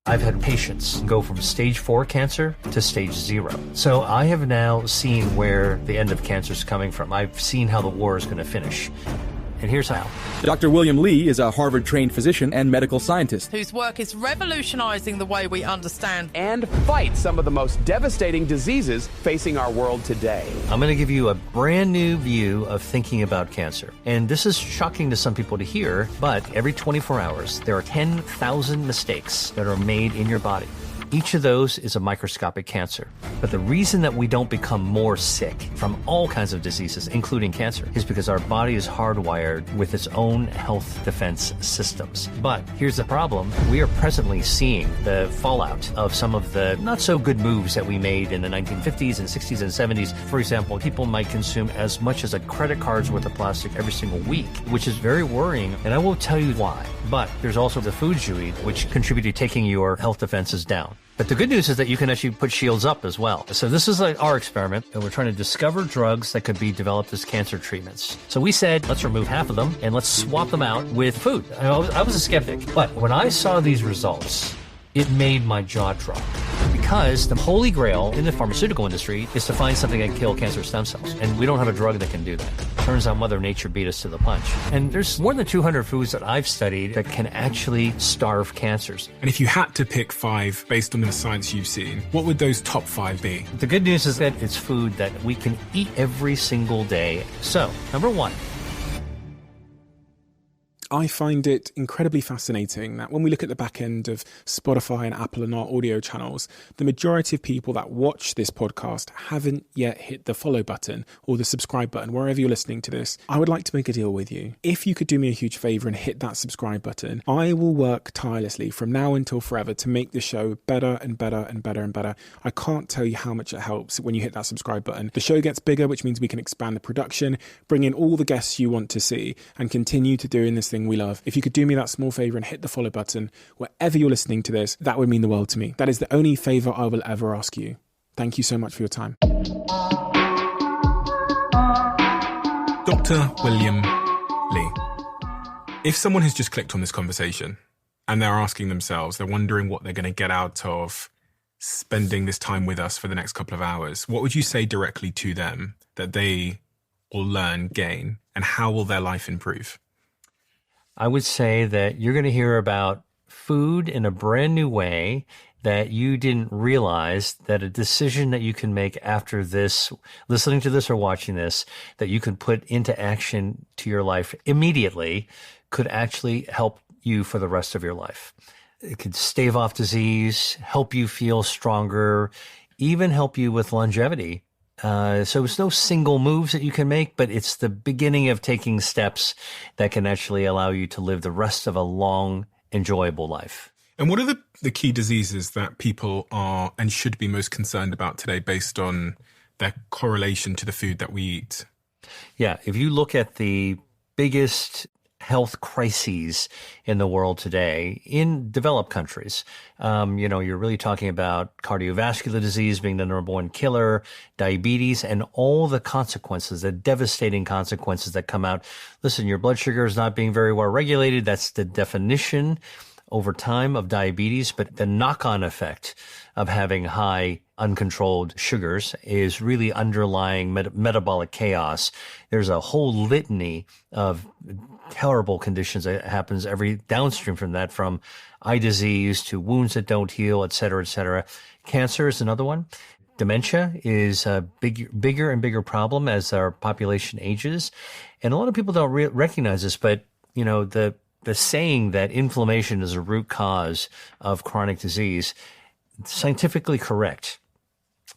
I've had patients go from stage 4 cancer to stage 0. So I have now seen where the end of cancer is coming from. I've seen how the war is going to finish. And here's how. Dr. William Li is a Harvard-trained physician and medical scientist whose work is revolutionizing the way we understand and fight some of the most devastating diseases facing our world today. I'm going to give you a brand new view of thinking about cancer. And this is shocking to some people to hear, but every 24 hours, there are 10,000 mistakes that are made in your body. Each of those is a microscopic cancer. But the reason that we don't become more sick from all kinds of diseases, including cancer, is because our body is hardwired with its own health defense systems. But here's the problem. We are presently seeing the fallout of some of the not so good moves that we made in the 1950s and 60s and 70s. For example, people might consume as much as a credit card's worth of plastic every single week, which is very worrying, and I will tell you why. But there's also the foods you eat, which contribute to taking your health defenses down. But the good news is that you can actually put shields up as well. So this is like our experiment, and we're trying to discover drugs that could be developed as cancer treatments. So we said, let's remove half of them and let's swap them out with food. I was a skeptic, but when I saw these results, it made my jaw drop. Because the holy grail in the pharmaceutical industry is to find something that can kill cancer stem cells. And we don't have a drug that can do that. Turns out Mother Nature beat us to the punch. And there's more than 200 foods that I've studied that can actually starve cancers. And if you had to pick 5 based on the science you've seen, what would those top 5 be? The good news is that it's food that we can eat every single day. So, number 1. I find it incredibly fascinating that when we look at the back end of Spotify and Apple and our audio channels, the majority of people that watch this podcast haven't yet hit the follow button or the subscribe button, wherever you're listening to this. I would like to make a deal with you. If you could do me a huge favor and hit that subscribe button, I will work tirelessly from now until forever to make the show better and better and better and better. I can't tell you how much it helps when you hit that subscribe button. The show gets bigger, which means we can expand the production, bring in all the guests you want to see, and continue to doing this thing we love. If you could do me that small favor and hit the follow button wherever you're listening to this, that would mean the world to me. That is the only favor I will ever ask you. Thank you so much for your time. Dr. William Li. If someone has just clicked on this conversation and they're asking themselves, they're wondering what they're going to get out of spending this time with us for the next couple of hours, what would you say directly to them that they will learn, gain, and how will their life improve? I would say that you're going to hear about food in a brand new way that you didn't realize, that a decision that you can make after this, listening to this or watching this, that you can put into action to your life immediately could actually help you for the rest of your life. It could stave off disease, help you feel stronger, even help you with longevity. So it's no single moves that you can make, but it's the beginning of taking steps that can actually allow you to live the rest of a long, enjoyable life. And what are the key diseases that people are and should be most concerned about today based on their correlation to the food that we eat? Yeah, if you look at the biggest health crises in the world today in developed countries. You're really talking about cardiovascular disease being the number one killer, diabetes, and all the consequences, the devastating consequences that come out. Listen, your blood sugar is not being very well regulated. That's the definition over time of diabetes, but the knock-on effect of having high uncontrolled sugars is really underlying metabolic chaos. There's a whole litany of terrible conditions that happens every downstream from that, from eye disease to wounds that don't heal, et cetera, et cetera. Cancer is another one. Dementia is a bigger and bigger problem as our population ages. And a lot of people don't recognize this, but, the saying that inflammation is a root cause of chronic disease, scientifically correct.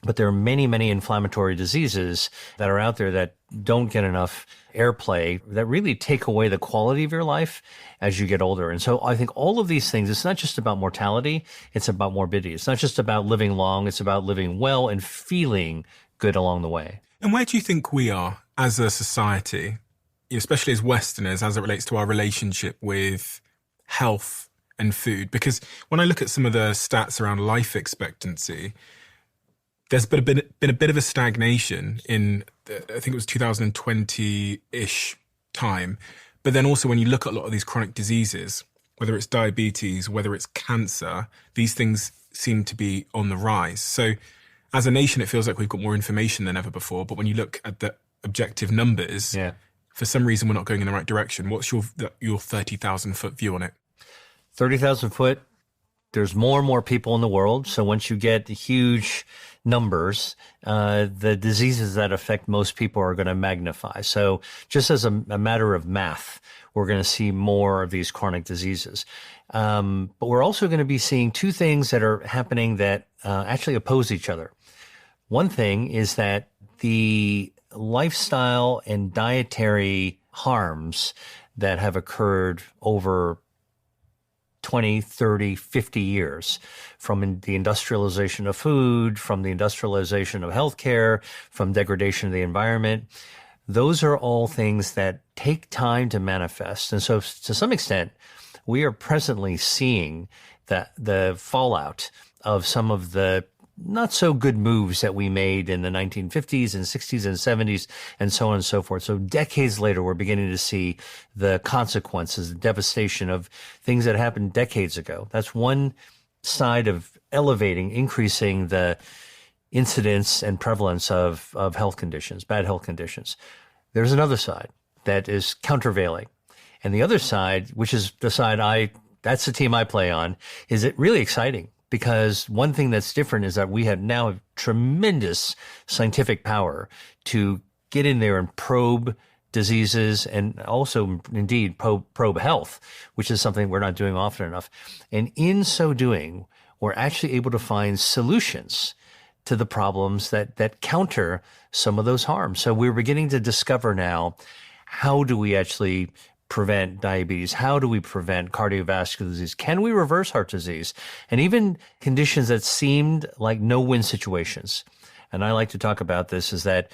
But there are many, many inflammatory diseases that are out there that don't get enough airplay, that really take away the quality of your life as you get older. And so I think all of these things, it's not just about mortality, it's about morbidity. It's not just about living long, it's about living well and feeling good along the way. And where do you think we are as a society, especially as Westerners, as it relates to our relationship with health and food? Because when I look at some of the stats around life expectancy, there's been a bit of a stagnation in, I think it was 2020-ish time. But then also when you look at a lot of these chronic diseases, whether it's diabetes, whether it's cancer, these things seem to be on the rise. So as a nation, it feels like we've got more information than ever before. But when you look at the objective numbers, for some reason, we're not going in the right direction. What's your 30,000 foot view on it? 30,000 foot, there's more and more people in the world. So once you get huge numbers, the diseases that affect most people are going to magnify. So just as a matter of math, we're going to see more of these chronic diseases. But we're also going to be seeing two things that are happening that actually oppose each other. One thing is that the lifestyle and dietary harms that have occurred over 20, 30, 50 years, from the industrialization of food, from the industrialization of healthcare, from degradation of the environment. Those are all things that take time to manifest. And so to some extent, we are presently seeing the fallout of some of the not so good moves that we made in the 1950s and 60s and 70s and so on and so forth. So decades later, we're beginning to see the consequences, the devastation of things that happened decades ago. That's one side of elevating, increasing the incidence and prevalence of health conditions, bad health conditions. There's another side that is countervailing. And the other side, which is the side that's the team I play on, is it really exciting. Because one thing that's different is that we have now tremendous scientific power to get in there and probe diseases and also indeed probe health, which is something we're not doing often enough. And in so doing, we're actually able to find solutions to the problems that counter some of those harms. So we're beginning to discover now, how do we actually prevent diabetes? How do we prevent cardiovascular disease? Can we reverse heart disease? And even conditions that seemed like no-win situations. And I like to talk about this, is that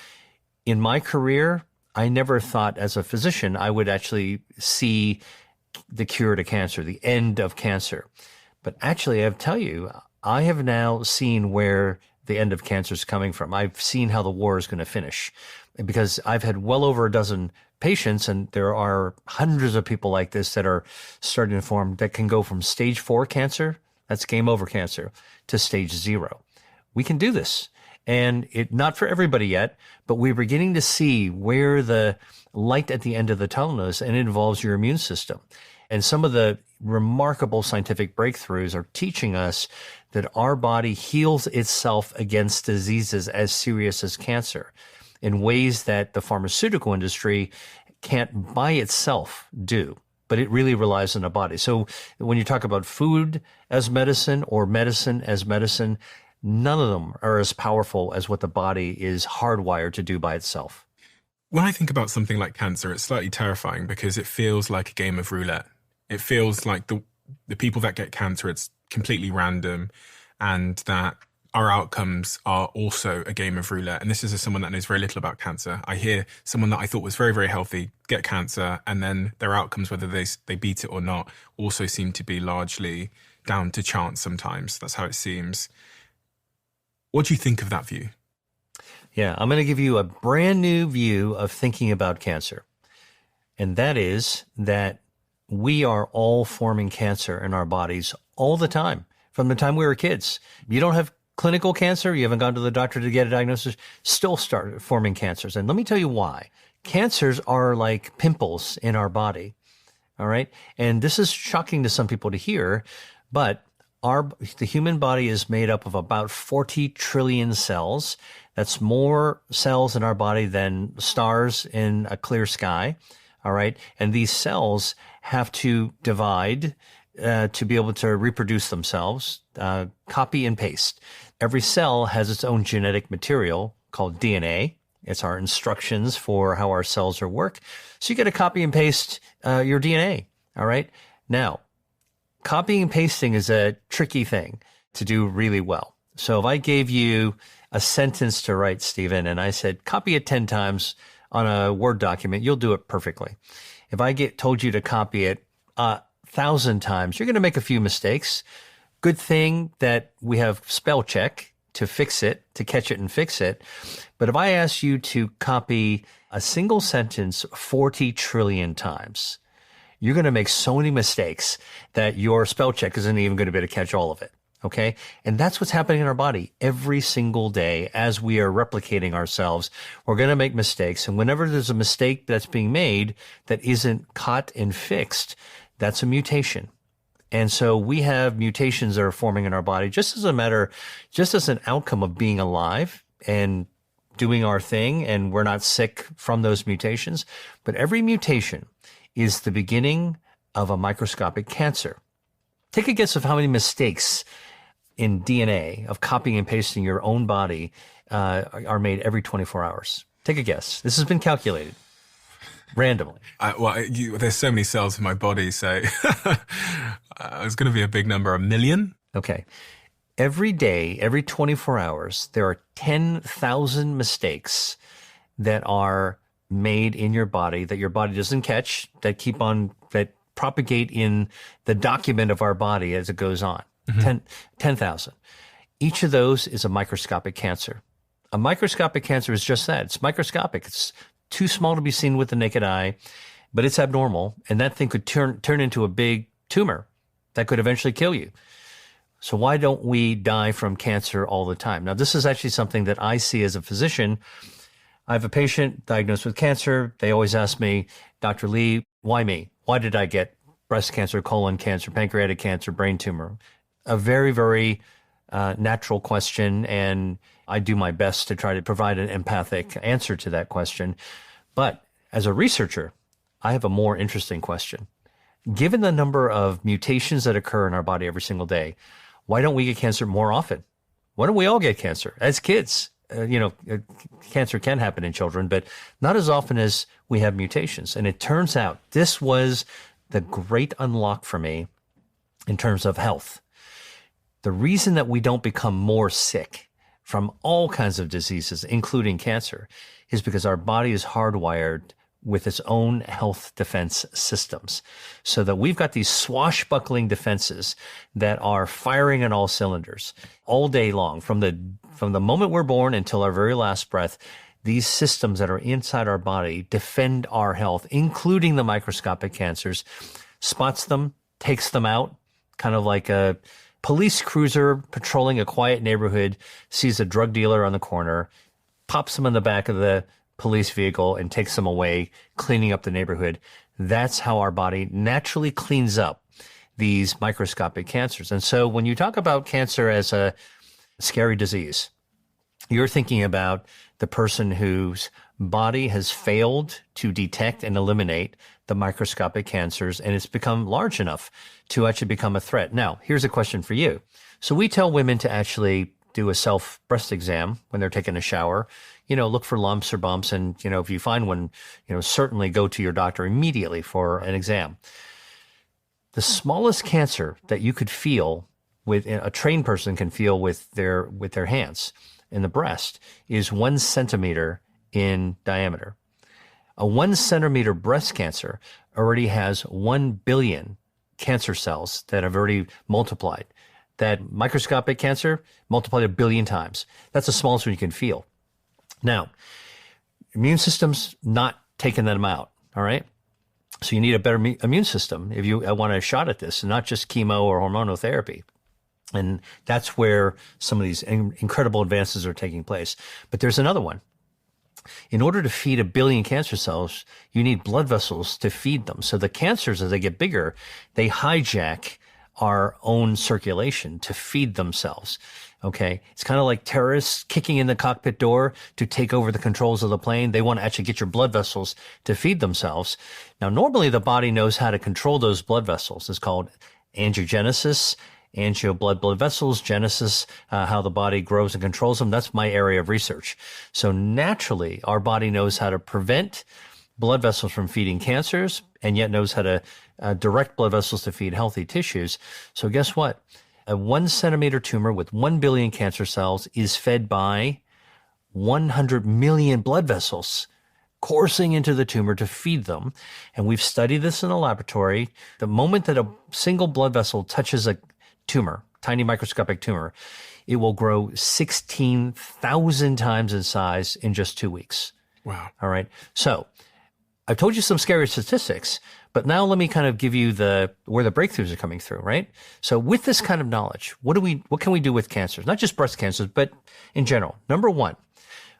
in my career, I never thought as a physician I would actually see the cure to cancer, the end of cancer. But actually, I tell you, I have now seen where the end of cancer is coming from. I've seen how the war is going to finish, because I've had well over a dozen patients, and there are hundreds of people like this that are starting to form, that can go from stage 4 cancer, that's game over cancer, to stage 0. We can do this. And not for everybody yet, but we're beginning to see where the light at the end of the tunnel is, and it involves your immune system. And some of the remarkable scientific breakthroughs are teaching us that our body heals itself against diseases as serious as cancer in ways that the pharmaceutical industry can't by itself do, but it really relies on the body. So when you talk about food as medicine or medicine as medicine, none of them are as powerful as what the body is hardwired to do by itself. When I think about something like cancer, it's slightly terrifying because it feels like a game of roulette. It feels like the people that get cancer, it's completely random, and that our outcomes are also a game of roulette. And this is as someone that knows very little about cancer. I hear someone that I thought was very, very healthy get cancer, and then their outcomes, whether they beat it or not, also seem to be largely down to chance sometimes. That's how it seems. What do you think of that view? Yeah, I'm going to give you a brand new view of thinking about cancer. And that is that we are all forming cancer in our bodies all the time, from the time we were kids. You don't have clinical cancer, you haven't gone to the doctor to get a diagnosis, still start forming cancers. And let me tell you why. Cancers are like pimples in our body, all right? And this is shocking to some people to hear, but the human body is made up of about 40 trillion cells. That's more cells in our body than stars in a clear sky, all right? And these cells have to divide to be able to reproduce themselves, copy and paste. Every cell has its own genetic material called DNA. It's our instructions for how our cells are work. So you got to copy and paste your DNA, all right? Now, copying and pasting is a tricky thing to do really well. So if I gave you a sentence to write, Stephen, and I said, copy it 10 times on a Word document, you'll do it perfectly. If I told you to copy it 1,000 times, you're going to make a few mistakes. Good thing that we have spell check to fix it, to catch it and fix it. But if I asked you to copy a single sentence 40 trillion times, you're going to make so many mistakes that your spell check isn't even going to be able to catch all of it. Okay. And that's what's happening in our body every single day as we are replicating ourselves. We're going to make mistakes. And whenever there's a mistake that's being made that isn't caught and fixed, that's a mutation. And so we have mutations that are forming in our body just as an outcome of being alive and doing our thing. And we're not sick from those mutations. But every mutation is the beginning of a microscopic cancer. Take a guess of how many mistakes in DNA of copying and pasting your own body are made every 24 hours. Take a guess. This has been calculated randomly. There's so many cells in my body, so it's going to be a big number, 1 million. Okay. Every day, every 24 hours, there are 10,000 mistakes that are made in your body that your body doesn't catch, that propagate in the document of our body as it goes on. 10,000. Each of those is a microscopic cancer. A microscopic cancer is just that. It's microscopic. It's too small to be seen with the naked eye, but it's abnormal. And that thing could turn into a big tumor that could eventually kill you. So why don't we die from cancer all the time? Now, this is actually something that I see as a physician. I have a patient diagnosed with cancer. They always ask me, Dr. Lee, why me? Why did I get breast cancer, colon cancer, pancreatic cancer, brain tumor? A very, very natural question, and I do my best to try to provide an empathic answer to that question. But as a researcher, I have a more interesting question. Given the number of mutations that occur in our body every single day, why don't we get cancer more often? Why don't we all get cancer as kids? Cancer can happen in children, but not as often as we have mutations. And it turns out this was the great unlock for me in terms of health. The reason that we don't become more sick from all kinds of diseases, including cancer, is because our body is hardwired with its own health defense systems. So that we've got these swashbuckling defenses that are firing on all cylinders all day long. From the moment we're born until our very last breath, these systems that are inside our body defend our health, including the microscopic cancers, spots them, takes them out, kind of like a police cruiser patrolling a quiet neighborhood, sees a drug dealer on the corner, pops them in the back of the police vehicle and takes them away, cleaning up the neighborhood. That's how our body naturally cleans up these microscopic cancers. And so when you talk about cancer as a scary disease, you're thinking about the person whose body has failed to detect and eliminate the microscopic cancers, and it's become large enough to actually become a threat. Now, here's a question for you. So we tell women to actually do a self breast exam when they're taking a shower, look for lumps or bumps. And, if you find one, certainly go to your doctor immediately for an exam. The smallest cancer that you could feel with a trained person can feel with their hands in the breast is 1 centimeter in diameter. A 1 centimeter breast cancer already has 1 billion cancer cells that have already multiplied. That microscopic cancer multiplied 1 billion times. That's the smallest one you can feel. Now, immune system's not taking them out, all right? So you need a better immune system if you want a shot at this, and not just chemo or hormonal therapy. And that's where some of these incredible advances are taking place. But there's another one. In order to feed 1 billion cancer cells, you need blood vessels to feed them. So the cancers, as they get bigger, they hijack our own circulation to feed themselves. Okay. It's kind of like terrorists kicking in the cockpit door to take over the controls of the plane. They want to actually get your blood vessels to feed themselves. Now, normally the body knows how to control those blood vessels. It's called angiogenesis. Blood vessels, genesis, how the body grows and controls them. That's my area of research. So naturally, our body knows how to prevent blood vessels from feeding cancers, and yet knows how to direct blood vessels to feed healthy tissues. So guess what? A 1 centimeter tumor with 1 billion cancer cells is fed by 100 million blood vessels coursing into the tumor to feed them. And we've studied this in a laboratory. The moment that a single blood vessel touches a tumor, tiny microscopic tumor, it will grow 16,000 times in size in just 2 weeks. Wow. All right. So I've told you some scary statistics, but now let me kind of give you where the breakthroughs are coming through, right? So with this kind of knowledge, what can we do with cancers? Not just breast cancers, but in general. Number one,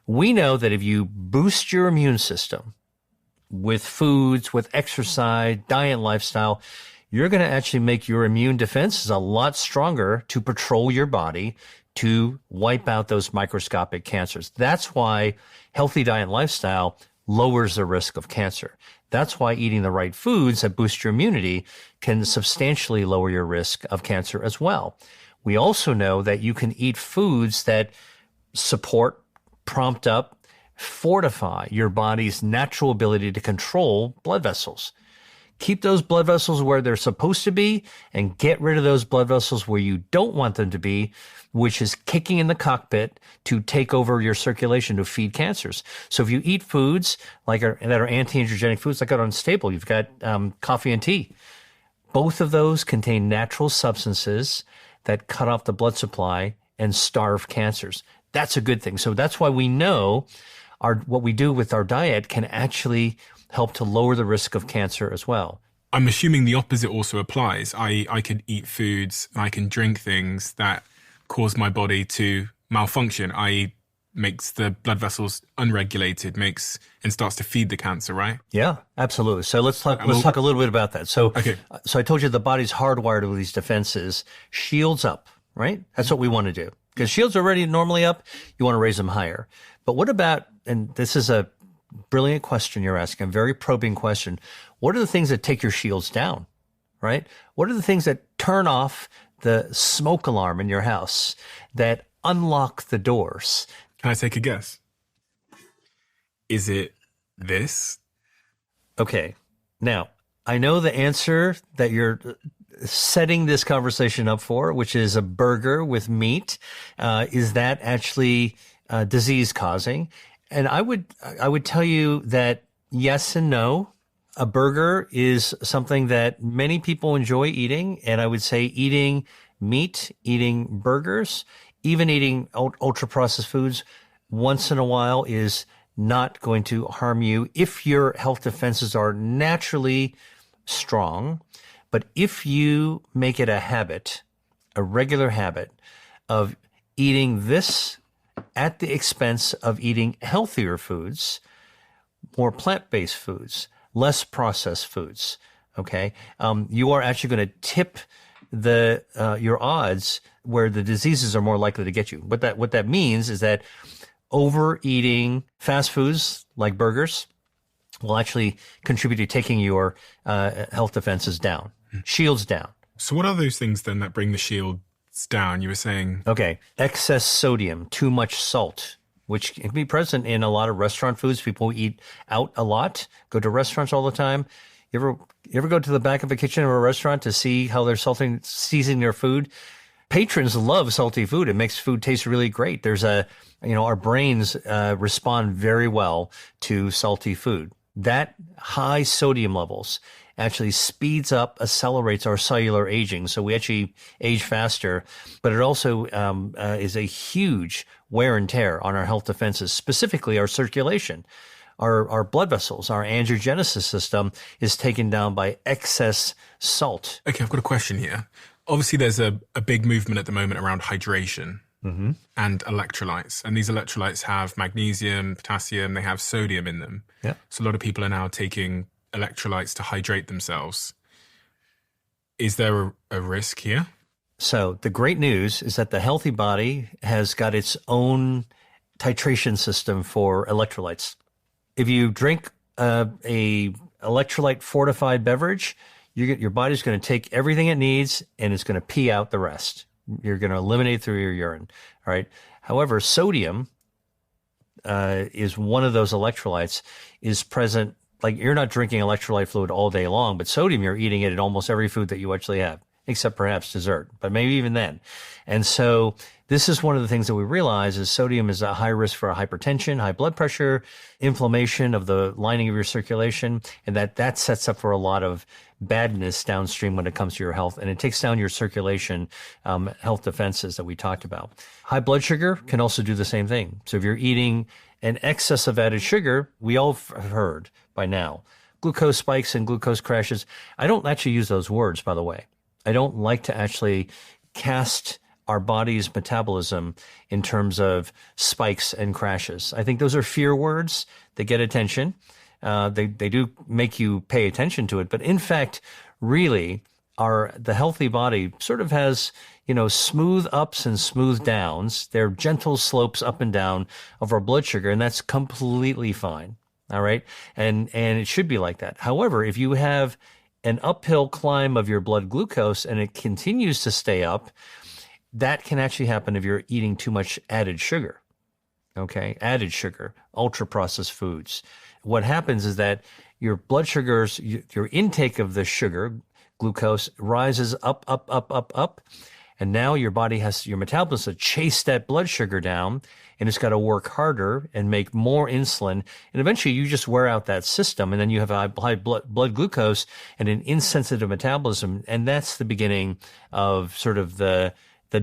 we know that if you boost your immune system with foods, with exercise, diet, lifestyle, you're going to actually make your immune defenses a lot stronger to patrol your body to wipe out those microscopic cancers. That's why healthy diet and lifestyle lowers the risk of cancer. That's why eating the right foods that boost your immunity can substantially lower your risk of cancer as well. We also know that you can eat foods that support, prompt up, fortify your body's natural ability to control blood vessels. Keep those blood vessels where they're supposed to be and get rid of those blood vessels where you don't want them to be, which is kicking in the cockpit to take over your circulation to feed cancers. So if you eat foods that are anti-angiogenic foods, like on Staple, you've got coffee and tea. Both of those contain natural substances that cut off the blood supply and starve cancers. That's a good thing. So that's why we know what we do with our diet can actually help to lower the risk of cancer as well. I'm assuming the opposite also applies. I could eat foods and I can drink things that cause my body to malfunction, i.e. makes the blood vessels unregulated, and starts to feed the cancer, right? Yeah, absolutely. So let's talk a little bit about that. So, okay. So I told you the body's hardwired with these defenses. Shields up, right? That's what we want to do. Because shields are already normally up, you want to raise them higher. But what about, and this is a brilliant question you're asking, a very probing question. What are the things that take your shields down, right? What are the things that turn off the smoke alarm in your house, that unlock the doors? Can I take a guess? Is it this? Okay. Now, I know the answer that you're setting this conversation up for, which is a burger with meat. Is that actually disease causing? And I would tell you that yes and no. A burger is something that many people enjoy eating. And I would say eating meat, eating burgers, even eating ultra processed foods once in a while is not going to harm you if your health defenses are naturally strong. But if you make it a habit, a regular habit of eating this at the expense of eating healthier foods, more plant-based foods, less processed foods, okay, you are actually going to tip your odds where the diseases are more likely to get you. What that means is that overeating fast foods like burgers will actually contribute to taking your health defenses down, shields down. So what are those things then that bring the shields down? You were saying... Okay, excess sodium, too much salt, which can be present in a lot of restaurant foods. People eat out a lot, go to restaurants all the time. You ever go to the back of a kitchen of a restaurant to see how they're seasoning their food? Patrons love salty food. It makes food taste really great. Our brains respond very well to salty food. That high sodium levels actually speeds up, accelerates our cellular aging. So we actually age faster, but it also is a huge wear and tear on our health defenses, specifically our circulation. Our blood vessels, our angiogenesis system is taken down by excess salt. Okay, I've got a question here. Obviously, there's a big movement at the moment around hydration and electrolytes. And these electrolytes have magnesium, potassium, they have sodium in them. Yeah. So a lot of people are now taking electrolytes to hydrate themselves. Is there a risk here? So the great news is that the healthy body has got its own titration system for electrolytes. If you drink a electrolyte fortified beverage, your body's going to take everything it needs and it's going to pee out the rest. You're going to eliminate through your urine. All right. However, sodium is one of those electrolytes is present. Like you're not drinking electrolyte fluid all day long, but sodium, you're eating it in almost every food that you actually have, except perhaps dessert, but maybe even then. And so this is one of the things that we realize is sodium is a high risk for hypertension, high blood pressure, inflammation of the lining of your circulation, and that sets up for a lot of badness downstream when it comes to your health, and it takes down your circulation health defenses that we talked about. High blood sugar can also do the same thing. So if you're eating And excess of added sugar, we all have heard by now. Glucose spikes and glucose crashes. I don't actually use those words, by the way. I don't like to actually cast our body's metabolism in terms of spikes and crashes. I think those are fear words. They get attention. They do make you pay attention to it. But in fact, really, the healthy body sort of has, smooth ups and smooth downs. They're gentle slopes up and down of our blood sugar, and that's completely fine. All right. And it should be like that. However, if you have an uphill climb of your blood glucose and it continues to stay up, that can actually happen if you're eating too much added sugar. Okay. Added sugar, ultra processed foods. What happens is that your blood sugars, your intake of the sugar, glucose, rises up. And now your body your metabolism to chase that blood sugar down, and it's got to work harder and make more insulin. And eventually you just wear out that system, and then you have high blood glucose and an insensitive metabolism. And that's the beginning of sort of the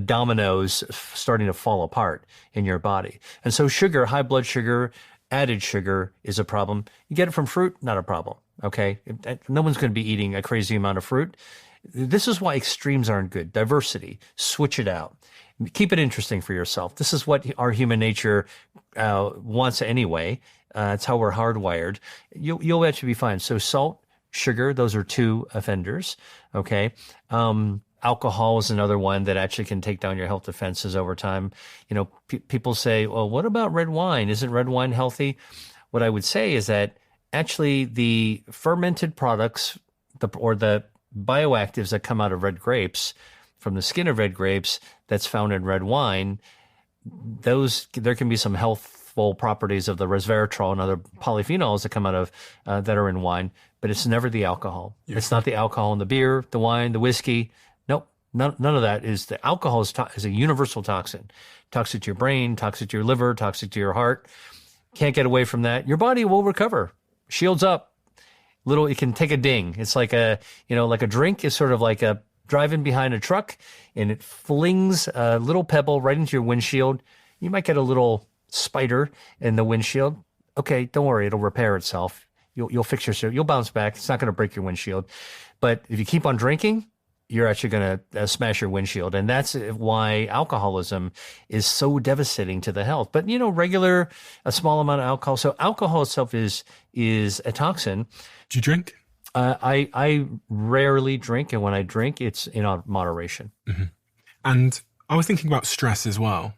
dominoes starting to fall apart in your body. And so sugar, high blood sugar, added sugar is a problem. You get it from fruit, not a problem. Okay. No one's going to be eating a crazy amount of fruit. This is why extremes aren't good. Diversity, switch it out. Keep it interesting for yourself. This is what our human nature wants anyway. It's how we're hardwired. You'll actually be fine. So salt, sugar, those are two offenders. Okay. Alcohol is another one that actually can take down your health defenses over time. People say, well, what about red wine? Isn't red wine healthy? What I would say is that actually the fermented products or the bioactives that come out of red grapes, from the skin of red grapes that's found in red wine, there can be some healthful properties of the resveratrol and other polyphenols that come out of that are in wine, but it's never the alcohol. Yeah. It's not the alcohol in the beer, the wine, the whiskey. Nope, none of that is. The alcohol is a universal toxin. Toxic to your brain, toxic to your liver, toxic to your heart. Can't get away from that. Your body will recover. Shields up. It can take a ding. It's like a drink is sort of like a driving behind a truck, and it flings a little pebble right into your windshield. You might get a little spider in the windshield. Okay, don't worry. It'll repair itself. You'll fix yourself. You'll bounce back. It's not going to break your windshield. But if you keep on drinking, you're actually going to smash your windshield. And that's why alcoholism is so devastating to the health. But, a small amount of alcohol. So alcohol itself is a toxin. Do you drink? I rarely drink. And when I drink, it's in moderation. Mm-hmm. And I was thinking about stress as well.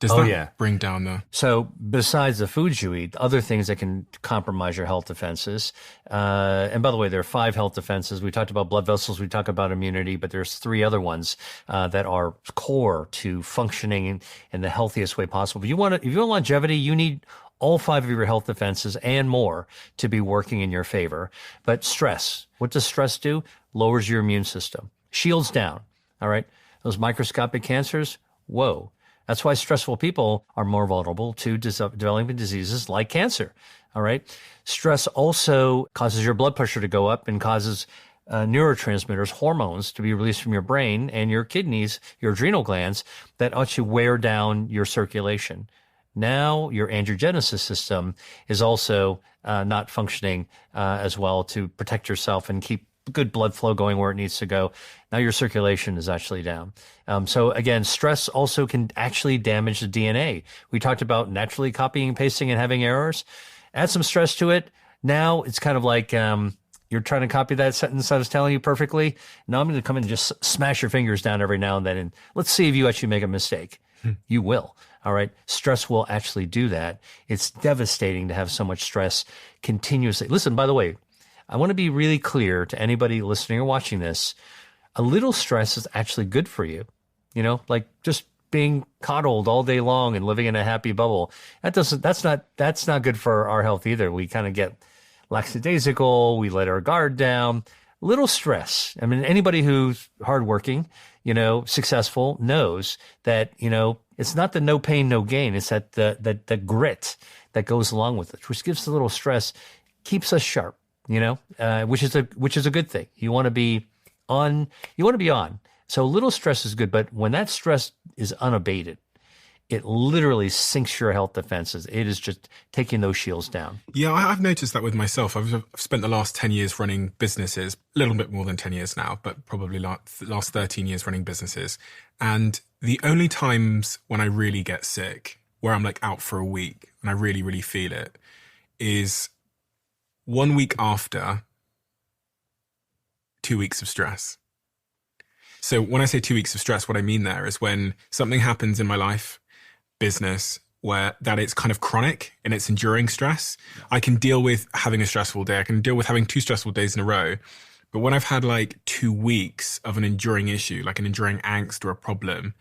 Does that bring down the... So besides the foods you eat, other things that can compromise your health defenses. And by the way, there are 5 health defenses. We talked about blood vessels. We talked about immunity, but there's 3 other ones that are core to functioning in the healthiest way possible. If you want longevity, you need all 5 of your health defenses and more to be working in your favor. But stress, what does stress do? Lowers your immune system, shields down. All right. Those microscopic cancers, whoa. That's why stressful people are more vulnerable to developing diseases like cancer. All right. Stress also causes your blood pressure to go up and causes neurotransmitters, hormones to be released from your brain and your kidneys, your adrenal glands that actually wear down your circulation. Now your angiogenesis system is also not functioning as well to protect yourself and keep good blood flow going where it needs to go. Now your circulation is actually down. So again, stress also can actually damage the DNA. We talked about naturally copying and pasting and having errors. Add some stress to it. Now it's kind of like you're trying to copy that sentence I was telling you perfectly. Now I'm going to come in and just smash your fingers down every now and then. And let's see if you actually make a mistake. You will. All right. Stress will actually do that. It's devastating to have so much stress continuously. Listen, by the way, I want to be really clear to anybody listening or watching this. A little stress is actually good for you. Like just being coddled all day long and living in a happy bubble. That's not good for our health either. We kind of get lackadaisical. We let our guard down. Little stress. I mean, anybody who's hardworking, successful knows that, it's not the no pain, no gain. It's that the grit that goes along with it, which gives a little stress, keeps us sharp. Which is a good thing. You want to be on. So a little stress is good, but when that stress is unabated it literally sinks your health defenses. It is just taking those shields down. Yeah, I've noticed that with myself. I've spent the last 10 years running businesses, a little bit more than 10 years now, but probably last 13 years running businesses. And the only times when I really get sick, where I'm like out for a week and I really, really feel it, is 1 week after 2 weeks of stress. So when I say 2 weeks of stress, what I mean there is when something happens in my life, business, where that it's kind of chronic and it's enduring stress. I can deal with having a stressful day. I can deal with having 2 stressful days in a row. But when I've had like 2 weeks of an enduring issue, like an enduring angst or a problem,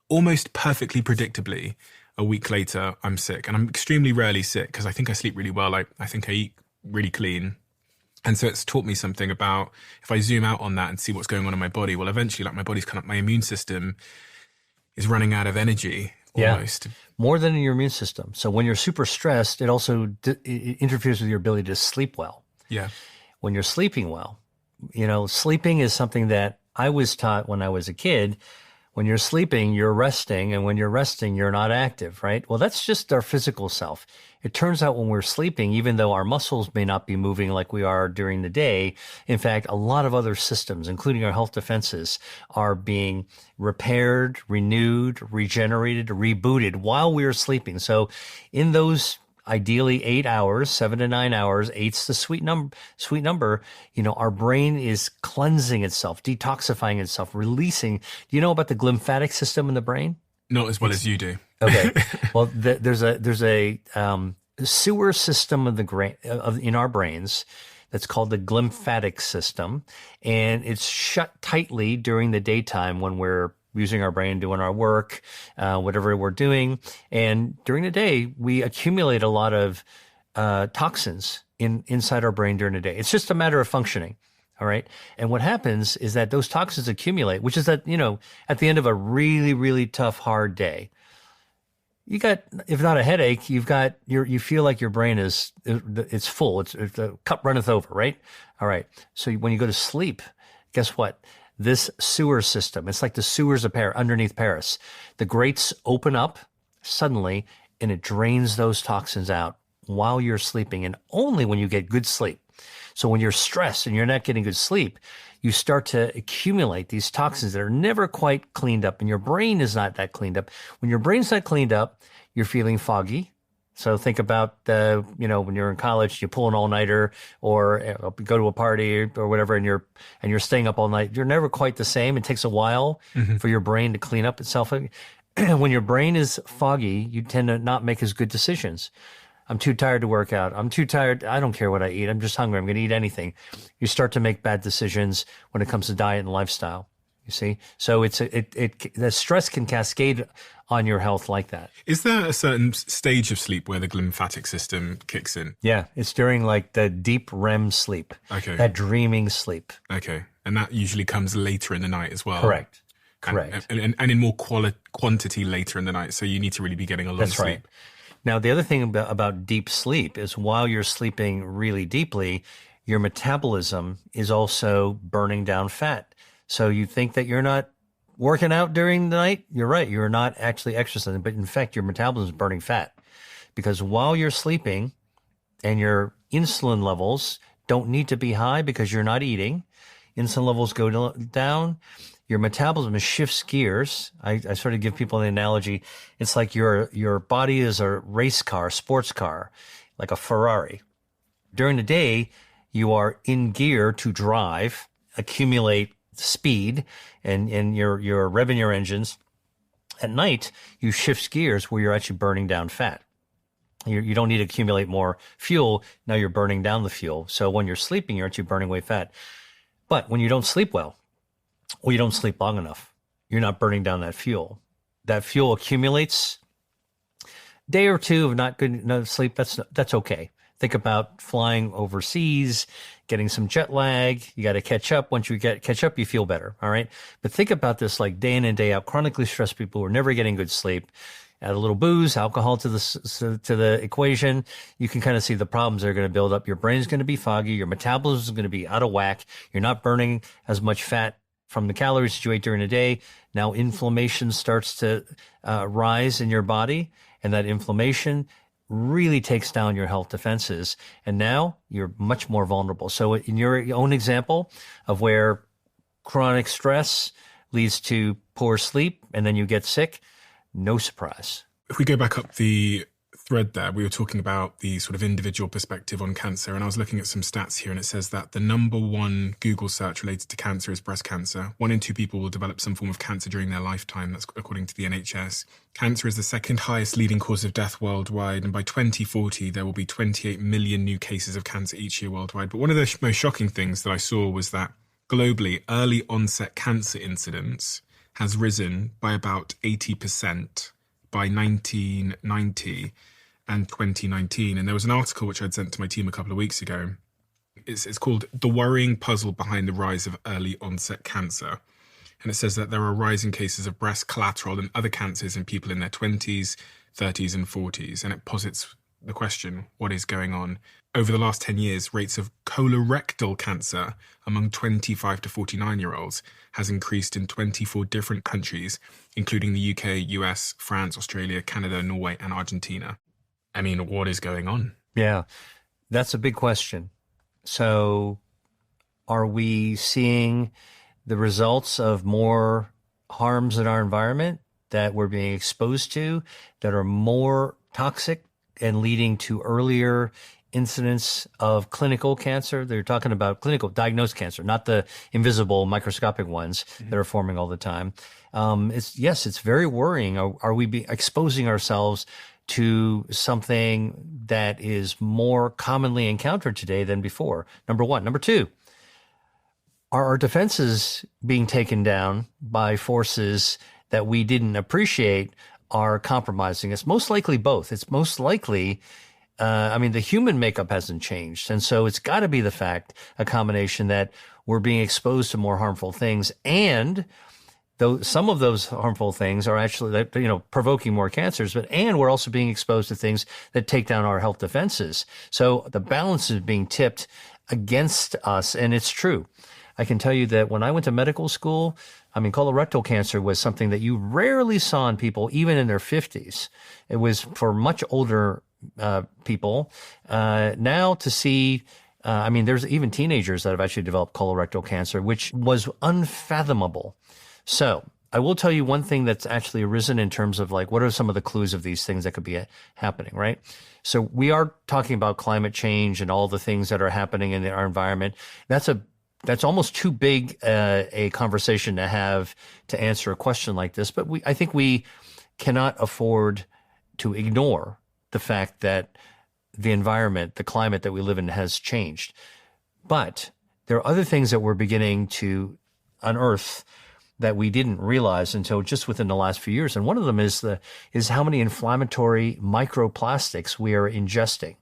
almost perfectly predictably, a week later, I'm sick. And I'm extremely rarely sick because I think I sleep really well. I think I eat really clean. And so it's taught me something about, if I zoom out on that and see what's going on in my body, well, eventually, like my body's kind of, my immune system is running out of energy almost. Yeah, more than in your immune system. So when you're super stressed, it also it interferes with your ability to sleep well. Yeah. When you're sleeping well, sleeping is something that I was taught when I was a kid. When you're sleeping, you're resting, and when you're resting, you're not active, right? Well, that's just our physical self. It turns out when we're sleeping, even though our muscles may not be moving like we are during the day, in fact, a lot of other systems, including our health defenses, are being repaired, renewed, regenerated, rebooted while we're sleeping. So in those ideally 8 hours, 7 to 9 hours, 8's the sweet number, our brain is cleansing itself, detoxifying itself, releasing. Do you know about the glymphatic system in the brain? Not as well as you do. Okay. Well, there's a sewer system in our brains that's called the glymphatic system, and it's shut tightly during the daytime when we're using our brain, doing our work, whatever we're doing. And during the day, we accumulate a lot of toxins inside our brain during the day. It's just a matter of functioning. All right. And what happens is that those toxins accumulate, which is that, at the end of a really, really tough, hard day, you got, if not a headache, you feel like your brain it's full. It's the cup runneth over, right? All right. So when you go to sleep, guess what? This sewer system, it's like the sewers underneath Paris. The grates open up suddenly and it drains those toxins out while you're sleeping, and only when you get good sleep. So when you're stressed and you're not getting good sleep, you start to accumulate these toxins that are never quite cleaned up, and your brain is not that cleaned up. When your brain's not cleaned up, you're feeling foggy. So think about, when you're in college, you pull an all-nighter or go to a party or whatever, and you're staying up all night. You're never quite the same. It takes a while for your brain to clean up itself. When your brain is foggy, you tend to not make as good decisions. I'm too tired to work out. I'm too tired. I don't care what I eat. I'm just hungry. I'm going to eat anything. You start to make bad decisions when it comes to diet and lifestyle. You see? So the stress can cascade on your health like that. Is there a certain stage of sleep where the glymphatic system kicks in? Yeah, it's during like the deep REM sleep. Okay. That dreaming sleep. Okay. And that usually comes later in the night as well. Correct. And in more quantity later in the night. So you need to really be getting a long sleep. Right. Now, the other thing about deep sleep is while you're sleeping really deeply, your metabolism is also burning down fat. So you think that you're not working out during the night? You're right. You're not actually exercising, but in fact, your metabolism is burning fat. Because while you're sleeping and your insulin levels don't need to be high because you're not eating, insulin levels go down, your metabolism shifts gears. I sort of give people the analogy. It's like your body is a race car, sports car, like a Ferrari. During the day, you are in gear to drive, accumulate speed, and you're revving your engines. At night, you shift gears where you're actually burning down fat. You don't need to accumulate more fuel. Now you're burning down the fuel. So when you're sleeping, you're actually burning away fat. But when you don't sleep well, or you don't sleep long enough, you're not burning down that fuel. That fuel accumulates. Day or two of not good enough sleep, that's okay. Think about flying overseas, getting some jet lag. You got to catch up. Once you catch up, you feel better. All right. But think about this like day in and day out, chronically stressed people who are never getting good sleep. Add a little booze, alcohol to the equation. You can kind of see the problems that are going to build up. Your brain's going to be foggy. Your metabolism is going to be out of whack. You're not burning as much fat from the calories that you ate during the day. Now inflammation starts to rise in your body, and that inflammation really takes down your health defenses. And now you're much more vulnerable. So in your own example of where chronic stress leads to poor sleep and then you get sick, no surprise. If we go back up the thread there, we were talking about the sort of individual perspective on cancer, and I was looking at some stats here, and it says that the number one Google search related to cancer is breast cancer. 1 in 2 people will develop some form of cancer during their lifetime. That's according to the NHS. Cancer is the second highest leading cause of death worldwide, and by 2040 there will be 28 million new cases of cancer each year worldwide. But one of the most shocking things that I saw was that globally, early onset cancer incidence has risen by about 80% by 1990 and 2019. And there was an article which I'd sent to my team a couple of weeks ago. It's called The Worrying Puzzle Behind the Rise of Early Onset Cancer. And it says that there are rising cases of breast, collateral and other cancers in people in their 20s, 30s and 40s. And it posits the question, what is going on? Over the last 10 years, rates of colorectal cancer among 25 to 49-year-olds has increased in 24 different countries, including the UK, US, France, Australia, Canada, Norway and Argentina. I mean, what is going on? Yeah, that's a big question. So are we seeing the results of more harms in our environment that we're being exposed to that are more toxic and leading to earlier incidence of clinical cancer? They're talking about clinical diagnosed cancer, not the invisible microscopic ones that are forming all the time. It's very worrying. Are we exposing ourselves to something that is more commonly encountered today than before? Number one. Number two, are our defenses being taken down by forces that we didn't appreciate are compromising us? Most likely both. It's most likely, the human makeup hasn't changed. And so it's got to be a combination that we're being exposed to more harmful things, and though some of those harmful things are actually, provoking more cancers, and we're also being exposed to things that take down our health defenses. So the balance is being tipped against us, and it's true. I can tell you that when I went to medical school, colorectal cancer was something that you rarely saw in people, even in their 50s. It was for much older people. Now to see, there's even teenagers that have actually developed colorectal cancer, which was unfathomable. So I will tell you one thing that's actually arisen in terms of what are some of the clues of these things that could be happening, right? So we are talking about climate change and all the things that are happening in our environment. That's almost too big a conversation to have to answer a question like this. But I think we cannot afford to ignore the fact that the environment, the climate that we live in has changed. But there are other things that we're beginning to unearth that we didn't realize until just within the last few years. And one of them is how many inflammatory microplastics we are ingesting.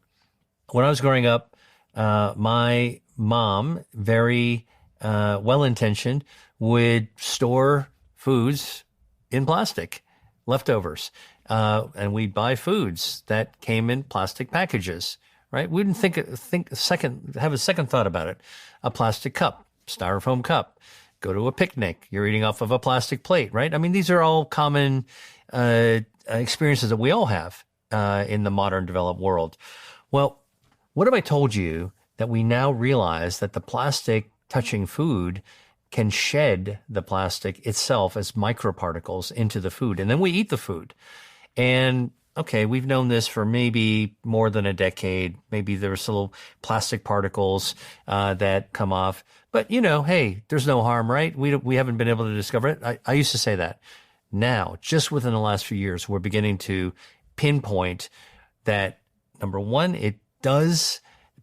When I was growing up, my mom, very well-intentioned, would store foods in plastic, leftovers. And we'd buy foods that came in plastic packages, right? We didn't have a second thought about it. A plastic cup, styrofoam cup. Go to a picnic, you're eating off of a plastic plate, right? These are all common experiences that we all have in the modern developed world. Well, what if I told you that we now realize that the plastic touching food can shed the plastic itself as microparticles into the food, and then we eat the food? And okay, we've known this for maybe more than a decade. Maybe there's little plastic particles that come off. But, hey, there's no harm, right? We haven't been able to discover it. I used to say that. Now, just within the last few years, we're beginning to pinpoint that, number one,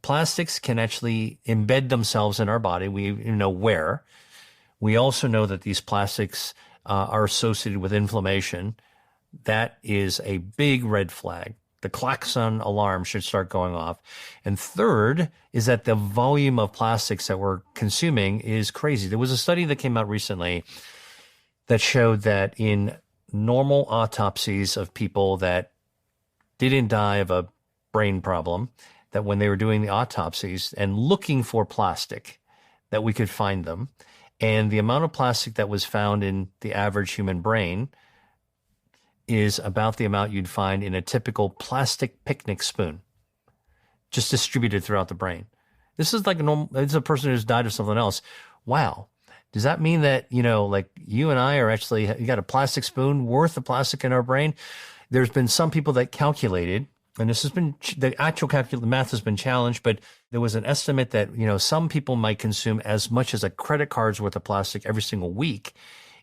plastics can actually embed themselves in our body. We know where. We also know that these plastics are associated with inflammation. That is a big red flag. The klaxon alarm should start going off. And third is that the volume of plastics that we're consuming is crazy. There was a study that came out recently that showed that in normal autopsies of people that didn't die of a brain problem, that when they were doing the autopsies and looking for plastic, that we could find them. And the amount of plastic that was found in the average human brain is about the amount you'd find in a typical plastic picnic spoon, just distributed throughout the brain. This is like it's a person who's died of something else. Wow. Does that mean that, like you and I are actually, you got a plastic spoon worth of plastic in our brain? There's been some people that calculated, and this has been, the actual math has been challenged, but there was an estimate that, some people might consume as much as a credit card's worth of plastic every single week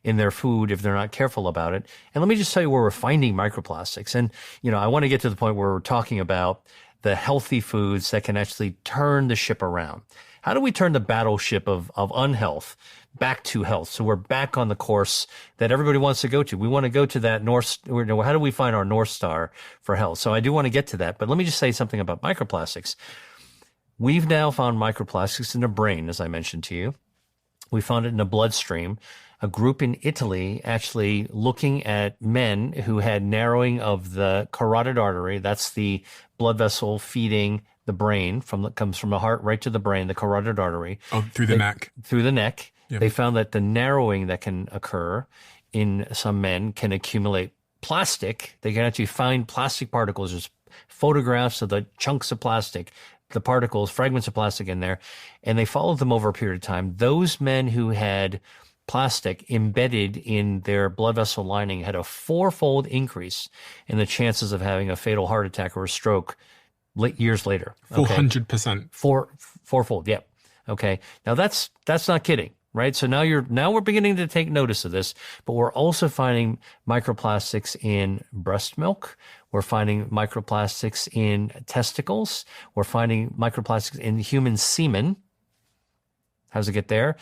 in their food if they're not careful about it. And let me just tell you where we're finding microplastics. And, I want to get to the point where we're talking about the healthy foods that can actually turn the ship around. How do we turn the battleship of unhealth back to health? So we're back on the course that everybody wants to go to. We want to go to that how do we find our North Star for health? So I do want to get to that, but let me just say something about microplastics. We've now found microplastics in the brain, as I mentioned to you. We found it in the bloodstream. A group in Italy actually looking at men who had narrowing of the carotid artery. That's the blood vessel feeding the brain comes from the heart right to the brain, the carotid artery. Oh, through the neck. Through the neck. Yep. They found that the narrowing that can occur in some men can accumulate plastic. They can actually find plastic particles. There's photographs of the chunks of plastic, the particles, fragments of plastic in there, and they followed them over a period of time. Those men who had plastic embedded in their blood vessel lining had a 4-fold increase in the chances of having a fatal heart attack or a stroke years later. 400%. Fourfold. Yep. Okay. Now that's not kidding, right? So now we're beginning to take notice of this, but we're also finding microplastics in breast milk. We're finding microplastics in testicles. We're finding microplastics in human semen. How does it get there?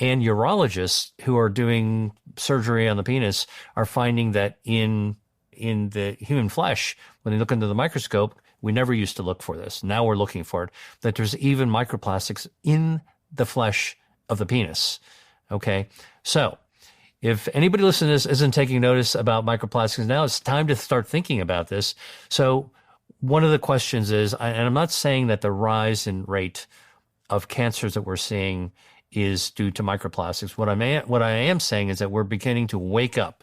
And urologists who are doing surgery on the penis are finding that in the human flesh, when they look into the microscope, we never used to look for this. Now we're looking for it, that there's even microplastics in the flesh of the penis. Okay. So if anybody listening to this isn't taking notice about microplastics now, it's time to start thinking about this. So one of the questions is, and I'm not saying that the rise in rate of cancers that we're seeing is due to microplastics. What I am saying is that we're beginning to wake up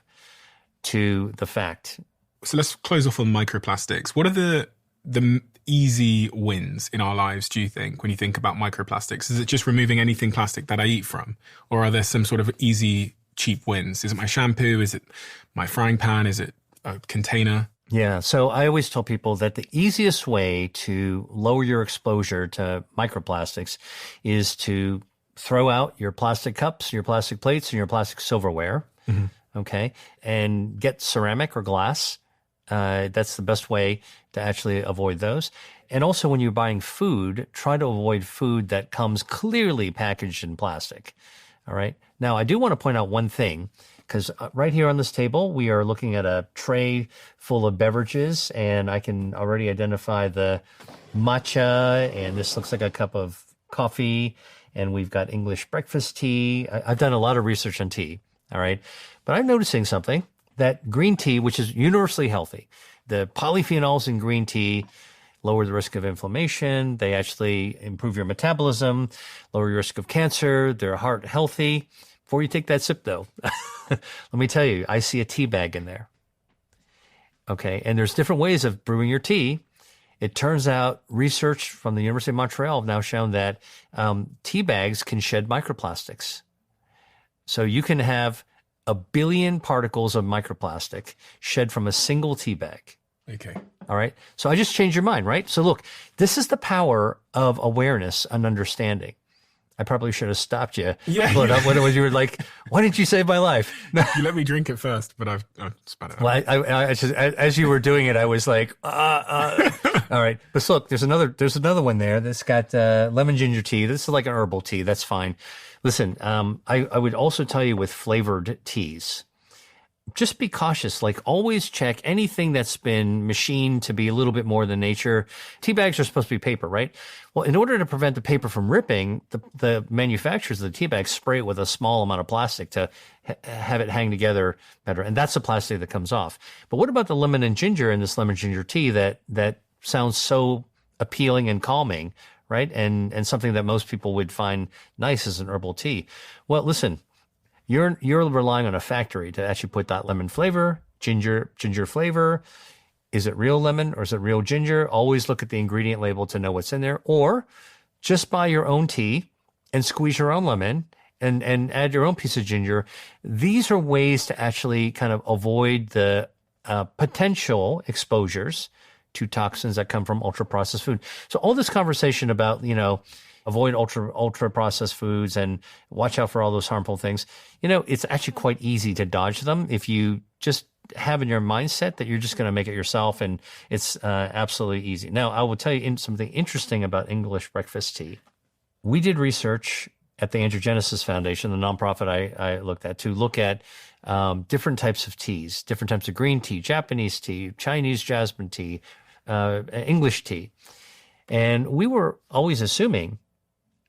to the fact. So let's close off on microplastics. What are the easy wins in our lives, do you think, when you think about microplastics? Is it just removing anything plastic that I eat from? Or are there some sort of easy, cheap wins? Is it my shampoo? Is it my frying pan? Is it a container? Yeah. So I always tell people that the easiest way to lower your exposure to microplastics is to throw out your plastic cups, your plastic plates, and your plastic silverware. Mm-hmm. Okay. And get ceramic or glass. That's the best way to actually avoid those. And also when you're buying food, try to avoid food that comes clearly packaged in plastic. All right. Now, I do want to point out one thing, because right here on this table, we are looking at a tray full of beverages, and I can already identify the matcha, and this looks like a cup of coffee, and we've got English breakfast tea. I've done a lot of research on tea. All right. But I'm noticing something. That green tea, which is universally healthy, the polyphenols in green tea lower the risk of inflammation. They actually improve your metabolism, lower your risk of cancer. They're heart healthy. Before you take that sip, though, let me tell you, I see a tea bag in there. Okay, and there's different ways of brewing your tea. It turns out research from the University of Montreal have now shown that tea bags can shed microplastics. So you can have 1 billion particles of microplastic shed from a single tea bag. Okay. All right. So I just changed your mind, right? So look, this is the power of awareness and understanding. I probably should have stopped you. Yeah. When you were like, why didn't you save my life? You let me drink it first, but I've spat it out. Well, I just, as you were doing it, I was like, all right. But look, there's another one there that's got lemon ginger tea. This is like an herbal tea. That's fine. Listen, I would also tell you with flavored teas, just be cautious. Like always check anything that's been machined to be a little bit more than nature. Tea bags are supposed to be paper, right? Well, in order to prevent the paper from ripping, the manufacturers of the tea bags spray it with a small amount of plastic to have it hang together better. And that's the plastic that comes off. But what about the lemon and ginger in this lemon ginger tea that sounds so appealing and calming, right? And something that most people would find nice as an herbal tea. Well, listen, you're relying on a factory to actually put that lemon flavor, ginger flavor. Is it real lemon or is it real ginger? Always look at the ingredient label to know what's in there. Or just buy your own tea and squeeze your own lemon and add your own piece of ginger. These are ways to actually kind of avoid the potential exposures to toxins that come from ultra-processed food. So all this conversation about, avoid ultra-processed foods and watch out for all those harmful things, it's actually quite easy to dodge them if you just have in your mindset that you're just going to make it yourself, and it's absolutely easy. Now, I will tell you something interesting about English breakfast tea. We did research at the Angiogenesis Foundation, the nonprofit I looked at, to look at different types of teas, different types of green tea, Japanese tea, Chinese jasmine tea, English tea. And we were always assuming,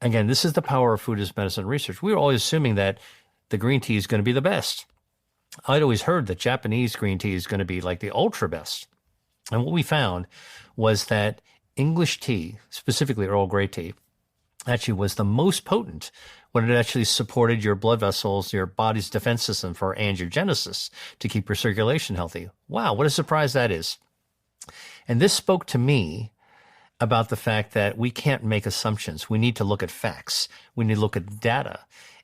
again, this is the power of food as medicine research, we were always assuming that the green tea is going to be the best. I'd always heard that Japanese green tea is going to be like the ultra best. And what we found was that English tea, specifically Earl Grey tea, actually was the most potent when it actually supported your blood vessels, your body's defense system for angiogenesis to keep your circulation healthy. Wow, what a surprise that is. And this spoke to me about the fact that we can't make assumptions. We need to look at facts. We need to look at data.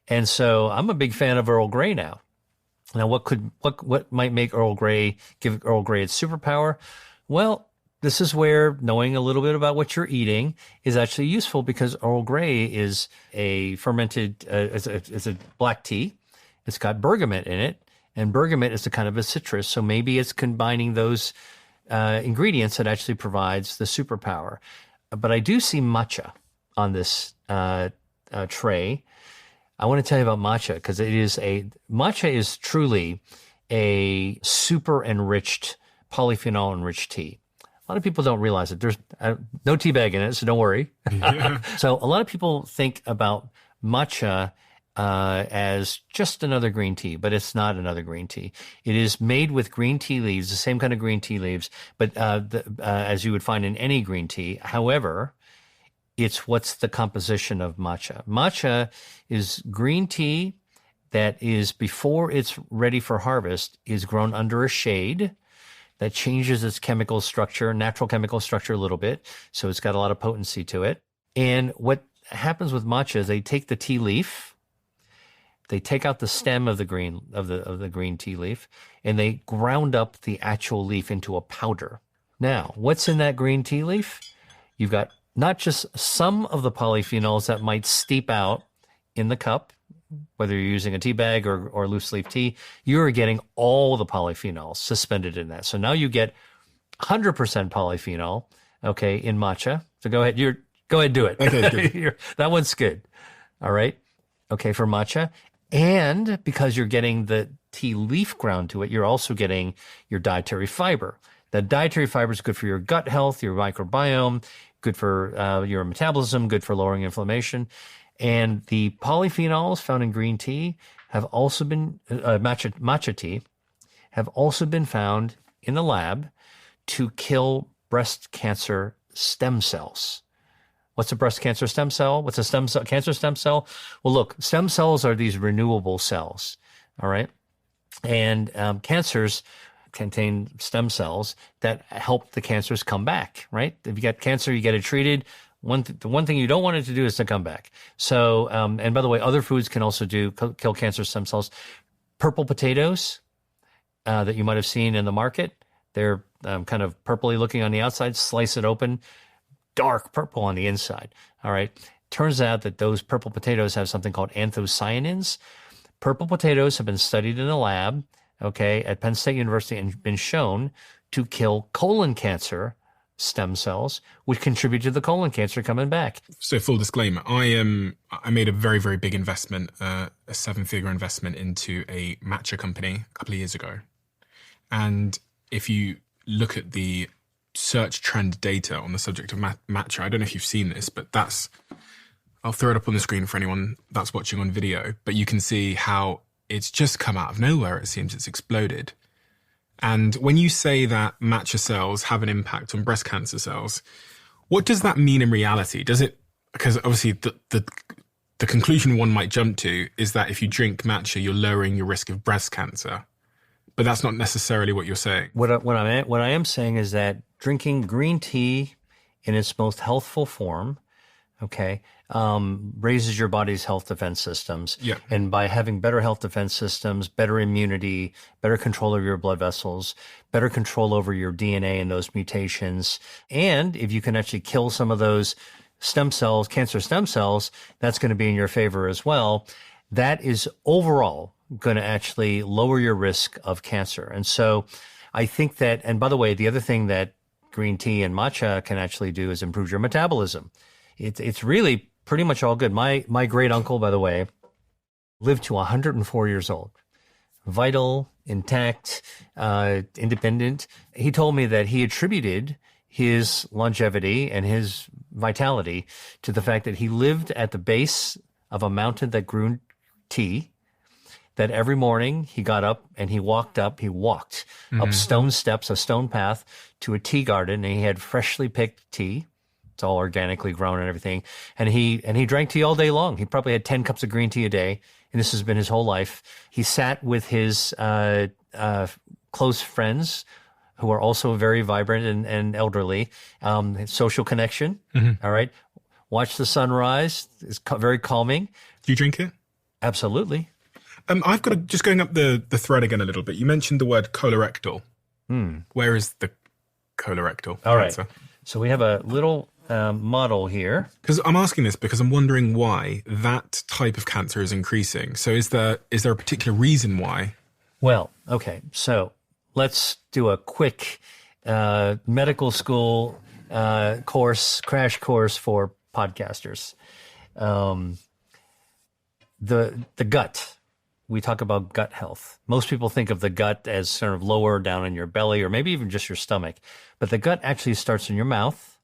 And so I'm a big fan of Earl Grey now. Now, what might make give Earl Grey its superpower? Well, this is where knowing a little bit about what you're eating is actually useful, because Earl Grey is a fermented, it's a black tea. It's got bergamot in it, and bergamot is a kind of a citrus. So maybe it's combining those ingredients that actually provides the superpower. But I do see matcha on this tray. I want to tell you about matcha, because matcha is truly a super enriched, polyphenol enriched tea. A lot of people don't realize it. There's no tea bag in it, so don't worry. Yeah. So a lot of people think about matcha as just another green tea, but it's not another green tea. It is made with green tea leaves, the same kind of green tea leaves, but as you would find in any green tea. However, it's what's the composition of matcha. Matcha is green tea that is, before it's ready for harvest, is grown under a shade that changes its chemical structure, natural chemical structure a little bit. So it's got a lot of potency to it. And what happens with matcha is they take the tea leaf, they take out the stem of the green tea leaf, and they ground up the actual leaf into a powder. Now, what's in that green tea leaf? You've got not just some of the polyphenols that might steep out in the cup, whether you're using a tea bag or loose leaf tea, you're getting all the polyphenols suspended in that. So now you get 100% polyphenol, okay, in matcha. So go ahead, do it. Okay, good. That one's good. All right. Okay, for matcha. And because you're getting the tea leaf ground to it, you're also getting your dietary fiber. That dietary fiber is good for your gut health, your microbiome, good for your metabolism, good for lowering inflammation. And the polyphenols found in green tea have also been, matcha tea, have also been found in the lab to kill breast cancer stem cells. What's a breast cancer stem cell? What's a cancer stem cell? Well, look, stem cells are these renewable cells, all right? And cancers contain stem cells that help the cancers come back, right? If you got cancer, you get it treated. The one thing you don't want it to do is to come back. So, and by the way, other foods can also kill cancer stem cells. Purple potatoes that you might have seen in the market, they're kind of purpley looking on the outside. Slice it open, dark purple on the inside. All right. Turns out that those purple potatoes have something called anthocyanins. Purple potatoes have been studied in a lab, okay, at Penn State University, and been shown to kill colon cancer stem cells, which contribute to the colon cancer coming back. So full disclaimer, I made a very, very big investment, a 7-figure investment into a matcha company a couple of years ago. And if you look at the search trend data on the subject of matcha, I don't know if you've seen this, but I'll throw it up on the screen for anyone that's watching on video, but you can see how it's just come out of nowhere. It seems it's exploded. And when you say that matcha cells have an impact on breast cancer cells, what does that mean in reality? Does it because obviously the conclusion one might jump to is that if you drink matcha, you're lowering your risk of breast cancer. But that's not necessarily what you're saying. What I am saying is that drinking green tea in its most healthful form, okay, raises your body's health defense systems. Yeah. And by having better health defense systems, better immunity, better control of your blood vessels, better control over your DNA and those mutations, and if you can actually kill some of those stem cells, cancer stem cells, that's going to be in your favor as well. That is overall going to actually lower your risk of cancer. And so I think that, and by the way, the other thing that green tea and matcha can actually do is improve your metabolism. It's really pretty much all good. My great uncle, by the way, lived to 104 years old, vital, intact, independent. He told me that he attributed his longevity and his vitality to the fact that he lived at the base of a mountain that grew tea, that every morning he got up and he walked up stone steps, a stone path to a tea garden, and he had freshly picked tea. It's all organically grown and everything. And he drank tea all day long. He probably had 10 cups of green tea a day, and this has been his whole life. He sat with his close friends who are also very vibrant and elderly, social connection, all right? Watch the sunrise. It's very calming. Do you drink it? Absolutely. I've got just going up the thread again a little bit. You mentioned the word colorectal. Where is the colorectal cancer? Right. So we have a little model here. Because I'm asking this because I'm wondering why that type of cancer is increasing. So is there a particular reason why? Well, okay. So let's do a quick medical school crash course for podcasters. The gut. We talk about gut health. Most people think of the gut as sort of lower down in your belly or maybe even just your stomach. But the gut actually starts in your mouth,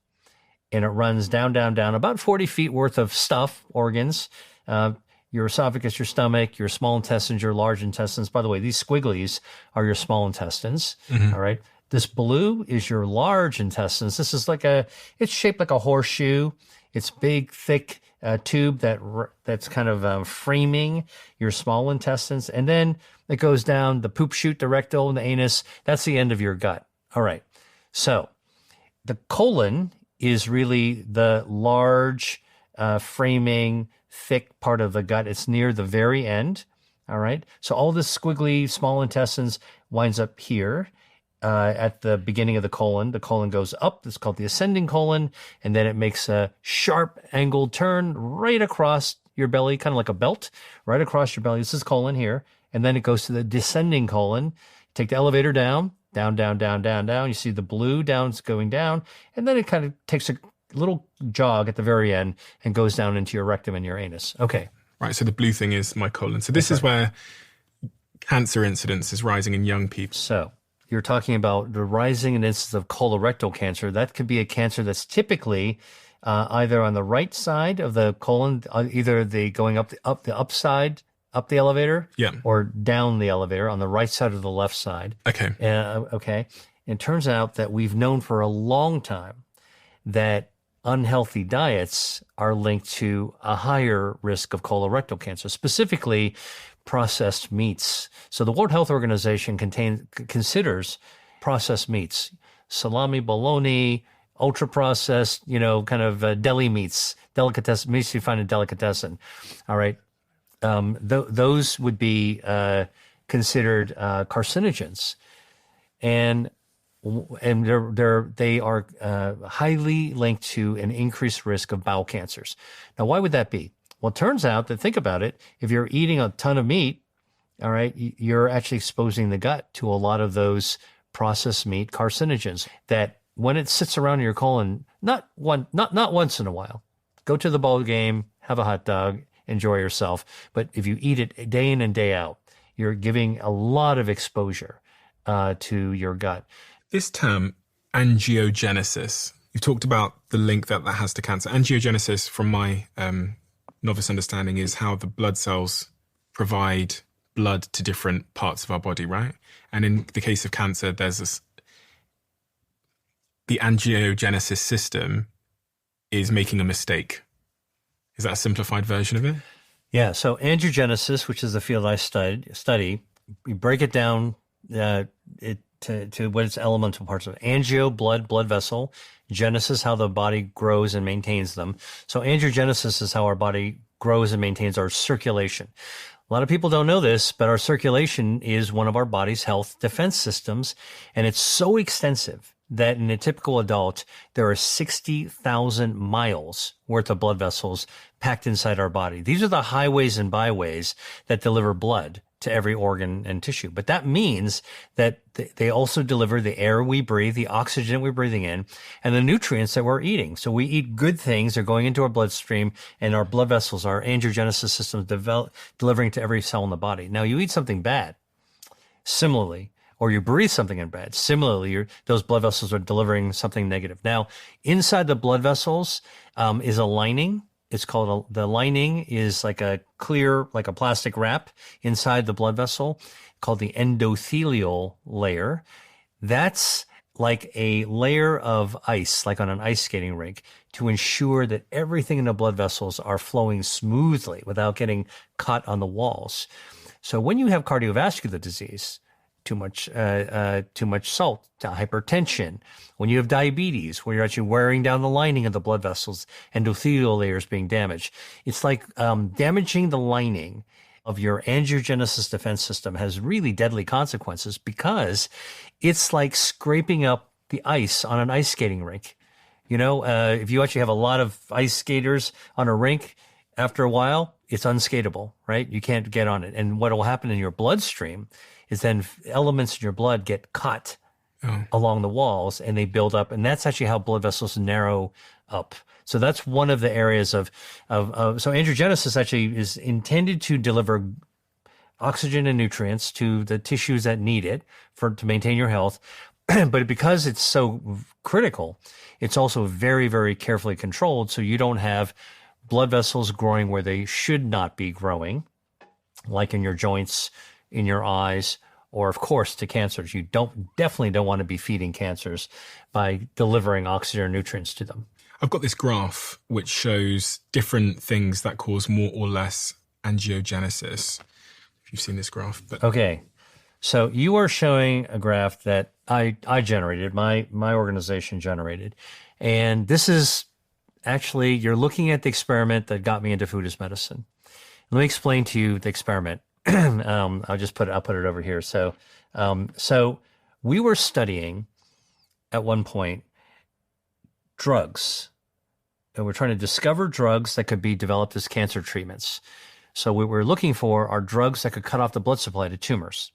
and it runs down, about 40 feet worth of stuff, organs, your esophagus, your stomach, your small intestines, your large intestines. By the way, these squigglies are your small intestines, all right? This blue is your large intestines. This is it's shaped like a horseshoe. It's big, thick, tube that's kind of framing your small intestines. And then it goes down the poop chute, the rectal, and the anus. That's the end of your gut. All right. So the colon is really the large, framing, thick part of the gut. It's near the very end. All right. So all this squiggly small intestines winds up here. At the beginning of the colon goes up. It's called the ascending colon. And then it makes a sharp angled turn right across your belly, kind of like a belt, right across your belly. This is colon here. And then it goes to the descending colon. Take the elevator down. You see the blue going down. And then it kind of takes a little jog at the very end and goes down into your rectum and your anus. Okay. Right. So the blue thing is my colon. So this is where cancer incidence is rising in young people. So you're talking about the rising incidence of colorectal cancer. That could be a cancer that's typically either on the right side of the colon, either going up the upside, up the elevator, or down the elevator on the right side or the left side. Okay. Okay. It turns out that we've known for a long time that unhealthy diets are linked to a higher risk of colorectal cancer, specifically processed meats. So the World Health Organization considers processed meats, salami, bologna, ultra processed, kind of deli meats, delicatessen meats you find in delicatessen. All right, those would be considered carcinogens, and they are highly linked to an increased risk of bowel cancers. Now, why would that be? Well, it turns out that, think about it, if you're eating a ton of meat, all right, you're actually exposing the gut to a lot of those processed meat carcinogens that when it sits around in your colon, not once in a while, go to the ball game, have a hot dog, enjoy yourself. But if you eat it day in and day out, you're giving a lot of exposure to your gut. This term, angiogenesis, you've talked about the link that has to cancer. Angiogenesis, from my novice understanding, is how the blood cells provide blood to different parts of our body, right? And in the case of cancer, there's the angiogenesis system is making a mistake. Is that a simplified version of it? Yeah. So angiogenesis, which is the field I study, we break it down to what its elemental parts of angio, blood vessel, genesis, how the body grows and maintains them. So angiogenesis is how our body grows and maintains our circulation. A lot of people don't know this, but our circulation is one of our body's health defense systems, and it's so extensive that in a typical adult, there are 60,000 miles worth of blood vessels packed inside our body. These are the highways and byways that deliver blood to every organ and tissue. But that means that they also deliver the air we breathe, the oxygen we're breathing in, and the nutrients that we're eating. So we eat good things. They're going into our bloodstream, and our blood vessels, our angiogenesis system, delivering to every cell in the body. Now, you eat something bad, similarly, or you breathe something in bad, similarly, those blood vessels are delivering something negative. Now, inside the blood vessels is a lining. It's called the lining is like a clear, like a plastic wrap inside the blood vessel called the endothelial layer. That's like a layer of ice, like on an ice skating rink, to ensure that everything in the blood vessels are flowing smoothly without getting caught on the walls. So when you have cardiovascular disease, too much salt, hypertension, when you have diabetes, where you're actually wearing down the lining of the blood vessels, endothelial layers being damaged, it's like damaging the lining of your angiogenesis defense system has really deadly consequences, because it's like scraping up the ice on an ice skating rink. You know, if you actually have a lot of ice skaters on a rink, after a while, it's unskateable, right? You can't get on it. And what will happen in your bloodstream is then elements in your blood get caught along the walls, and they build up. And that's actually how blood vessels narrow up. So that's one of the areas so angiogenesis actually is intended to deliver oxygen and nutrients to the tissues that need it to maintain your health. But because it's so critical, it's also very, very carefully controlled. So you don't have blood vessels growing where they should not be growing, like in your joints, in your eyes, or of course to cancers. You definitely don't want to be feeding cancers by delivering oxygen or nutrients to them. I've got this graph which shows different things that cause more or less angiogenesis. If you've seen this graph. Okay. So you are showing a graph that I generated, my organization generated. And this is actually, you're looking at the experiment that got me into food as medicine. Let me explain to you the experiment. I'll put it over here. So we were studying at one point drugs, and we're trying to discover drugs that could be developed as cancer treatments. So what we're looking for are drugs that could cut off the blood supply to tumors.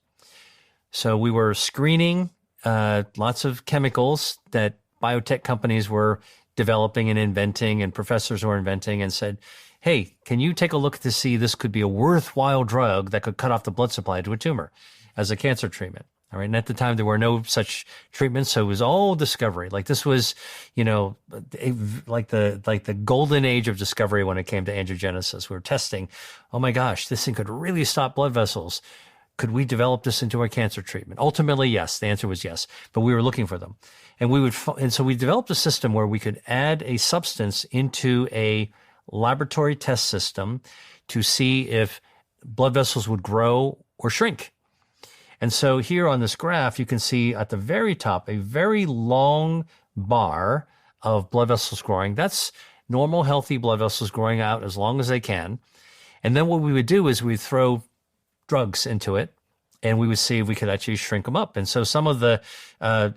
So we were screening lots of chemicals that biotech companies were developing and inventing, and professors were inventing, and said, hey, can you take a look to see this could be a worthwhile drug that could cut off the blood supply to a tumor as a cancer treatment? All right. And at the time, there were no such treatments. So it was all discovery. Like this was, like the golden age of discovery when it came to angiogenesis. We were testing, oh my gosh, this thing could really stop blood vessels. Could we develop this into a cancer treatment? Ultimately, yes. The answer was yes. But we were looking for them. And so we developed a system where we could add a substance into a laboratory test system to see if blood vessels would grow or shrink. And so here on this graph, you can see at the very top, a very long bar of blood vessels growing. That's normal, healthy blood vessels growing out as long as they can. And then what we would do is we'd throw drugs into it, and we would see if we could actually shrink them up. And so some of the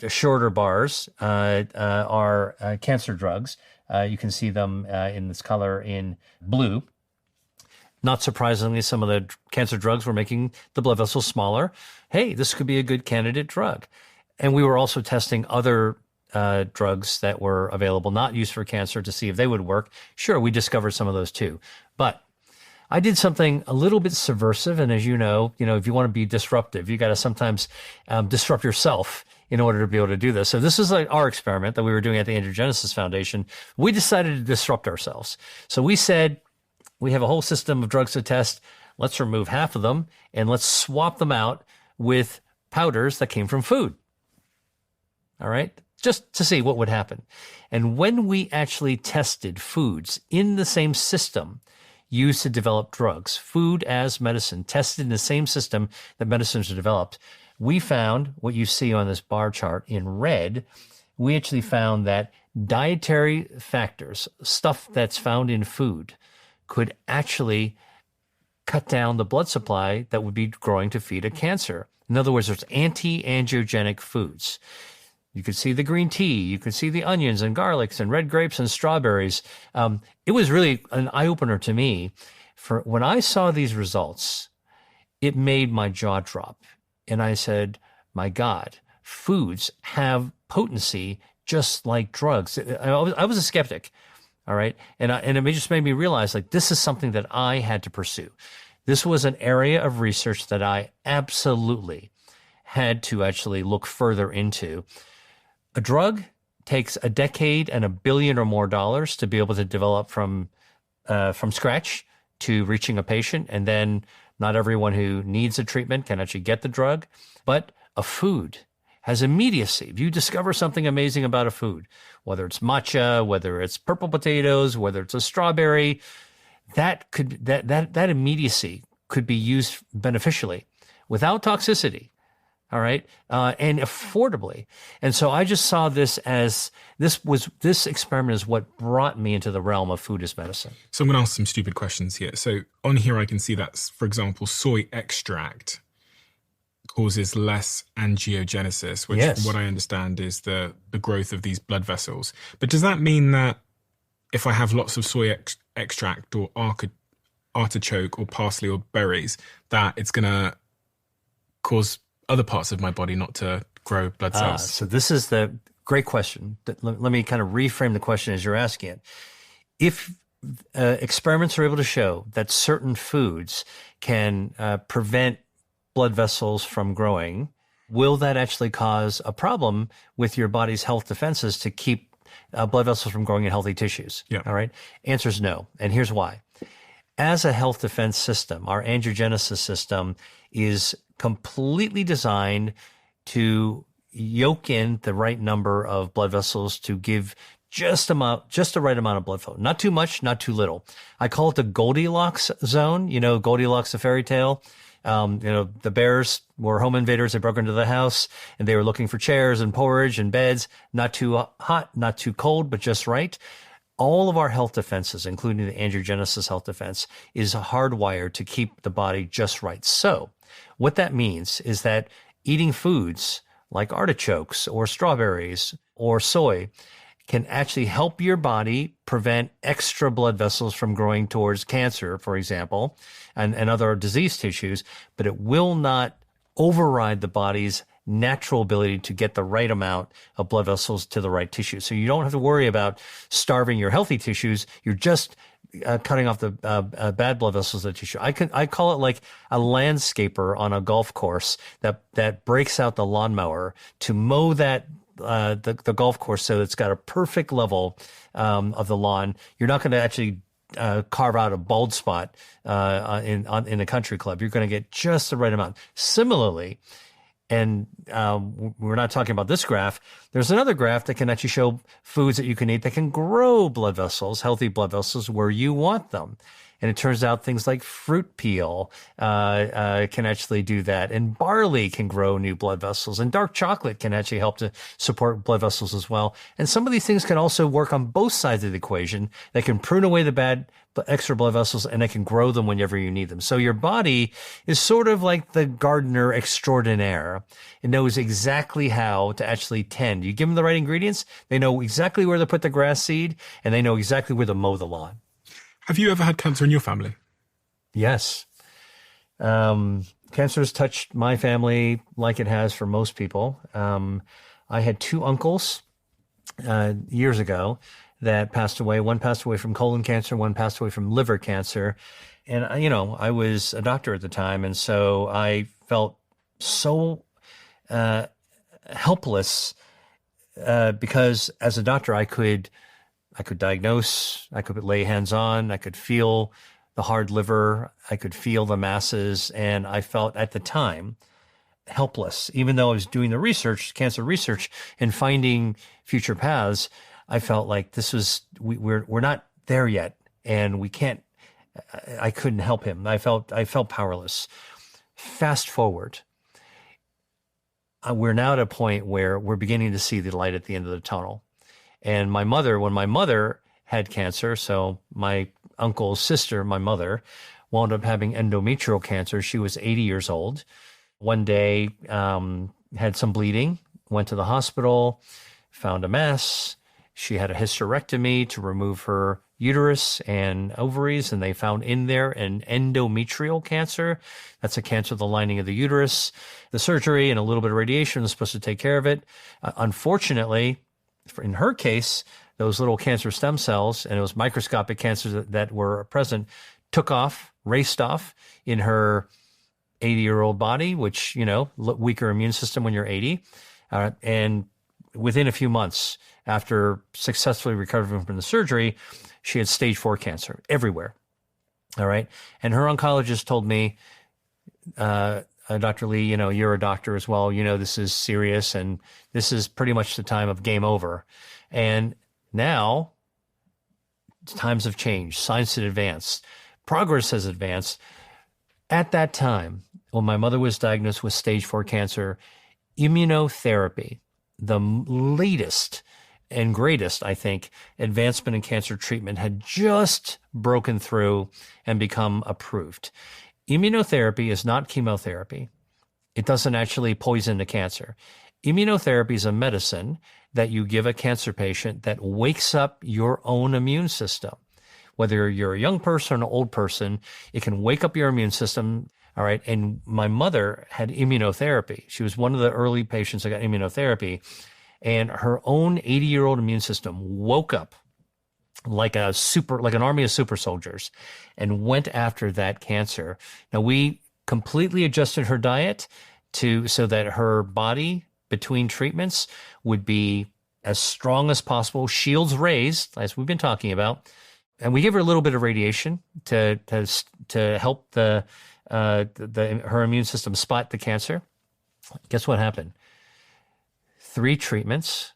shorter bars are cancer drugs. You can see them in this color in blue. Not surprisingly, some of the cancer drugs were making the blood vessels smaller. Hey, this could be a good candidate drug. And we were also testing other drugs that were available, not used for cancer, to see if they would work. Sure, we discovered some of those too. But I did something a little bit subversive. And as you know, if you want to be disruptive, you got to sometimes disrupt yourself in order to be able to do this. So this is our experiment that we were doing at the Angiogenesis Foundation. We decided to disrupt ourselves. So we said, we have a whole system of drugs to test. Let's remove half of them and let's swap them out with powders that came from food. All right. just to see what would happen. And when we actually tested foods in the same system used to develop drugs, food as medicine, tested in the same system that medicines are developed, we found what you see on this bar chart in red. We actually found that dietary factors, stuff that's found in food, could actually cut down the blood supply that would be growing to feed a cancer. In other words, there's anti-angiogenic foods. You could see the green tea, you could see the onions and garlics and red grapes and strawberries. It was really an eye-opener to me. For when I saw these results, it made my jaw drop. And I said, my God, foods have potency just like drugs. I was a skeptic, all right? And it just made me realize, like, this is something that I had to pursue. This was an area of research that I absolutely had to actually look further into. A drug takes a decade and $1 billion or more to be able to develop from scratch to reaching a patient. And then not everyone who needs a treatment can actually get the drug. But a food has immediacy. If you discover something amazing about a food, whether it's matcha, whether it's purple potatoes, whether it's a strawberry, that immediacy could be used beneficially without toxicity. All right. And affordably. And so I just saw this as this experiment is what brought me into the realm of food as medicine. So I'm going to ask some stupid questions here. So on here, I can see that, for example, soy extract causes less angiogenesis, which Yes. from what I understand is the growth of these blood vessels. But does that mean that if I have lots of soy extract or artichoke or parsley or berries, that it's going to cause other parts of my body not to grow blood cells? So this is the great question. Let me kind of reframe the question as you're asking it. If experiments are able to show that certain foods can prevent blood vessels from growing, will that actually cause a problem with your body's health defenses to keep blood vessels from growing in healthy tissues? Yeah. All right. Answer is no. And here's why. As a health defense system, our angiogenesis system is completely designed to yoke in the right number of blood vessels to give just the right amount of blood flow. Not too much, not too little. I call it the Goldilocks zone. You know, Goldilocks, the fairy tale. The bears were home invaders. They broke into the house and they were looking for chairs and porridge and beds. Not too hot, not too cold, but just right. All of our health defenses, including the angiogenesis health defense, is hardwired to keep the body just right. So what that means is that eating foods like artichokes or strawberries or soy can actually help your body prevent extra blood vessels from growing towards cancer, for example, and other disease tissues, but it will not override the body's natural ability to get the right amount of blood vessels to the right tissue. So you don't have to worry about starving your healthy tissues. You're just cutting off the bad blood vessels of the tissue. I call it like a landscaper on a golf course that breaks out the lawnmower to mow that the golf course so it's got a perfect level of the lawn. You're not going to actually carve out a bald spot in a country club. You're going to get just the right amount. Similarly, and we're not talking about this graph, there's another graph that can actually show foods that you can eat that can grow blood vessels, healthy blood vessels, where you want them. And it turns out things like fruit peel can actually do that. And barley can grow new blood vessels. And dark chocolate can actually help to support blood vessels as well. And some of these things can also work on both sides of the equation. They can prune away the bad extra blood vessels and they can grow them whenever you need them. So your body is sort of like the gardener extraordinaire. It knows exactly how to actually tend. You give them the right ingredients, they know exactly where to put the grass seed, and they know exactly where to mow the lawn. Have you ever had cancer in your family? Yes. Cancer has touched my family like it has for most people. I had two uncles years ago that passed away. One passed away from colon cancer, one passed away from liver cancer. And, I was a doctor at the time, and so I felt so helpless because as a doctor, I could diagnose, I could lay hands on, I could feel the hard liver, I could feel the masses, and I felt at the time helpless. Even though I was doing the research, cancer research, and finding future paths, I felt like we're not there yet, and we can't. I couldn't help him. I felt powerless. Fast forward, we're now at a point where we're beginning to see the light at the end of the tunnel. And when my mother had cancer, so my uncle's sister, my mother, wound up having endometrial cancer. She was 80 years old. One day, had some bleeding, went to the hospital, found a mass. She had a hysterectomy to remove her uterus and ovaries, and they found in there an endometrial cancer. That's a cancer of the lining of the uterus. The surgery and a little bit of radiation was supposed to take care of it. Unfortunately, in her case, those little cancer stem cells, and it was microscopic cancers that were present, raced off in her 80-year-old body, which, weaker immune system when you're 80. And within a few months after successfully recovering from the surgery, she had stage 4 cancer everywhere. All right. And her oncologist told me, Dr. Lee, you're a doctor as well. This is serious, and this is pretty much the time of game over. And now times have changed. Science had advanced. Progress has advanced. At that time, when my mother was diagnosed with stage 4 cancer, immunotherapy, the latest and greatest, I think, advancement in cancer treatment, had just broken through and become approved. Immunotherapy is not chemotherapy. It doesn't actually poison the cancer. Immunotherapy is a medicine that you give a cancer patient that wakes up your own immune system. Whether you're a young person or an old person, it can wake up your immune system. All right. And my mother had immunotherapy. She was one of the early patients that got immunotherapy, and her own 80-year-old immune system woke up like an army of super soldiers and went after that cancer. Now, we completely adjusted her diet so that her body between treatments would be as strong as possible, shields raised, as we've been talking about. And we gave her a little bit of radiation to help her immune system spot the cancer. Guess what happened? 3 treatments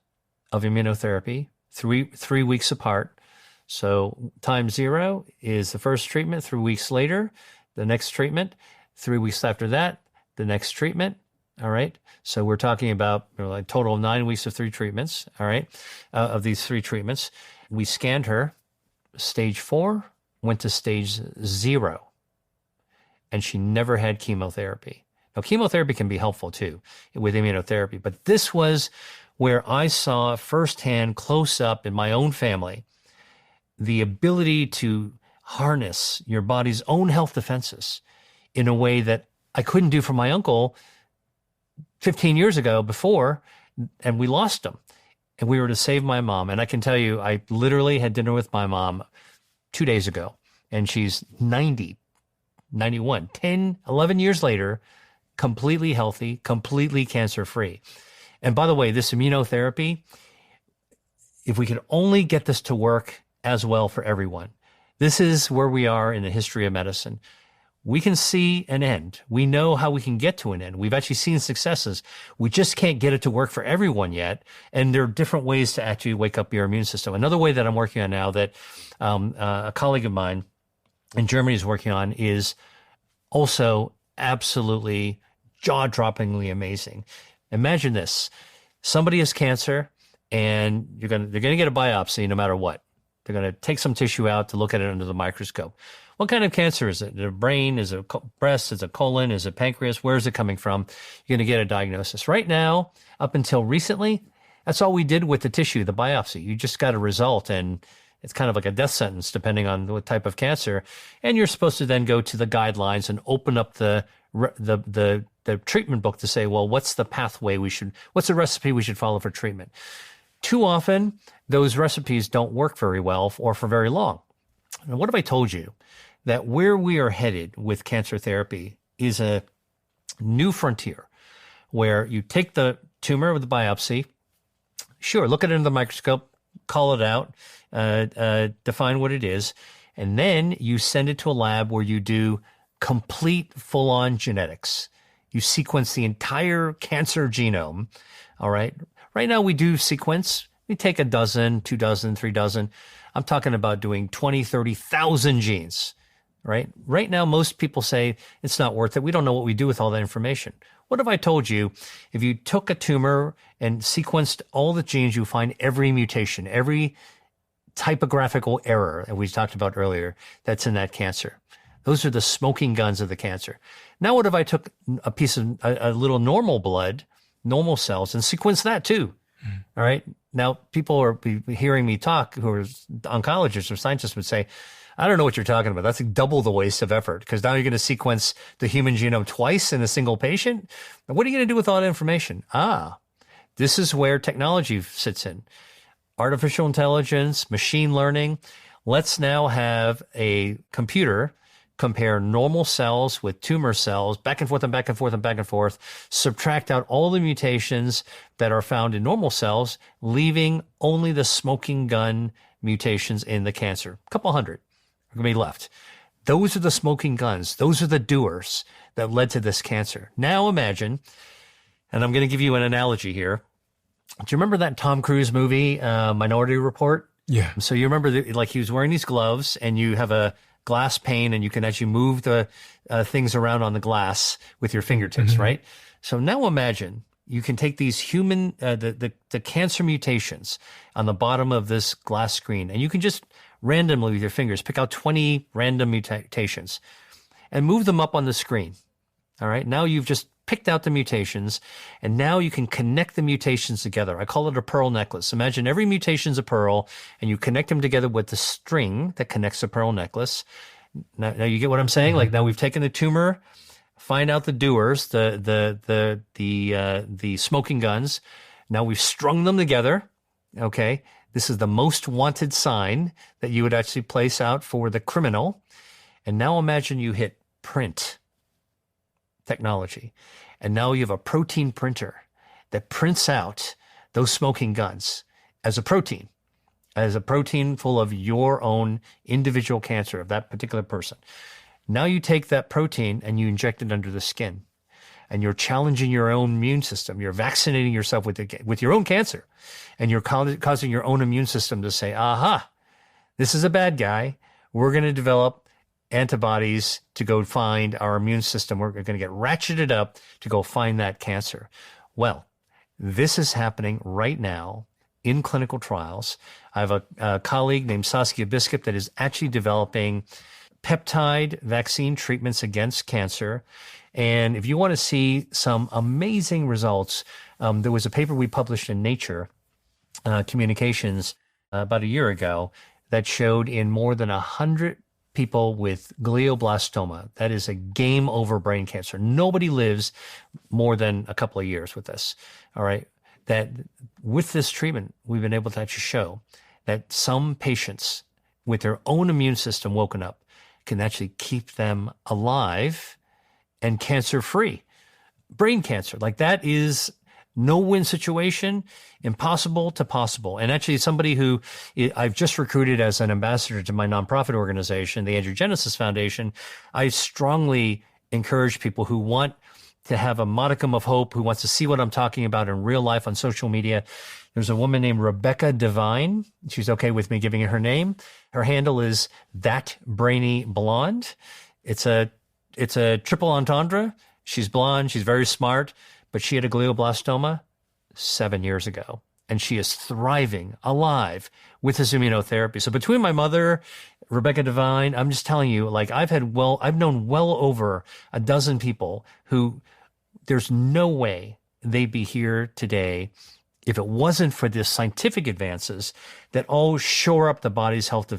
of immunotherapy, 3 weeks apart. So time 0 is the first treatment. 3 weeks later, the next treatment. 3 weeks after that, the next treatment. All right. So we're talking about a total of 9 weeks of 3 treatments. All right. Of these 3 treatments, we scanned her. Stage 4 went to stage 0, and she never had chemotherapy. Now, chemotherapy can be helpful too with immunotherapy, but this was where I saw firsthand, close up in my own family, the ability to harness your body's own health defenses in a way that I couldn't do for my uncle 15 years ago before, and we lost him. And we were to save my mom. And I can tell you, I literally had dinner with my mom 2 days ago, and she's 90, 91, 10, 11 years later, completely healthy, completely cancer-free. And by the way, this immunotherapy, if we could only get this to work as well for everyone, this is where we are in the history of medicine. We can see an end. We know how we can get to an end. We've actually seen successes. We just can't get it to work for everyone yet. And there are different ways to actually wake up your immune system. Another way that I'm working on now that a colleague of mine in Germany is working on is also absolutely jaw-droppingly amazing. Imagine this. Somebody has cancer, and they're going to get a biopsy no matter what. They're going to take some tissue out to look at it under the microscope. What kind of cancer is it? Is it a brain? Is it a breast? Is it a colon? Is it pancreas? Where is it coming from? You're going to get a diagnosis. Right now, up until recently, that's all we did with the tissue, the biopsy. You just got a result, and it's kind of like a death sentence depending on what type of cancer. And you're supposed to then go to the guidelines and open up the treatment book to say, well, what's the pathway what's the recipe we should follow for treatment? Too often, those recipes don't work very well or for very long. Now, what if I told you that where we are headed with cancer therapy is a new frontier where you take the tumor with the biopsy, sure, look at it under the microscope, call it out, define what it is, and then you send it to a lab where you do complete full-on genetics. You sequence the entire cancer genome. All right. Right now we do sequence. We take a dozen, 2 dozen, 3 dozen. I'm talking about doing 20, 30,000 genes, right? Right now, most people say it's not worth it. We don't know what we do with all that information. What if I told you if you took a tumor and sequenced all the genes, you find every mutation, every typographical error that we talked about earlier that's in that cancer? Those are the smoking guns of the cancer. Now, what if I took a piece of a little normal blood, normal cells, and sequenced that too? All right. Now, people are hearing me talk who are oncologists or scientists would say, I don't know what you're talking about. That's like double the waste of effort because now you're going to sequence the human genome twice in a single patient. What are you going to do with all that information? This is where technology sits in. Artificial intelligence, machine learning. Let's now have a computer compare normal cells with tumor cells, back and forth and back and forth and back and forth, subtract out all the mutations that are found in normal cells, leaving only the smoking gun mutations in the cancer. A couple hundred are going to be left. Those are the smoking guns. Those are the doers that led to this cancer. Now imagine, and I'm going to give you an analogy here. Do you remember that Tom Cruise movie, Minority Report? Yeah. So you remember, like he was wearing these gloves and you have a glass pane and you can actually move the things around on the glass with your fingertips, right? So now imagine you can take these human, the cancer mutations on the bottom of this glass screen and you can just randomly with your fingers pick out 20 random mutations and move them up on the screen. All right. Now you've just picked out the mutations and now you can connect the mutations together. I call it a pearl necklace. Imagine every mutation's a pearl and you connect them together with the string that connects the pearl necklace. Now you get what I'm saying? Like now we've taken the tumor, find out the doers, the smoking guns. Now we've strung them together. Okay. This is the most wanted sign that you would actually place out for the criminal. And now imagine you hit print technology. And now you have a protein printer that prints out those smoking guns as a protein full of your own individual cancer of that particular person. Now you take that protein and you inject it under the skin and you're challenging your own immune system. You're vaccinating yourself with your own cancer and you're causing your own immune system to say, aha, this is a bad guy. We're going to develop antibodies to go find our immune system. We're going to get ratcheted up to go find that cancer. Well, this is happening right now in clinical trials. I have a colleague named Saskia Biskup that is actually developing peptide vaccine treatments against cancer. And if you want to see some amazing results, there was a paper we published in Nature Communications about a year ago that showed in more than 100 people with glioblastoma. That is a game over brain cancer. Nobody lives more than a couple of years with this. All right. That with this treatment, we've been able to actually show that some patients with their own immune system woken up can actually keep them alive and cancer free. Brain cancer, like that is no-win situation, impossible to possible. And actually somebody who I've just recruited as an ambassador to my nonprofit organization, the Angiogenesis Foundation, I strongly encourage people who want to have a modicum of hope, who wants to see what I'm talking about in real life on social media. There's a woman named Rebecca Devine. She's okay with me giving her name. Her handle is That Brainy Blonde. It's a triple entendre. She's blonde. She's very smart. But she had a glioblastoma 7 years ago, and she is thriving, alive with this immunotherapy. So between my mother, Rebecca Devine, I'm just telling you, like I've known well over a dozen people who there's no way they'd be here today if it wasn't for the scientific advances that all shore up the body's health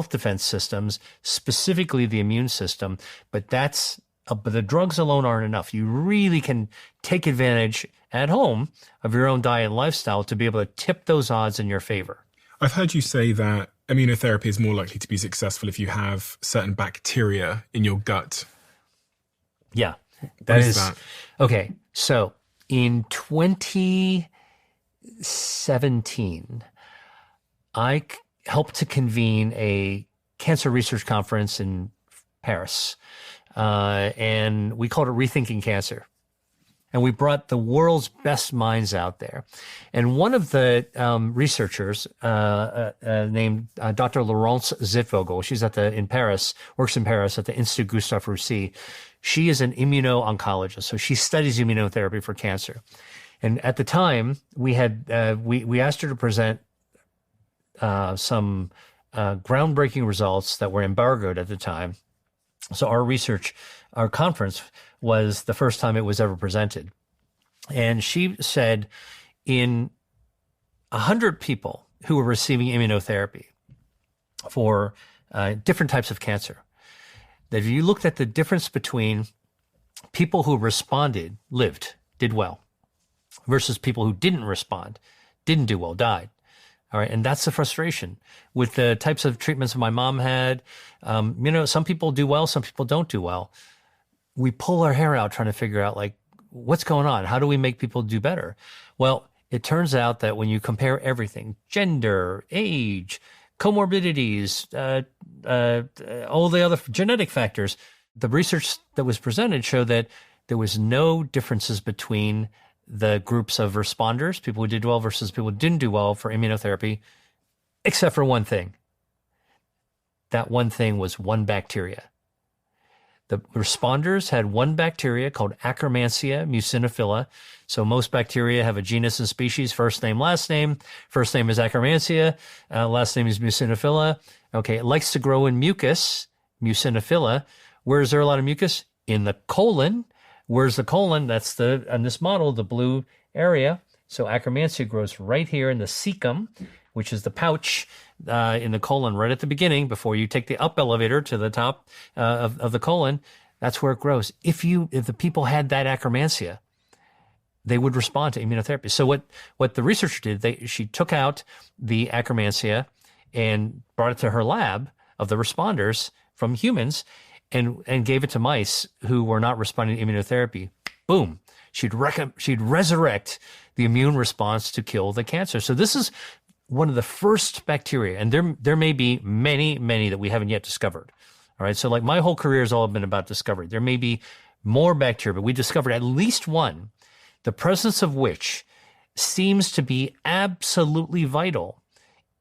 defense systems, specifically the immune system. But the drugs alone aren't enough. You really can take advantage at home of your own diet and lifestyle to be able to tip those odds in your favor. I've heard you say that immunotherapy is more likely to be successful if you have certain bacteria in your gut. Yeah. What is that? Okay. So in 2017, I helped to convene a cancer research conference in Paris. And we called it Rethinking Cancer. And we brought the world's best minds out there. And one of the researchers named Dr. Laurence Zitvogel, she's in Paris, works in Paris at the Institut Gustave Roussy. She is an immuno-oncologist, so she studies immunotherapy for cancer. And at the time, we asked her to present some groundbreaking results that were embargoed at the time. So our conference was the first time it was ever presented. And she said in 100 people who were receiving immunotherapy for different types of cancer, that if you looked at the difference between people who responded, did well, versus people who didn't respond, didn't do well, died. All right. And that's the frustration with the types of treatments my mom had. Some people do well, some people don't do well. We pull our hair out trying to figure out, like, what's going on? How do we make people do better? Well, it turns out that when you compare everything, gender, age, comorbidities, all the other genetic factors, the research that was presented showed that there was no differences between the groups of responders, people who did well versus people who didn't do well for immunotherapy, except for one thing. That one thing was one bacteria. The responders had one bacteria called Akkermansia muciniphila. So most bacteria have a genus and species, first name, last name. First name is Akkermansia, last name is muciniphila. Okay, it likes to grow in mucus, muciniphila. Where is there a lot of mucus? In the colon. Where's the colon? That's on this model, the blue area. So Akkermansia grows right here in the cecum, which is the pouch in the colon right at the beginning before you take the up elevator to the top of the colon. That's where it grows. If the people had that Akkermansia, they would respond to immunotherapy. So what the researcher did, she took out the Akkermansia and brought it to her lab of the responders from humans and gave it to mice who were not responding to immunotherapy. Boom. She'd resurrect the immune response to kill the cancer. So this is one of the first bacteria, and there may be many, many that we haven't yet discovered. All right. So like my whole career has all been about discovery. There may be more bacteria, but we discovered at least one, the presence of which seems to be absolutely vital.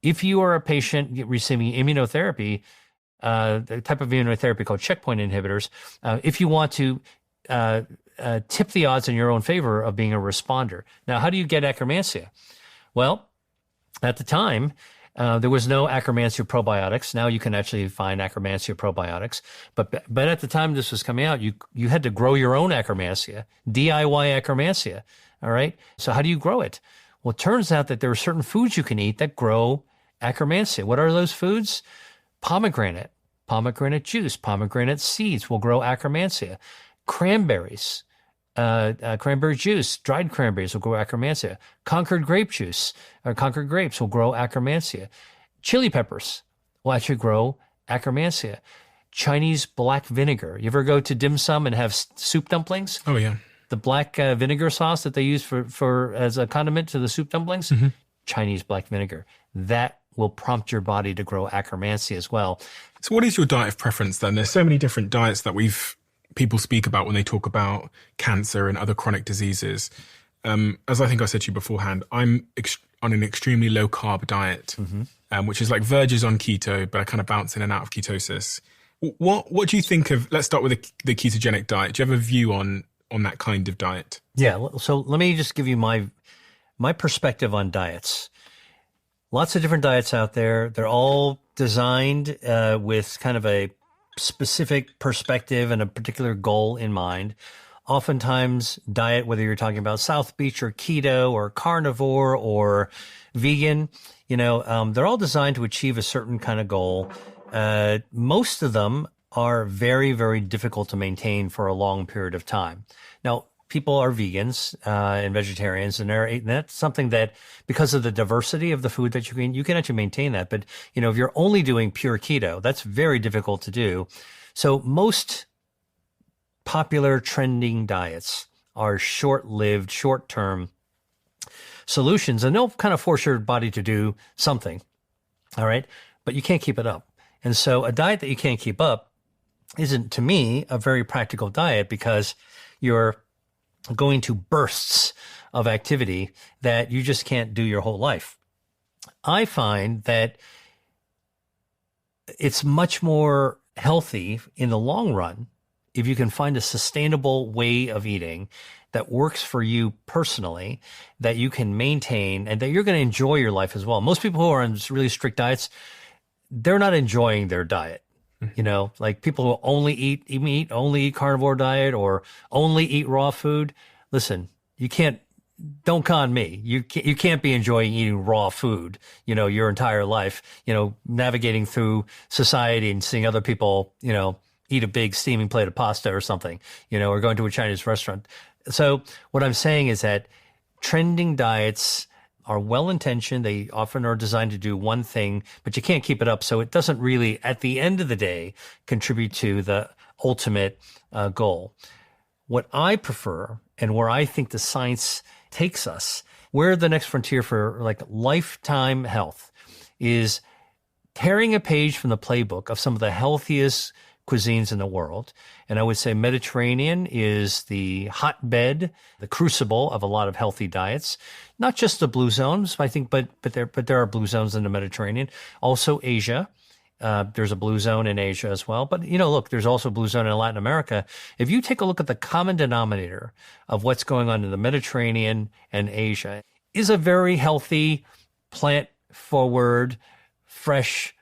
If you are a patient receiving immunotherapy, the type of immunotherapy called checkpoint inhibitors, if you want to tip the odds in your own favor of being a responder. Now, how do you get Akkermansia? Well, at the time, there was no Akkermansia probiotics. Now you can actually find Akkermansia probiotics. But at the time this was coming out, you had to grow your own Akkermansia, DIY Akkermansia. All right. So how do you grow it? Well, it turns out that there are certain foods you can eat that grow Akkermansia. What are those foods? Pomegranate juice, pomegranate seeds will grow Akkermansia. Cranberries, cranberry juice, dried cranberries will grow Akkermansia. Concord grape juice, or Concord grapes will grow Akkermansia. Chili peppers will actually grow Akkermansia. Chinese black vinegar. You ever go to dim sum and have soup dumplings? Oh, yeah. The black vinegar sauce that they use for as a condiment to the soup dumplings? Mm-hmm. Chinese black vinegar. That will prompt your body to grow Akkermansia as well. So what is your diet of preference then? There's so many different diets that people speak about when they talk about cancer and other chronic diseases. As I think I said to you beforehand, I'm on an extremely low carb diet, mm-hmm. Which is like verges on keto, but I kind of bounce in and out of ketosis. What do you think of, let's start with the ketogenic diet. Do you have a view on that kind of diet? Yeah. So let me just give you my perspective on diets. Lots of different diets out there. They're all designed with kind of a specific perspective and a particular goal in mind. Oftentimes, diet, whether you're talking about South Beach or keto or carnivore or vegan, they're all designed to achieve a certain kind of goal. Most of them are very, very difficult to maintain for a long period of time. Now, people are vegans and vegetarians, and that's something that, because of the diversity of the food that you can actually maintain that. But, if you're only doing pure keto, that's very difficult to do. So most popular trending diets are short-lived, short-term solutions, and they'll kind of force your body to do something. All right. But you can't keep it up. And so a diet that you can't keep up isn't, to me, a very practical diet, because you're going to bursts of activity that you just can't do your whole life. I find that it's much more healthy in the long run if you can find a sustainable way of eating that works for you personally, that you can maintain, and that you're going to enjoy your life as well. Most people who are on really strict diets, they're not enjoying their diet. You know, like people who only eat carnivore diet or only eat raw food. Listen, don't con me. You can't be enjoying eating raw food, you know, your entire life, you know, navigating through society and seeing other people, you know, eat a big steaming plate of pasta or something, you know, or going to a Chinese restaurant. So what I'm saying is that trending diets are well-intentioned. They often are designed to do one thing, but you can't keep it up. So it doesn't really, at the end of the day, contribute to the ultimate goal. What I prefer, and where I think the science takes us, where the next frontier for like lifetime health is tearing a page from the playbook of some of the healthiest cuisines in the world. And I would say Mediterranean is the hotbed, the crucible of a lot of healthy diets. Not just the blue zones, I think, but there are blue zones in the Mediterranean. Also Asia. There's a blue zone in Asia as well. But, you know, look, there's also a blue zone in Latin America. If you take a look at the common denominator of what's going on in the Mediterranean and Asia, is a very healthy, plant-forward, fresh,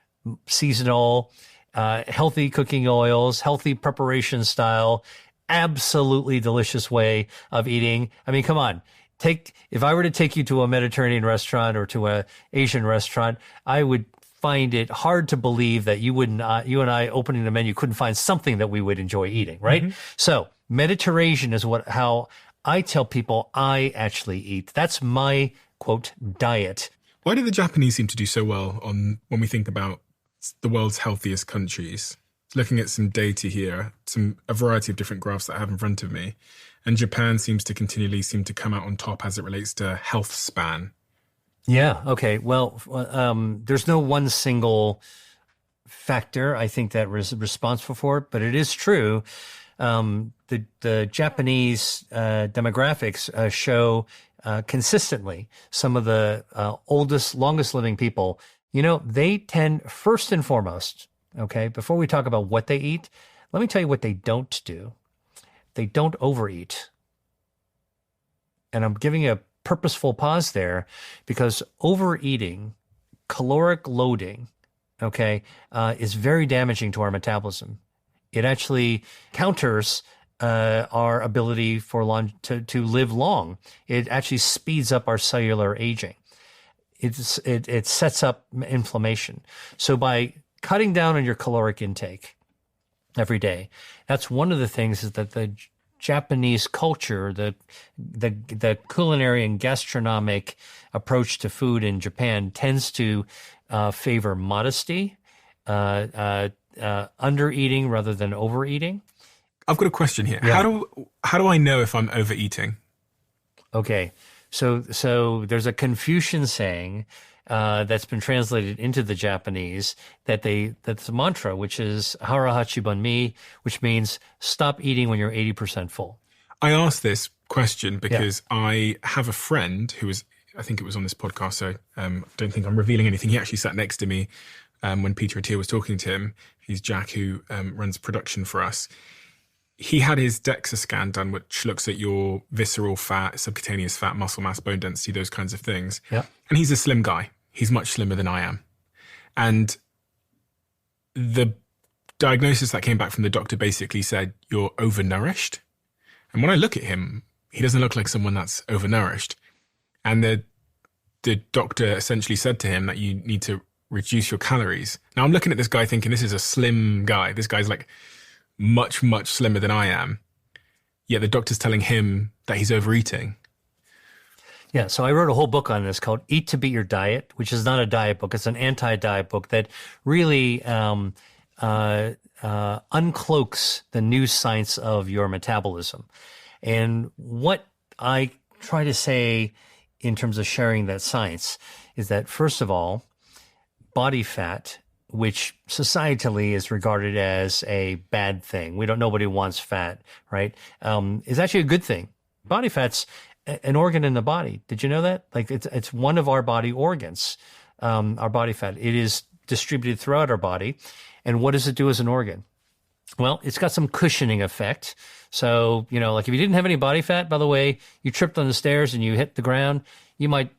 seasonal, healthy cooking oils, healthy preparation style, absolutely delicious way of eating. I mean, come on. If I were to take you to a Mediterranean restaurant or to a Asian restaurant, I would find it hard to believe that you and I opening the menu couldn't find something that we would enjoy eating, right? Mm-hmm. So Mediterranean is how I tell people I actually eat. That's my, quote, diet. Why do the Japanese seem to do so well when we think about the world's healthiest countries? Looking at some data here, a variety of different graphs that I have in front of me, and Japan seems to continually come out on top as it relates to health span. Yeah. Okay. Well, there's no one single factor, I think, that was responsible for it, but it is true. The Japanese demographics show consistently some of the oldest, longest living people. You know, they tend, first and foremost, okay, before we talk about what they eat, let me tell you what they don't do. They don't overeat. And I'm giving a purposeful pause there because overeating, caloric loading, okay, is very damaging to our metabolism. It actually counters our ability to live long. It actually speeds up our cellular aging. It sets up inflammation. So by cutting down on your caloric intake every day, that's one of the things is that the Japanese culture, the culinary and gastronomic approach to food in Japan tends to favor modesty, undereating rather than overeating. I've got a question here. Yeah. How do I know if I'm overeating? Okay. So there's a Confucian saying that's been translated into the Japanese that's a mantra, which is hara hachiban mi, which means stop eating when you're 80% full. I asked this question because I have a friend who was, I think it was on this podcast, so I don't think I'm revealing anything. He actually sat next to me when Peter Attia was talking to him. He's Jack, who runs production for us. He had his DEXA scan done, which looks at your visceral fat, subcutaneous fat, muscle mass, bone density, those kinds of things. Yeah. And he's a slim guy. He's much slimmer than I am. And the diagnosis that came back from the doctor basically said, you're overnourished. And when I look at him, he doesn't look like someone that's overnourished. And the doctor essentially said to him that you need to reduce your calories. Now I'm looking at this guy thinking this is a slim guy. This guy's like much, much slimmer than I am. Yet the doctor's telling him that he's overeating. Yeah, so I wrote a whole book on this called Eat to Beat Your Diet, which is not a diet book. It's an anti-diet book that really uncloaks the new science of your metabolism. And what I try to say in terms of sharing that science is that, first of all, body fat, which societally is regarded as a bad thing. Nobody wants fat, right? Is actually a good thing. body fat's an organ in the body. Did you know that? Like it's one of our body organs, our body fat. It is distributed throughout our body. And what does it do as an organ? Well, it's got some cushioning effect. So, like if you didn't have any body fat, by the way, you tripped on the stairs and you hit the ground, you might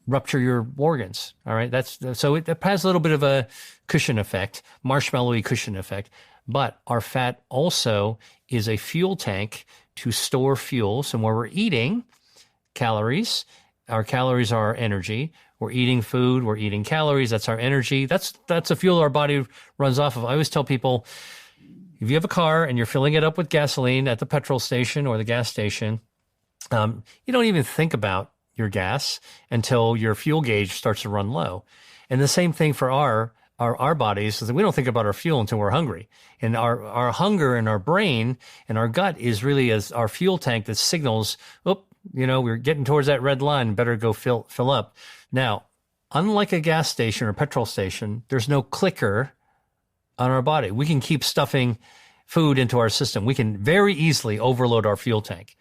rupture your organs. All right. So it has a little bit of a cushion effect, marshmallowy cushion effect. But our fat also is a fuel tank to store fuel. So when we're eating calories, our calories are our energy. We're eating food, we're eating calories. That's our energy. That's the fuel our body runs off of. I always tell people, if you have a car and you're filling it up with gasoline at the petrol station or the gas station, you don't even think about your gas until your fuel gauge starts to run low. And the same thing for our bodies is that we don't think about our fuel until we're hungry. And our hunger in our brain and our gut is really as our fuel tank that signals, we're getting towards that red line, better go fill up. Now, unlike a gas station or petrol station, there's no clicker on our body. We can keep stuffing food into our system. We can very easily overload our fuel tank.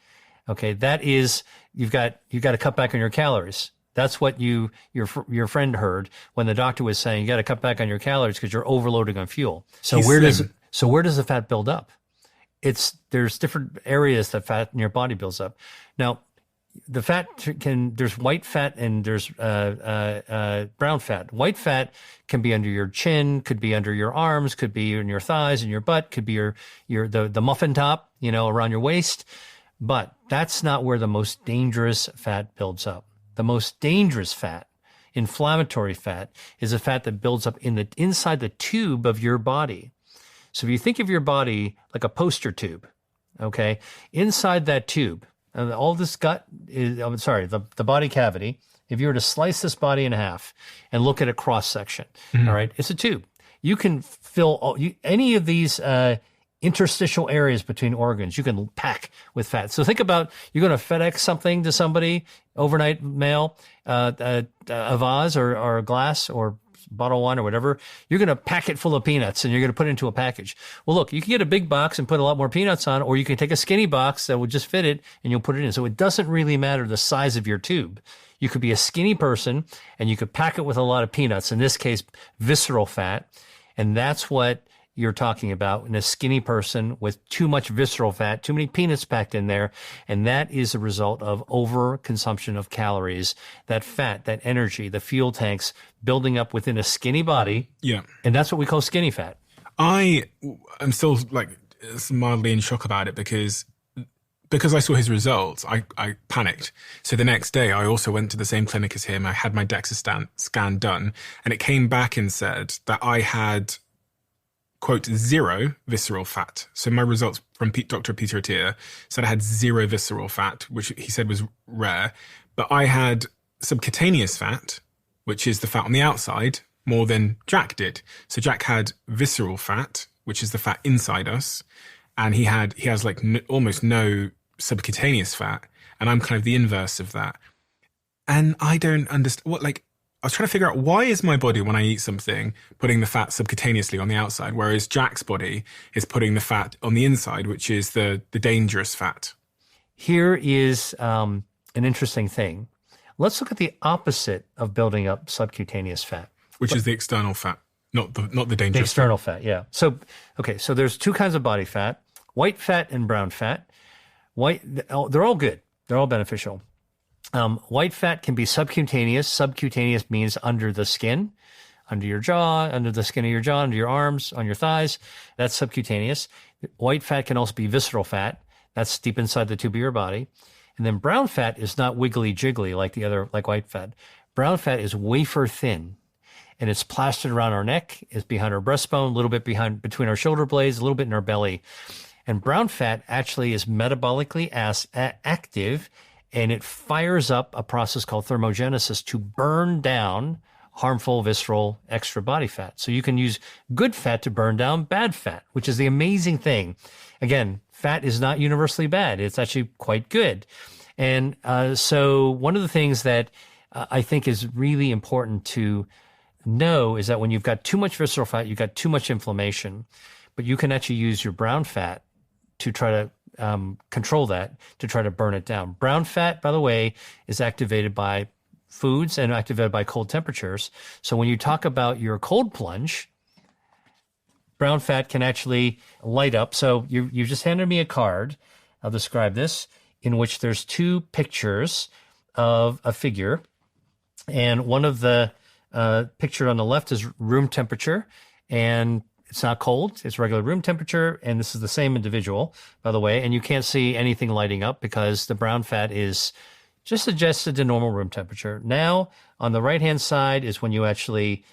Okay, that is, you've got to cut back on your calories. That's what your friend heard when the doctor was saying you got to cut back on your calories because you're overloading on fuel. So where does the fat build up? There's different areas that fat in your body builds up. Now, the fat there's white fat and there's brown fat. White fat can be under your chin, could be under your arms, could be in your thighs and your butt, could be the muffin top, around your waist. But that's not where the most dangerous fat builds up. The most dangerous fat, inflammatory fat, is a fat that builds up inside the tube of your body. So if you think of your body like a poster tube, okay, inside that tube, all this gut is, the body cavity, if you were to slice this body in half and look at a cross section, all right, it's a tube. You can fill any of these interstitial areas between organs, you can pack with fat. So think about, you're going to FedEx something to somebody, overnight mail, a vase or a glass or bottle of wine or whatever, you're going to pack it full of peanuts and you're going to put it into a package. Well, look, you can get a big box and put a lot more peanuts on, or you can take a skinny box that will just fit it and you'll put it in. So it doesn't really matter the size of your tube. You could be a skinny person and you could pack it with a lot of peanuts, in this case, visceral fat. And that's what you're talking about in a skinny person with too much visceral fat, too many peanuts packed in there. And that is a result of overconsumption of calories, that fat, that energy, the fuel tanks building up within a skinny body. Yeah. And that's what we call skinny fat. I am still mildly in shock about it because I saw his results, I panicked. So the next day I also went to the same clinic as him. I had my DEXA scan done and it came back and said that I had, quote, 0 visceral fat. So my results from Dr. Peter Attia said I had 0 visceral fat, which he said was rare. But I had subcutaneous fat, which is the fat on the outside, more than Jack did. So Jack had visceral fat, which is the fat inside us. And he has almost no subcutaneous fat. And I'm kind of the inverse of that. And I don't understand I was trying to figure out, why is my body, when I eat something, putting the fat subcutaneously on the outside, whereas Jack's body is putting the fat on the inside, which is the dangerous fat? Here is an interesting thing. Let's look at the opposite of building up subcutaneous fat. Which is the external fat, not the dangerous The external fat, yeah. So there's two kinds of body fat, white fat and brown fat. They're all good. They're all beneficial. White fat can be subcutaneous. Subcutaneous means under the skin, under your jaw, under the skin of your jaw, under your arms, on your thighs. That's subcutaneous. White fat can also be visceral fat. That's deep inside the tube of your body. And then brown fat is not wiggly jiggly like white fat. Brown fat is wafer thin, and it's plastered around our neck. It's behind our breastbone, a little bit between our shoulder blades, a little bit in our belly. And brown fat actually is metabolically active, and it fires up a process called thermogenesis to burn down harmful visceral extra body fat. So you can use good fat to burn down bad fat, which is the amazing thing. Again, fat is not universally bad. It's actually quite good. And so one of the things that I think is really important to know is that when you've got too much visceral fat, you've got too much inflammation, but you can actually use your brown fat to try to control that, to try to burn it down. Brown fat, by the way, is activated by foods and activated by cold temperatures. So when you talk about your cold plunge, brown fat can actually light up. So you just handed me a card. I'll describe this, in which there's two pictures of a figure. And one of the picture on the left is room temperature, and it's not cold. It's regular room temperature. And this is the same individual, by the way. And you can't see anything lighting up because the brown fat is just adjusted to normal room temperature. Now, on the right-hand side is when you actually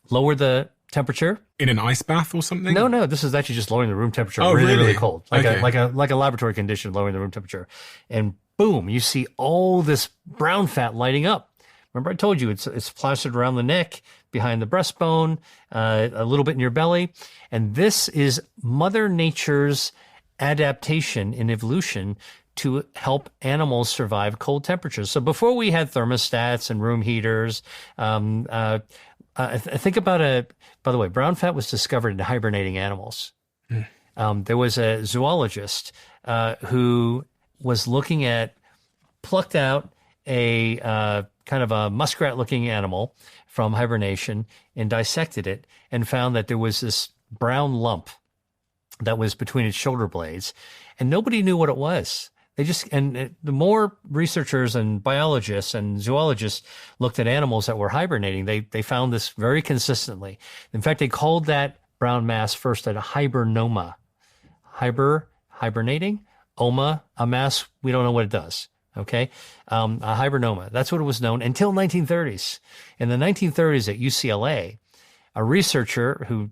lower the temperature. In an ice bath or something? No. This is actually just lowering the room temperature really cold. Like a laboratory condition, lowering the room temperature. And boom, you see all this brown fat lighting up. Remember I told you it's plastered around the neck, behind the breastbone, a little bit in your belly. And this is Mother Nature's adaptation in evolution to help animals survive cold temperatures. So before we had thermostats and room heaters, think about by the way, brown fat was discovered in hibernating animals. There was a zoologist who was plucked out a kind of a muskrat-looking animal from hibernation and dissected it and found that there was this brown lump that was between its shoulder blades, and nobody knew what it was. The more researchers and biologists and zoologists looked at animals that were hibernating, they found this very consistently. In fact, they called that brown mass first a hibernoma. Hibernating, oma, a mass, we don't know what it does. Okay. A hibernoma. That's what it was known until 1930s. In the 1930s at UCLA, a researcher who,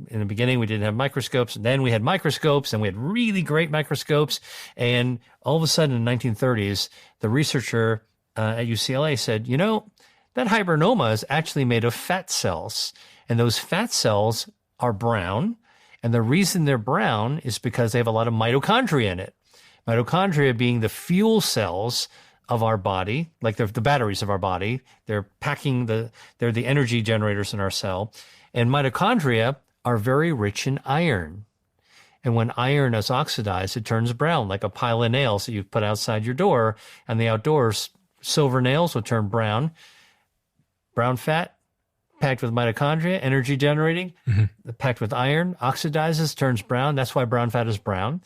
in the beginning, we didn't have microscopes, and then we had microscopes, and we had really great microscopes. And all of a sudden in the 1930s, the researcher at UCLA said, that hibernoma is actually made of fat cells. And those fat cells are brown. And the reason they're brown is because they have a lot of mitochondria in it. Mitochondria being the fuel cells of our body, like the batteries of our body. They're they're the energy generators in our cell. And mitochondria are very rich in iron. And when iron is oxidized, it turns brown, like a pile of nails that you put outside your door. And the outdoors, silver nails will turn brown. Brown fat, packed with mitochondria, energy generating, packed with iron, oxidizes, turns brown. That's why brown fat is brown.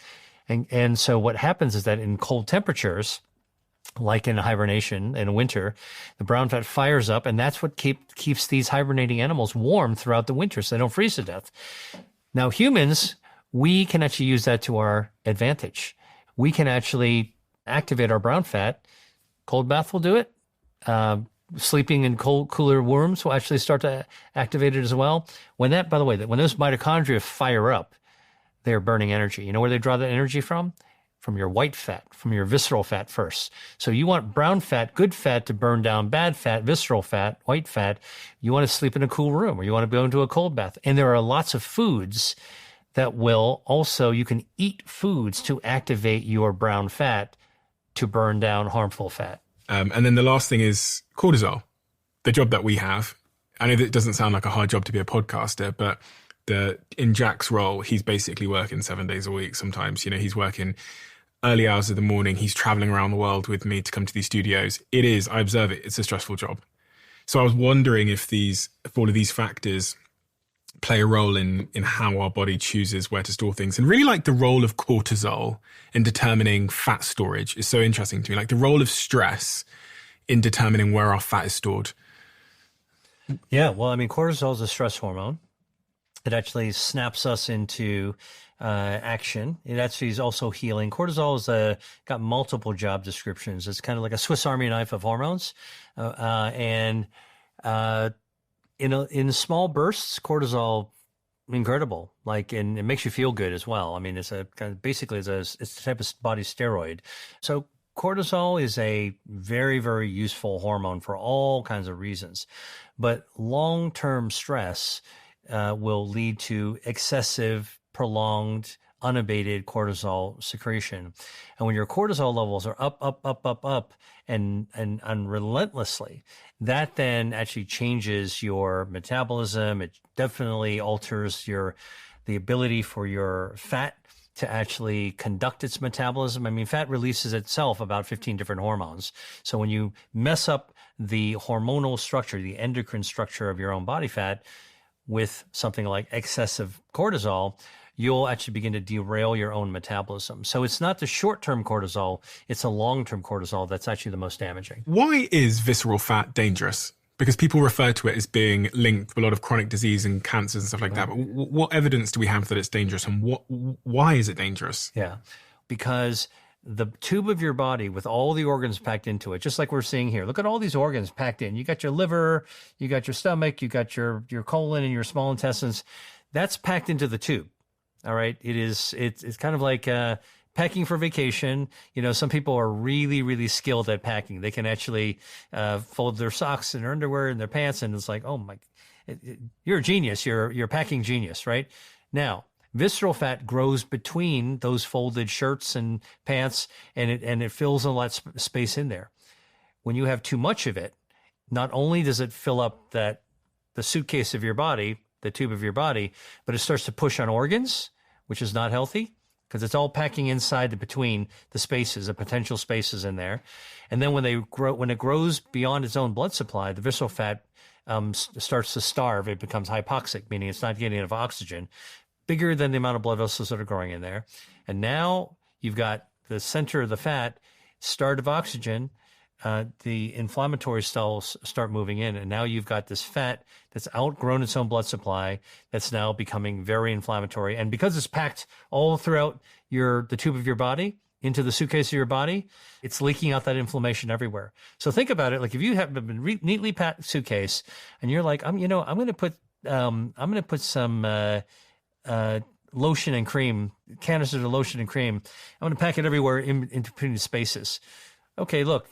And so what happens is that in cold temperatures, like in hibernation in winter, the brown fat fires up, and that's what keeps these hibernating animals warm throughout the winter so they don't freeze to death. Now, humans, we can actually use that to our advantage. We can actually activate our brown fat. Cold bath will do it. Sleeping in cooler rooms will actually start to activate it as well. When those mitochondria fire up, they're burning energy. You know where they draw that energy from? From your white fat, from your visceral fat first. So you want brown fat, good fat, to burn down bad fat, visceral fat, white fat. You want to sleep in a cool room, or you want to go into a cold bath. And there are lots of foods that you can eat foods to activate your brown fat to burn down harmful fat. And then the last thing is cortisol, the job that we have. I know that it doesn't sound like a hard job to be a podcaster, but in Jack's role, he's basically working 7 days a week sometimes. He's working early hours of the morning. He's traveling around the world with me to come to these studios. I observe it. It's a stressful job. So I was wondering if all of these factors play a role in how our body chooses where to store things. And really, like, the role of cortisol in determining fat storage is so interesting to me. Like the role of stress in determining where our fat is stored. Yeah, well, cortisol is a stress hormone. It actually snaps us into action. It actually is also healing. Cortisol has got multiple job descriptions. It's kind of like a Swiss Army knife of hormones. In small bursts, cortisol, incredible. And it makes you feel good as well. It's a kind of basically it's a type of body steroid. So cortisol is a very, very useful hormone for all kinds of reasons. But long-term stress will lead to excessive, prolonged, unabated cortisol secretion. And when your cortisol levels are up, and relentlessly, that then actually changes your metabolism. It definitely alters the ability for your fat to actually conduct its metabolism. I mean, fat releases itself about 15 different hormones. So when you mess up the hormonal structure, the endocrine structure of your own body fat with something like excessive cortisol, you'll actually begin to derail your own metabolism. So it's not the short-term cortisol, it's a long-term cortisol that's actually the most damaging. Why is visceral fat dangerous? Because people refer to it as being linked to a lot of chronic disease and cancers and stuff like that. But what evidence do we have that it's dangerous, and why is it dangerous? Yeah, because the tube of your body with all the organs packed into it, just like we're seeing here. Look at all these organs packed in. You got your liver, you got your stomach, you got your colon and your small intestines. That's packed into the tube. All right. It's kind of like packing for vacation. You know, some people are really, really skilled at packing. They can actually fold their socks and their underwear and their pants. And it's like, oh my, you're a genius. You're a packing genius, right? Now, visceral fat grows between those folded shirts and pants, and it fills a lot of space in there. When you have too much of it, not only does it fill up the suitcase of your body, the tube of your body, but it starts to push on organs, which is not healthy because it's all packing inside between the spaces, the potential spaces in there. And then when it grows beyond its own blood supply, the visceral fat starts to starve. It becomes hypoxic, meaning it's not getting enough oxygen, bigger than the amount of blood vessels that are growing in there. And now you've got the center of the fat starved of oxygen. The inflammatory cells start moving in, and now you've got this fat that's outgrown its own blood supply that's now becoming very inflammatory. And because it's packed all throughout the tube of your body into the suitcase of your body, it's leaking out that inflammation everywhere. So think about it. Like if you have a neatly packed suitcase and you're like, I'm going to put some lotion and cream, canisters of lotion and cream. I'm going to pack it everywhere in between the spaces. Okay, look,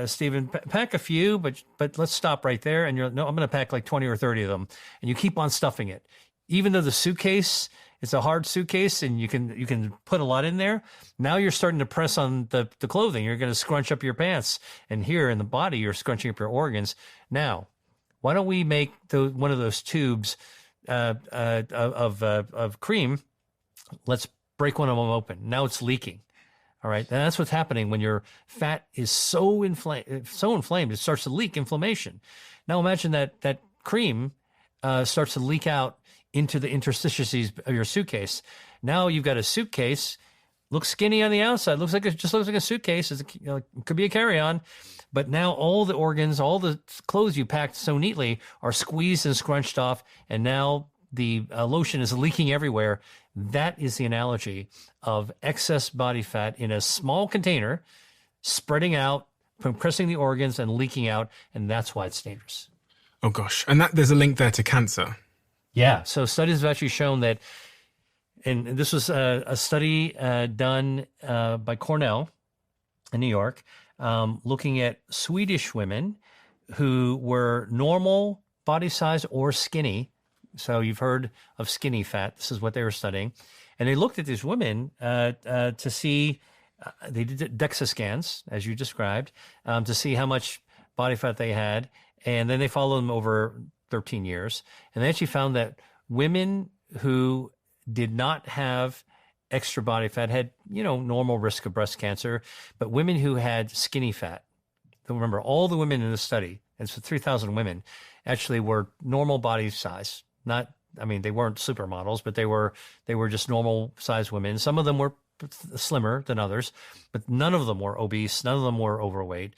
Stephen, pack a few, but let's stop right there. And no, I'm going to pack like 20 or 30 of them. And you keep on stuffing it. Even though the suitcase, it's a hard suitcase and you can put a lot in there. Now you're starting to press on the clothing. You're going to scrunch up your pants. And here in the body, you're scrunching up your organs. Now, why don't we make one of those tubes of cream? Let's break one of them open. Now it's leaking. All right. And that's what's happening when your fat is so inflamed, it starts to leak inflammation. Now imagine that cream starts to leak out into the interstices of your suitcase. Now you've got a suitcase, looks skinny on the outside, looks like a suitcase. It could be a carry-on, but now all the organs, all the clothes you packed so neatly are squeezed and scrunched off, and now the lotion is leaking everywhere. That is the analogy of excess body fat in a small container, spreading out, compressing the organs and leaking out, and that's why it's dangerous. Oh gosh, and there's a link there to cancer. Yeah, so studies have actually shown that, and this was a study done by Cornell in New York, looking at Swedish women who were normal body size or skinny. So you've heard of skinny fat. This is what they were studying. And they looked at these women to see, they did DEXA scans, as you described, to see how much body fat they had. And then they followed them over 13 years. And they actually found that women who did not have extra body fat had, normal risk of breast cancer. But women who had skinny fat, remember, all the women in the study, and so 3,000 women, actually were normal body size. They weren't supermodels, but they were just normal sized women. Some of them were slimmer than others, but none of them were obese. None of them were overweight,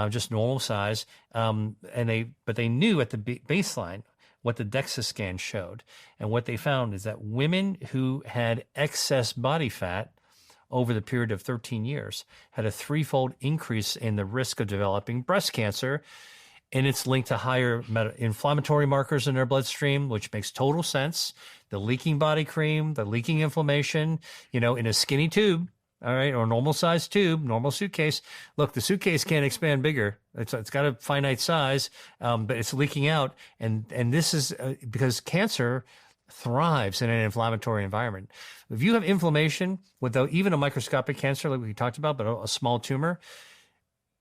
just normal size. But they knew at the baseline what the DEXA scan showed. And what they found is that women who had excess body fat over the period of 13 years had a threefold increase in the risk of developing breast cancer. And it's linked to higher inflammatory markers in their bloodstream, which makes total sense. The leaking body cream, the leaking inflammation, in a skinny tube, all right, or normal size tube, normal suitcase. Look, the suitcase can't expand bigger. It's got a finite size, but it's leaking out. And this is because cancer thrives in an inflammatory environment. If you have inflammation without even a microscopic cancer, like we talked about, but a small tumor,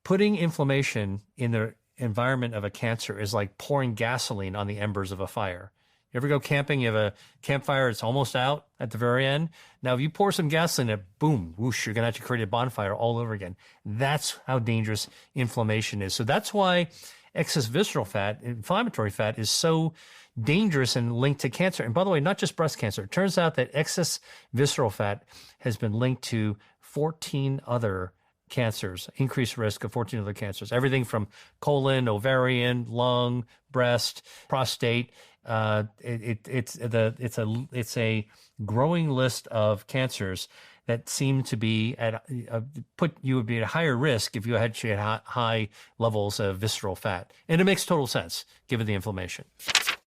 putting inflammation in the environment of a cancer is like pouring gasoline on the embers of a fire. You You ever go camping? You have a campfire, it's almost out at the very end. Now, if you pour some gasoline in it, boom, whoosh, you're going to have to create a bonfire all over again. That's how dangerous inflammation is. So that's why excess visceral fat, inflammatory fat, is so dangerous and linked to cancer. And by the way, not just breast cancer. It turns out that excess visceral fat has been linked to 14 other cancers, increased risk of 14 other cancers, everything from colon, ovarian, lung, breast, prostate. It's a growing list of cancers that seem to be you would be at a higher risk if you had high levels of visceral fat. And it makes total sense given the inflammation.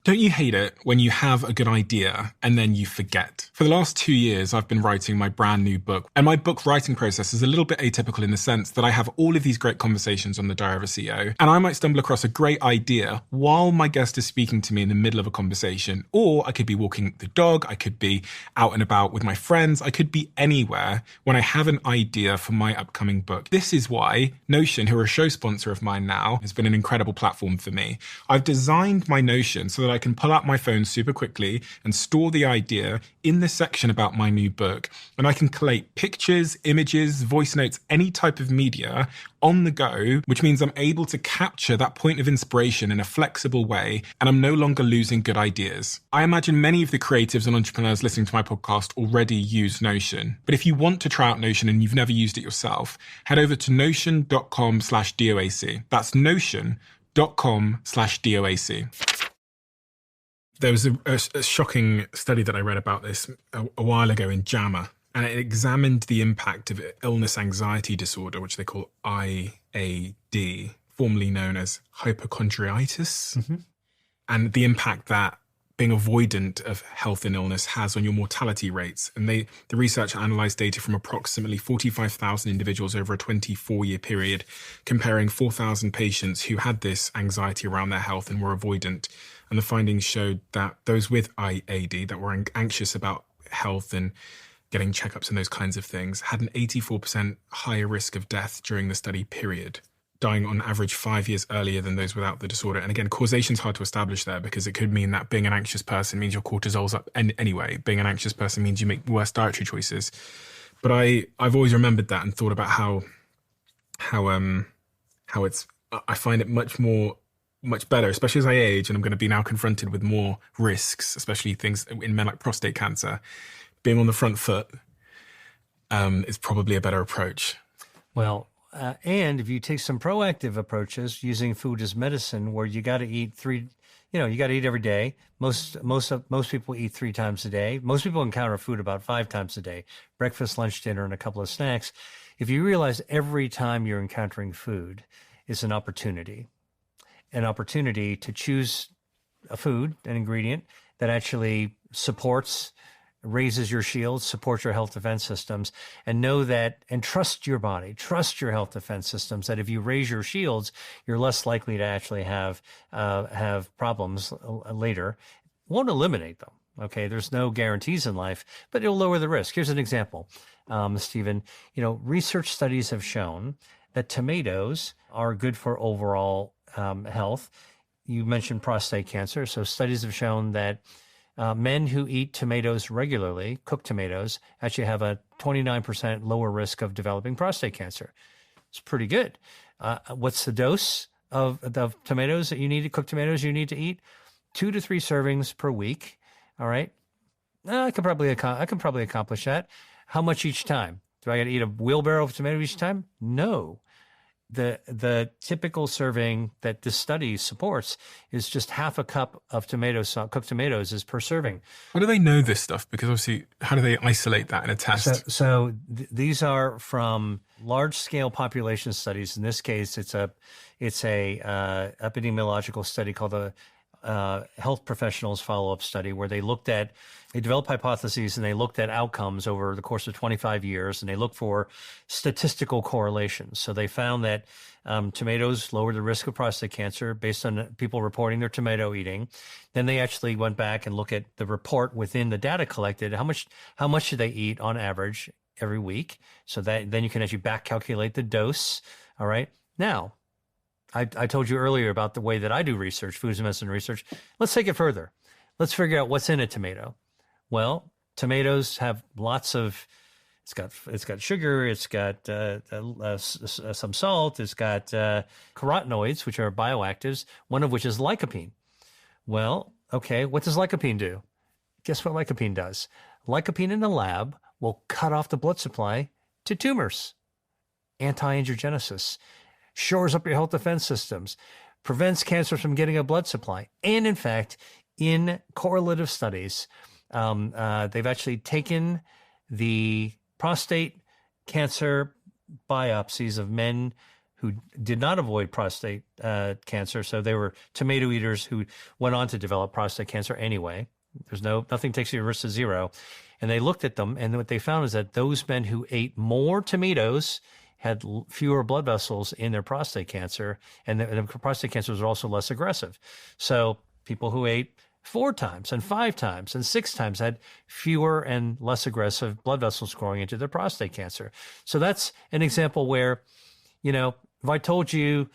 Don't you hate it when you have a good idea and then you forget? For the last 2 years, I've been writing my brand new book. And my book writing process is a little bit atypical in the sense that I have all of these great conversations on the Diary of a CEO. And I might stumble across a great idea while my guest is speaking to me in the middle of a conversation. Or I could be walking the dog. I could be out and about with my friends. I could be anywhere when I have an idea for my upcoming book. This is why Notion, who are a show sponsor of mine now, has been an incredible platform for me. I've designed my Notion so that I can pull out my phone super quickly and store the idea in the section about my new book. And I can collate pictures, images, voice notes, any type of media on the go, which means I'm able to capture that point of inspiration in a flexible way, and I'm no longer losing good ideas. I imagine many of the creatives and entrepreneurs listening to my podcast already use Notion. But if you want to try out Notion and you've never used it yourself, head over to notion.com/DOAC. That's notion.com/DOAC. There was a shocking study that I read about this a while ago in JAMA, and it examined the impact of illness anxiety disorder, which they call IAD, formerly known as hypochondriitis, and the impact that being avoidant of health and illness has on your mortality rates. And the research analysed data from approximately 45,000 individuals over a 24-year period, comparing 4,000 patients who had this anxiety around their health and were avoidant. And the findings showed that those with IAD that were anxious about health and getting checkups and those kinds of things had an 84% higher risk of death during the study period, dying on average 5 years earlier than those without the disorder. And again, causation's hard to establish there because it could mean that being an anxious person means your cortisol's up anyway. Being an anxious person means you make worse dietary choices. But I've always remembered that and thought about how it's, I find it much better, especially as I age, and I'm going to be now confronted with more risks, especially things in men like prostate cancer. Being on the front foot is probably a better approach. Well, and if you take some proactive approaches using food as medicine, where you got to eat you got to eat every day. Most people eat 3 times a day. Most people encounter food about 5 times a day: breakfast, lunch, dinner, and a couple of snacks. If you realize every time you're encountering food is an opportunity to choose a food, an ingredient that actually raises your shields, supports your health defense systems, and know that, and trust your body, trust your health defense systems, that if you raise your shields, you're less likely to actually have problems later. Won't eliminate them. Okay. There's no guarantees in life, but it'll lower the risk. Here's an example, Stephen. Research studies have shown that tomatoes are good for overall health. You mentioned prostate cancer. So studies have shown that men who eat tomatoes regularly, cooked tomatoes, actually have a 29% lower risk of developing prostate cancer. It's pretty good. What's the dose of tomatoes that you need to cook tomatoes you need to eat? 2 to 3 servings per week. All right. I can probably accomplish that. How much each time? Do I got to eat a wheelbarrow of tomatoes each time? No. The typical serving that this study supports is just half a cup of cooked tomatoes is per serving. How do they know this stuff? Because obviously, how do they isolate that in a test? So these are from large-scale population studies. In this case, it's a epidemiological study called the Health Professionals Follow-Up Study, where they developed hypotheses and they looked at outcomes over the course of 25 years, and they looked for statistical correlations. So they found that tomatoes lower the risk of prostate cancer based on people reporting their tomato eating. Then they actually went back and looked at the report within the data collected. How much do they eat on average every week? So that then you can actually back calculate the dose. All right. Now, I told you earlier about the way that I do research, foods and medicine research. Let's take it further. let's figure out what's in a tomato. Well, tomatoes have lots of, it's got sugar, it's got some salt, it's got carotenoids, which are bioactives, one of which is lycopene. Well, okay, what does lycopene do? Guess what lycopene does? Lycopene in the lab will cut off the blood supply to tumors. Anti-angiogenesis, shores up your health defense systems, prevents cancer from getting a blood supply. And in fact, in correlative studies, they've actually taken the prostate cancer biopsies of men who did not avoid prostate cancer. So they were tomato eaters who went on to develop prostate cancer anyway. Nothing takes your risk to zero. And they looked at them, and what they found is that those men who ate more tomatoes had fewer blood vessels in their prostate cancer, and the prostate cancer was also less aggressive. So people who ate 4 times and 5 times and 6 times had fewer and less aggressive blood vessels growing into their prostate cancer. So that's an example where, if I told you,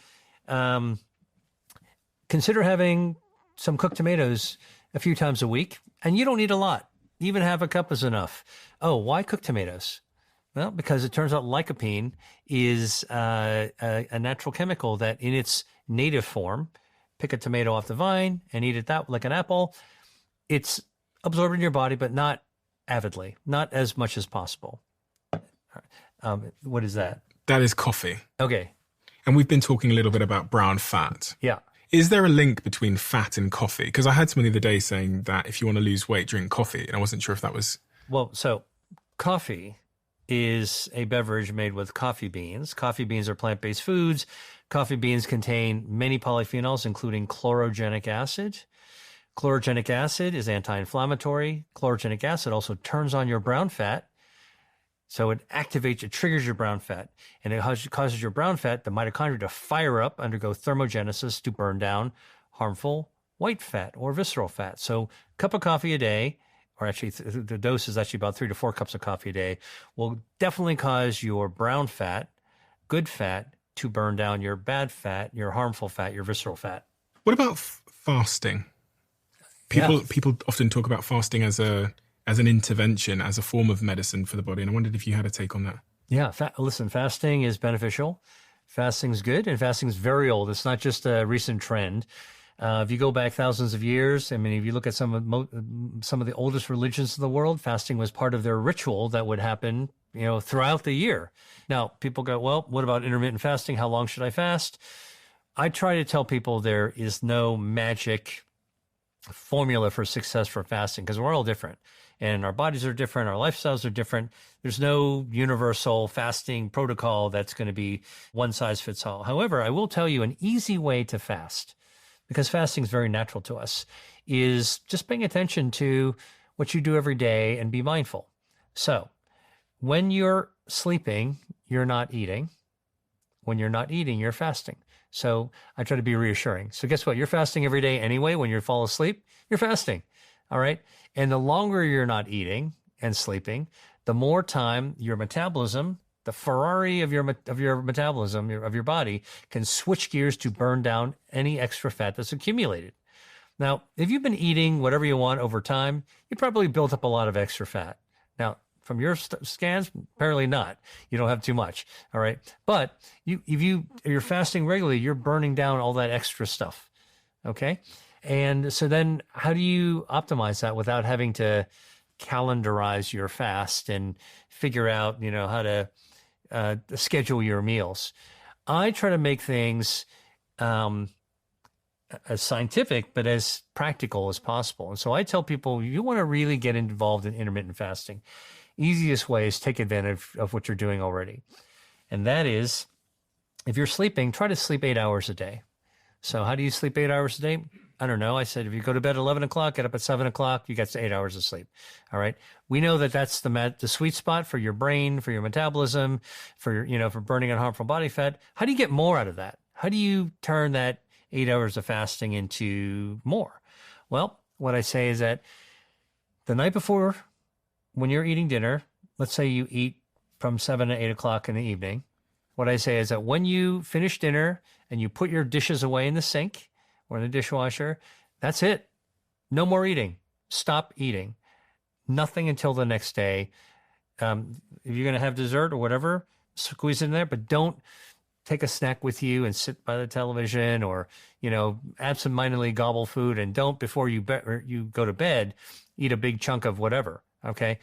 consider having some cooked tomatoes a few times a week, and you don't need a lot. Even half a cup is enough. Oh, why cook tomatoes? Well, because it turns out lycopene is a natural chemical that in its native form, pick a tomato off the vine and eat it that like an apple. It's absorbed in your body, but not avidly, not as much as possible. What is that? That is coffee. Okay. And we've been talking a little bit about brown fat. Yeah. Is there a link between fat and coffee? Because I heard someone the other day saying that if you want to lose weight, drink coffee. And I wasn't sure if that was... Well, so coffee is a beverage made with coffee beans. Coffee beans are plant-based foods. Coffee beans contain many polyphenols, including chlorogenic acid. Chlorogenic acid is anti-inflammatory. Chlorogenic acid also turns on your brown fat. So it triggers your brown fat, and it causes your brown fat, the mitochondria, to fire up, undergo thermogenesis to burn down harmful white fat or visceral fat. So a cup of coffee a day, or actually the dose is actually about 3 to 4 cups of coffee a day, will definitely cause your brown fat, good fat, to burn down your bad fat, your harmful fat, your visceral fat. What about fasting? People often talk about fasting as an intervention, as a form of medicine for the body. And I wondered if you had a take on that. Yeah. Listen, fasting is beneficial. Fasting's good, and fasting's very old. It's not just a recent trend. If you go back thousands of years, I mean, if you look at some of the oldest religions in the world, fasting was part of their ritual that would happen, throughout the year. Now, people go, well, what about intermittent fasting? How long should I fast? I try to tell people there is no magic formula for success for fasting, because we're all different and our bodies are different. Our lifestyles are different. There's no universal fasting protocol that's going to be one size fits all. However, I will tell you an easy way to fast, because fasting is very natural to us, is just paying attention to what you do every day and be mindful. So when you're sleeping, you're not eating. When you're not eating, you're fasting. So I try to be reassuring. So guess what? You're fasting every day anyway. When you fall asleep, you're fasting. All right. And the longer you're not eating and sleeping, the more time your metabolism, the Ferrari of your metabolism, of your body, can switch gears to burn down any extra fat that's accumulated. Now, if you've been eating whatever you want over time, you probably built up a lot of extra fat. Now, from your scans, apparently not. You don't have too much. All right. But if you're fasting regularly, you're burning down all that extra stuff. Okay. And so then how do you optimize that without having to calendarize your fast and figure out, how to schedule your meals? I try to make things as scientific, but as practical as possible. And so I tell people, you want to really get involved in intermittent fasting. Easiest way is take advantage of what you're doing already. And that is, if you're sleeping, try to sleep 8 hours a day. So how do you sleep 8 hours a day? I don't know. I said, if you go to bed at 11 o'clock, get up at 7 o'clock, you get 8 hours of sleep. All right. We know that that's the sweet spot for your brain, for your metabolism, for burning unharmful body fat. How do you get more out of that? How do you turn that 8 hours of fasting into more? Well, what I say is that the night before, when you're eating dinner, let's say you eat from 7 to 8 o'clock in the evening. What I say is that when you finish dinner and you put your dishes away in the sink or in the dishwasher, that's it. no more eating. Stop eating. Nothing until the next day. If you're going to have dessert or whatever, squeeze it in there, but don't take a snack with you and sit by the television or, absentmindedly gobble food, and don't, before you go to bed, eat a big chunk of whatever. Okay.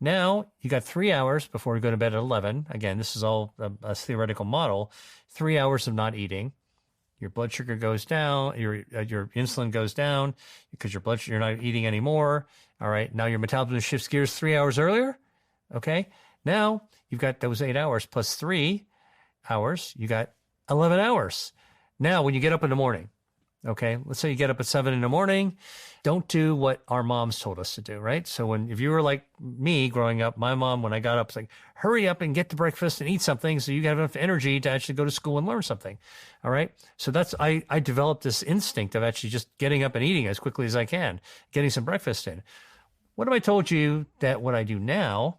Now you got 3 hours before you go to bed at 11. Again, this is all a theoretical model. 3 hours of not eating. Your blood sugar goes down. Your insulin goes down because you're not eating anymore. All right. Now your metabolism shifts gears 3 hours earlier. Okay. Now you've got those 8 hours plus 3 hours. You got 11 hours. Now, when you get up in the morning, okay, let's say you get up at 7 in the morning, don't do what our moms told us to do, right? So if you were like me growing up, my mom, when I got up, was like, hurry up and get to breakfast and eat something so you have enough energy to actually go to school and learn something. All right. So I developed this instinct of actually just getting up and eating as quickly as I can, getting some breakfast in. What if I told you that what I do now,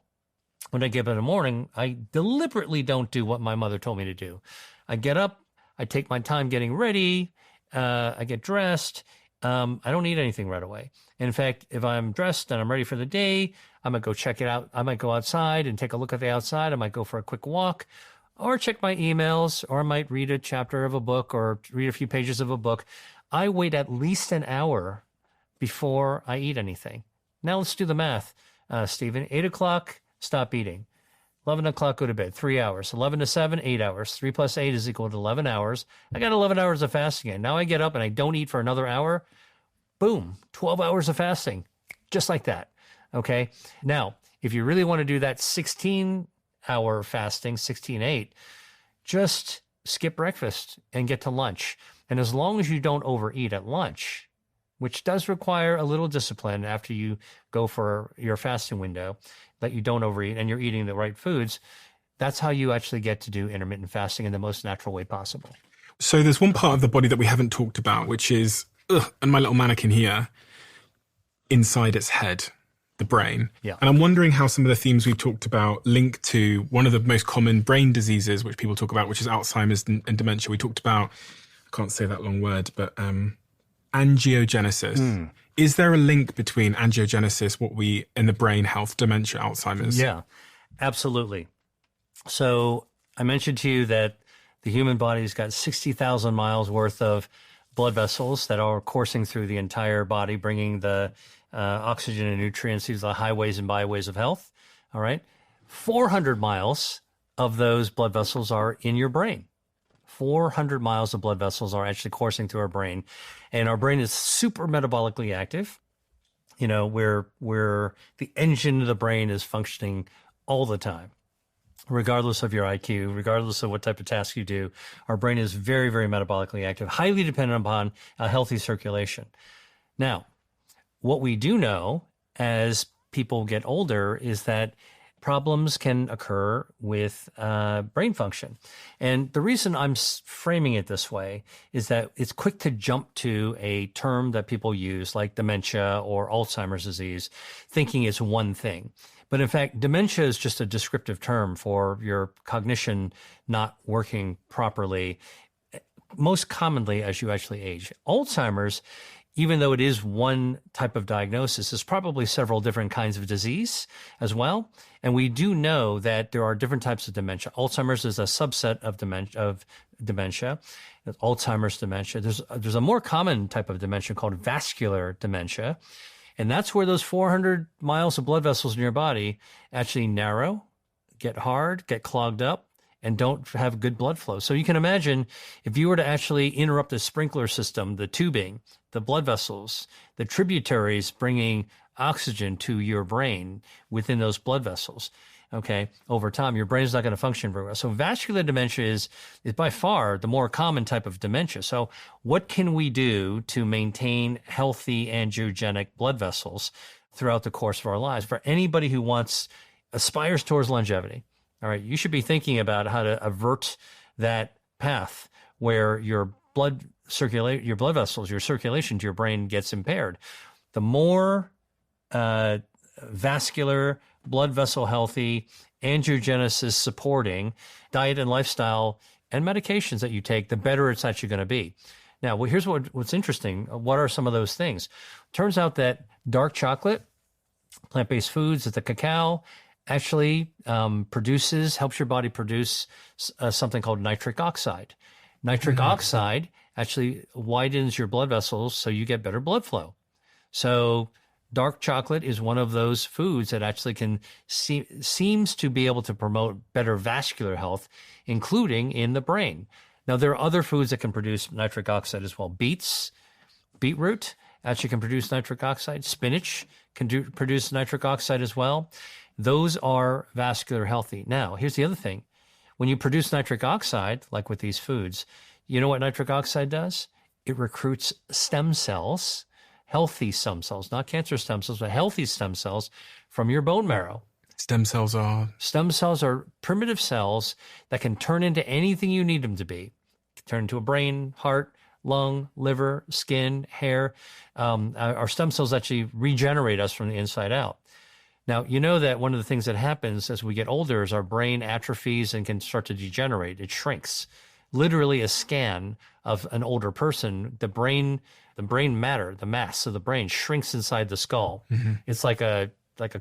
when I get up in the morning, I deliberately don't do what my mother told me to do. I get up, I take my time getting ready, I get dressed. I don't eat anything right away. In fact, if I'm dressed and I'm ready for the day, I might go check it out. I might go outside and take a look at the outside. I might go for a quick walk or check my emails, or I might read a chapter of a book or read a few pages of a book. I wait at least an hour before I eat anything. Now let's do the math, Stephen. 8 o'clock, stop eating. 11 o'clock, go to bed, 3 hours. 11 to 7, 8 hours. 3 plus 8 is equal to 11 hours. I got 11 hours of fasting in. Now I get up and I don't eat for another hour. Boom, 12 hours of fasting, just like that. Okay. Now, if you really want to do that 16-hour fasting, 16-8, just skip breakfast and get to lunch. And as long as you don't overeat at lunch, which does require a little discipline after you go for your fasting window, that you don't overeat and you're eating the right foods, that's how you actually get to do intermittent fasting in the most natural way possible. So there's one part of the body that we haven't talked about, which is, and my little mannequin here, inside its head, the brain. Yeah. And I'm wondering how some of the themes we've talked about link to one of the most common brain diseases, which people talk about, which is Alzheimer's and dementia. We talked about, I can't say that long word, but angiogenesis. Is there a link between angiogenesis, what we in the brain, health, dementia, Alzheimer's? Yeah, absolutely. So I mentioned to you that the human body's got 60,000 miles worth of blood vessels that are coursing through the entire body, bringing the oxygen and nutrients through the highways and byways of health. All right. 400 miles of those blood vessels are in your brain. 400 miles of blood vessels are actually coursing through our brain, and our brain is super metabolically active. Where the engine of the brain is functioning all the time, regardless of your IQ, regardless of what type of task you do. Our brain is very, very metabolically active, highly dependent upon a healthy circulation. Now, what we do know as people get older is that problems can occur with brain function. And the reason I'm framing it this way is that it's quick to jump to a term that people use like dementia or Alzheimer's disease, thinking it's one thing. But in fact, dementia is just a descriptive term for your cognition not working properly, most commonly as you actually age. Alzheimer's, even though it is one type of diagnosis, is probably several different kinds of disease as well. And we do know that there are different types of dementia. Alzheimer's is a subset of dementia. Alzheimer's dementia. There's a more common type of dementia called vascular dementia. And that's where those 400 miles of blood vessels in your body actually narrow, get hard, get clogged up, and don't have good blood flow. So you can imagine if you were to actually interrupt the sprinkler system, the tubing, the blood vessels, the tributaries bringing oxygen to your brain within those blood vessels, okay, over time, your brain is not going to function very well. So vascular dementia is by far the more common type of dementia. So what can we do to maintain healthy angiogenic blood vessels throughout the course of our lives? For anybody who aspires towards longevity, all right, you should be thinking about how to avert that path where your blood vessels, your circulation to your brain gets impaired. The more vascular, blood vessel healthy, angiogenesis supporting diet and lifestyle and medications that you take, the better it's actually going to be. Now, well, here's what's interesting. What are some of those things? Turns out that dark chocolate, plant-based foods, the cacao, actually helps your body produce something called nitric oxide. Nitric oxide actually widens your blood vessels so you get better blood flow. So dark chocolate is one of those foods that actually seems to be able to promote better vascular health, including in the brain. Now, there are other foods that can produce nitric oxide as well. Beetroot actually can produce nitric oxide. Spinach can produce nitric oxide as well. Those are vascular healthy. Now, here's the other thing. When you produce nitric oxide, like with these foods, you know what nitric oxide does? It recruits stem cells, healthy stem cells, not cancer stem cells, but healthy stem cells from your bone marrow. Stem cells are primitive cells that can turn into anything you need them to be. Turn into a brain, heart, lung, liver, skin, hair. Our stem cells actually regenerate us from the inside out. Now, you know that one of the things that happens as we get older is our brain atrophies and can start to degenerate. It shrinks. Literally a scan of an older person, the brain matter, the mass of the brain shrinks inside the skull. Mm-hmm. It's like a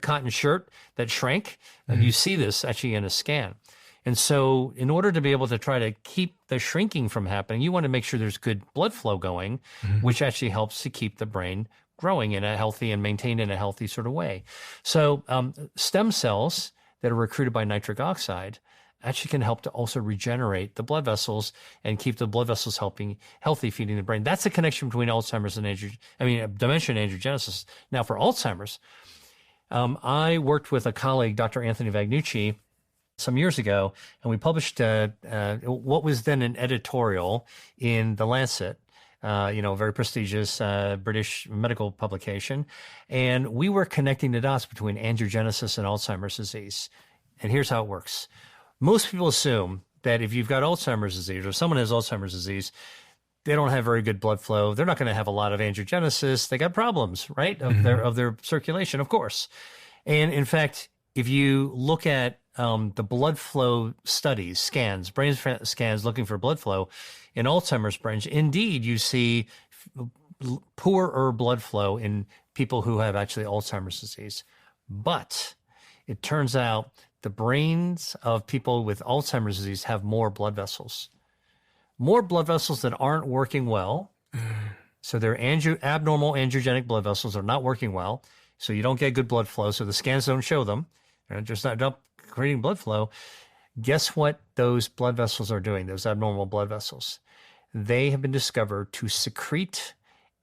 cotton shirt that shrank. Mm-hmm. And you see this actually in a scan. And so in order to be able to try to keep the shrinking from happening, you want to make sure there's good blood flow going, which actually helps to keep the brain growing in a healthy and maintained in a healthy sort of way. So stem cells that are recruited by nitric oxide actually can help to also regenerate the blood vessels and keep the blood vessels healthy, feeding the brain. That's the connection between Alzheimer's and dementia and angiogenesis. Now, for Alzheimer's, I worked with a colleague, Dr. Anthony Vagnucci, some years ago, and we published what was then an editorial in The Lancet, very prestigious British medical publication. And we were connecting the dots between angiogenesis and Alzheimer's disease. And here's how it works. Most people assume that if you've got Alzheimer's disease or someone has Alzheimer's disease, they don't have very good blood flow. They're not going to have a lot of angiogenesis. They got problems, right, of their circulation, of course. And in fact, if you look at the blood flow studies, scans, brain scans looking for blood flow in Alzheimer's brains, indeed, you see poorer blood flow in people who have actually Alzheimer's disease. But it turns out the brains of people with Alzheimer's disease have more blood vessels that aren't working well. So they're abnormal angiogenic blood vessels are not working well. So you don't get good blood flow. So the scans don't show them. They're just not creating blood flow. Guess what those blood vessels are doing, those abnormal blood vessels? They have been discovered to secrete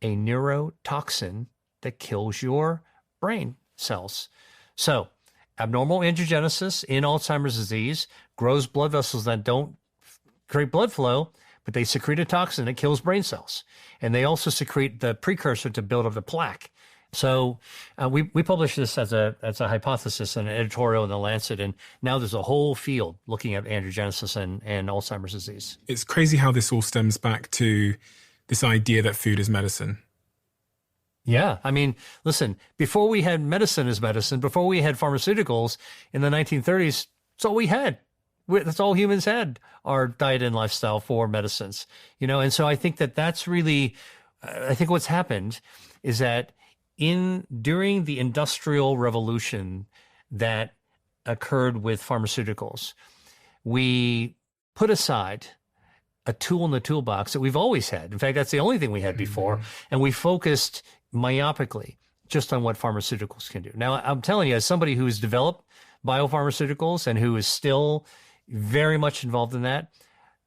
a neurotoxin that kills your brain cells. So abnormal angiogenesis in Alzheimer's disease grows blood vessels that don't create blood flow, but they secrete a toxin that kills brain cells. And they also secrete the precursor to build up the plaque. So we published this as a hypothesis in an editorial in The Lancet, and now there's a whole field looking at angiogenesis and Alzheimer's disease. It's crazy how this all stems back to this idea that food is medicine. Yeah. I mean, listen, before we had medicine as medicine, before we had pharmaceuticals in the 1930s, that's all we had. That's all humans had, our diet and lifestyle for medicines, and so I think that's really, I think what's happened is that during the Industrial Revolution that occurred with pharmaceuticals, we put aside a tool in the toolbox that we've always had. In fact, that's the only thing we had before. And we focused myopically just on what pharmaceuticals can do. Now, I'm telling you, as somebody who's developed biopharmaceuticals and who is still very much involved in that,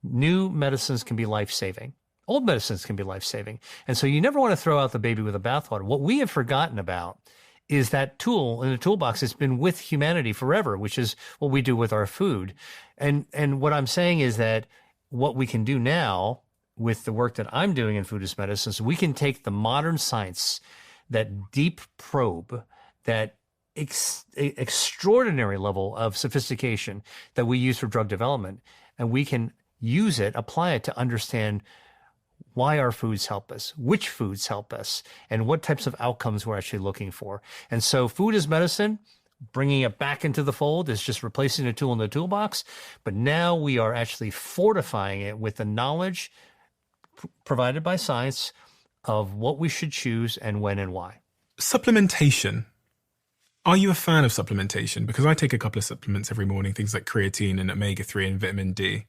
new medicines can be life-saving. Old medicines can be life-saving. And so you never want to throw out the baby with the bathwater. What we have forgotten about is that tool in the toolbox that's been with humanity forever, which is what we do with our food. And what I'm saying is that what we can do now with the work that I'm doing in food as medicine is we can take the modern science, that deep probe, that extraordinary level of sophistication that we use for drug development, and we can use it, apply it to understand why our foods help us, which foods help us, and what types of outcomes we're actually looking for. And so food as medicine, bringing it back into the fold, is just replacing a tool in the toolbox. But now we are actually fortifying it with the knowledge, provided by science of what we should choose and when and why. Supplementation. Are you a fan of supplementation? Because I take a couple of supplements every morning, things like creatine and omega-3 and vitamin D.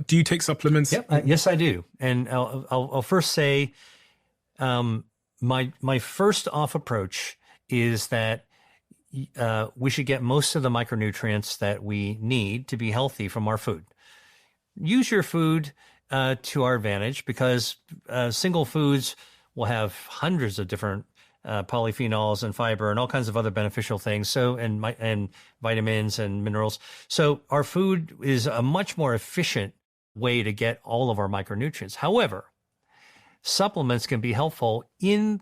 Do you take supplements? Yep, yes, I do. And I'll first say my first off approach is that we should get most of the micronutrients that we need to be healthy from our food. Use your food to our advantage, because single foods will have hundreds of different polyphenols and fiber and all kinds of other beneficial things. So, and vitamins and minerals. So our food is a much more efficient way to get all of our micronutrients. However, supplements can be helpful in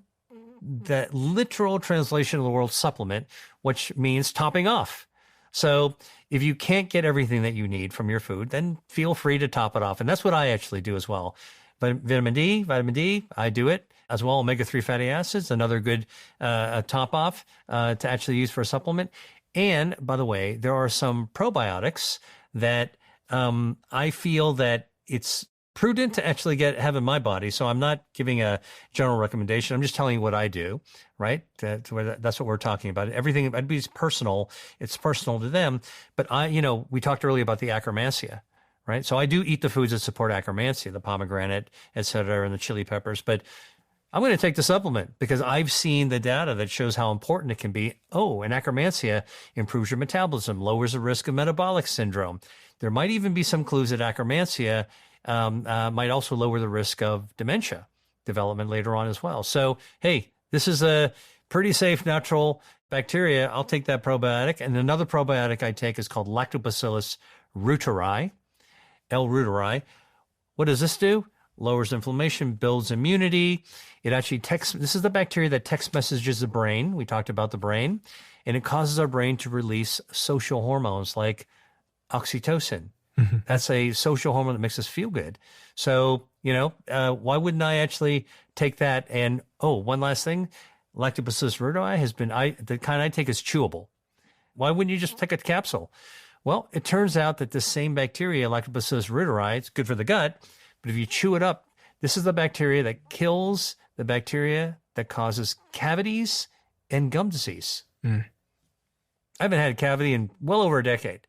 the literal translation of the word supplement, which means topping off. So if you can't get everything that you need from your food, then feel free to top it off. And that's what I actually do as well. But vitamin D, I do it as well. Omega-3 fatty acids, another good top off to actually use for a supplement. And by the way, there are some probiotics that I feel that it's prudent to actually have in my body. So I'm not giving a general recommendation. I'm just telling you what I do, right? That's what we're talking about. Everything, it'd be personal. It's personal to them. But we talked earlier about the Akkermansia, right? So I do eat the foods that support Akkermansia, the pomegranate, et cetera, and the chili peppers. But I'm going to take the supplement because I've seen the data that shows how important it can be. Oh, and Akkermansia improves your metabolism, lowers the risk of metabolic syndrome. There might even be some clues that Akkermansia might also lower the risk of dementia development later on as well. So, hey, this is a pretty safe natural bacteria. I'll take that probiotic. And another probiotic I take is called Lactobacillus reuteri, L. reuteri. What does this do? Lowers inflammation, builds immunity. It actually this is the bacteria that text messages the brain. We talked about the brain, and it causes our brain to release social hormones like oxytocin. Mm-hmm. That's a social hormone that makes us feel good. So, why wouldn't I actually take that? And, one last thing, Lactobacillus reuteri has been, the kind I take is chewable. Why wouldn't you just take a capsule? Well, it turns out that the same bacteria, Lactobacillus reuteri, it's good for the gut, but if you chew it up, this is the bacteria that kills the bacteria that causes cavities and gum disease. Mm. I haven't had a cavity in well over a decade,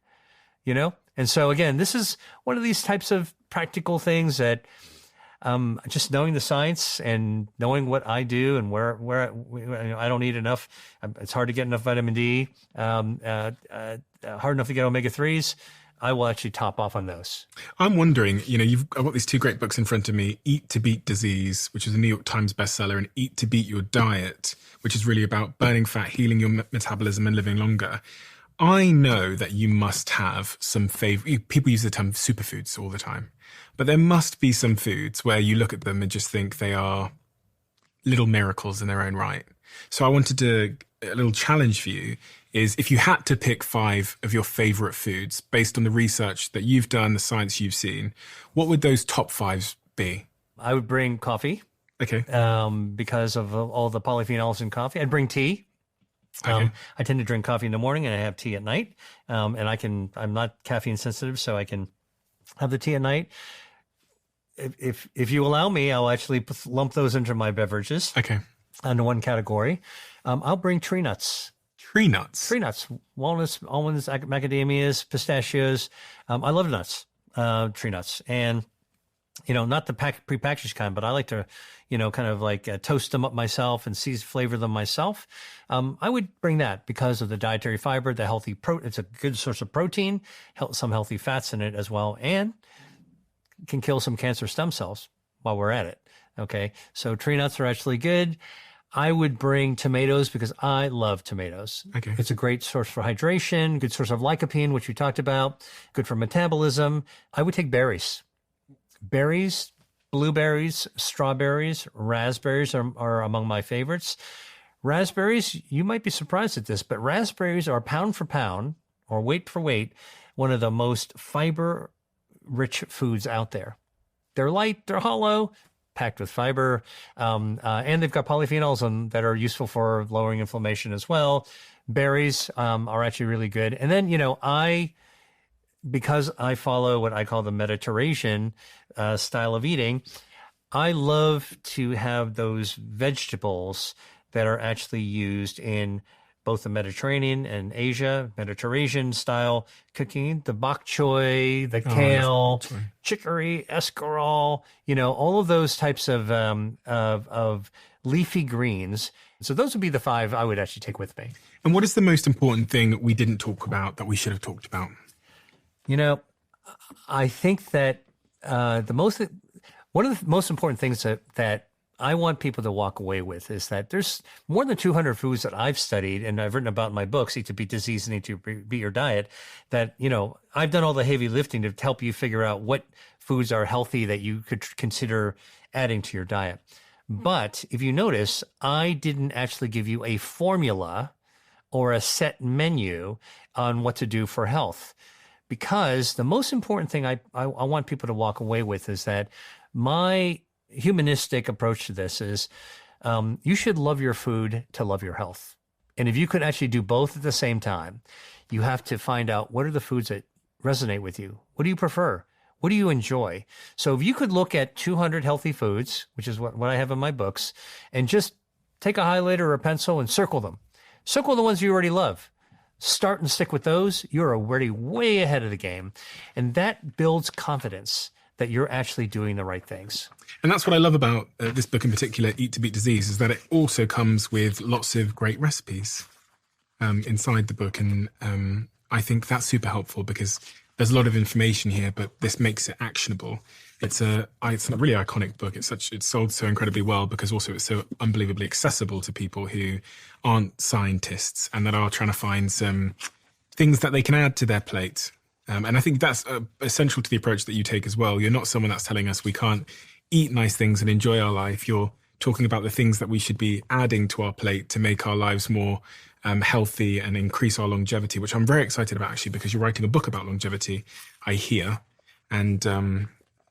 And so again, this is one of these types of practical things that just knowing the science and knowing what I do and where I don't eat enough. It's hard to get enough vitamin D, hard enough to get omega-3s. I will actually top off on those. I'm wondering, I've got these two great books in front of me, Eat to Beat Disease, which is a New York Times bestseller, and Eat to Beat Your Diet, which is really about burning fat, healing your metabolism and living longer. I know that you must have some favorite, people use the term superfoods all the time, but there must be some foods where you look at them and just think they are little miracles in their own right. So I wanted a little challenge for you is if you had to pick 5 of your favorite foods based on the research that you've done, the science you've seen, what would those top 5 be? I would bring coffee. Okay. Because of all the polyphenols in coffee. I'd bring tea. Okay. I tend to drink coffee in the morning and I have tea at night. And I'm not caffeine sensitive, so I can have the tea at night. If you allow me, I'll actually lump those into my beverages. Okay. Under one category. I'll bring tree nuts. Tree nuts? Tree nuts. Walnuts, almonds, macadamias, pistachios. I love nuts, tree nuts. And, not the prepackaged kind, but I like to, kind of like toast them up myself and flavor them myself. I would bring that because of the dietary fiber, the healthy it's a good source of protein, some healthy fats in it as well, and can kill some cancer stem cells while we're at it. Okay. So tree nuts are actually good. I would bring tomatoes because I love tomatoes. Okay. It's a great source for hydration, good source of lycopene, which we talked about, good for metabolism. I would take berries. Berries, blueberries, strawberries, raspberries are among my favorites. Raspberries, you might be surprised at this, but raspberries are pound for pound or weight for weight, one of the most fiber-rich foods out there. They're light, they're hollow, packed with fiber, and they've got polyphenols that are useful for lowering inflammation as well. Berries are actually really good. And then, because I follow what I call the Mediterranean style of eating, I love to have those vegetables that are actually used in both the Mediterranean and Asia, Mediterranean style cooking, the bok choy, the kale, chicory, escarole, all of those types of leafy greens. So those would be the 5 I would actually take with me. And what is the most important thing that we didn't talk about that we should have talked about? I think that one of the most important things that I want people to walk away with is that there's more than 200 foods that I've studied and I've written about in my books, Eat to Beat Disease and Eat to Beat Your Diet, that, I've done all the heavy lifting to help you figure out what foods are healthy that you could consider adding to your diet. But if you notice, I didn't actually give you a formula or a set menu on what to do for health, because the most important thing I want people to walk away with is that my humanistic approach to this is you should love your food to love your health. And if you could actually do both at the same time, you have to find out what are the foods that resonate with you. What do you prefer? What do you enjoy? So if you could look at 200 healthy foods, which is what I have in my books, and just take a highlighter or a pencil and circle them. Circle the ones you already love. Start and stick with those. You're already way ahead of the game. And that builds confidence that you're actually doing the right things. And that's what I love about this book in particular, Eat to Beat Disease, is that it also comes with lots of great recipes inside the book. And I think that's super helpful because there's a lot of information here, but this makes it actionable. It's a really iconic book. It's sold so incredibly well because also it's so unbelievably accessible to people who aren't scientists and that are trying to find some things that they can add to their plate. And I think that's essential to the approach that you take as well. You're not someone that's telling us we can't eat nice things and enjoy our life. You're talking about the things that we should be adding to our plate to make our lives more healthy and increase our longevity, which I'm very excited about actually, because you're writing a book about longevity, I hear. And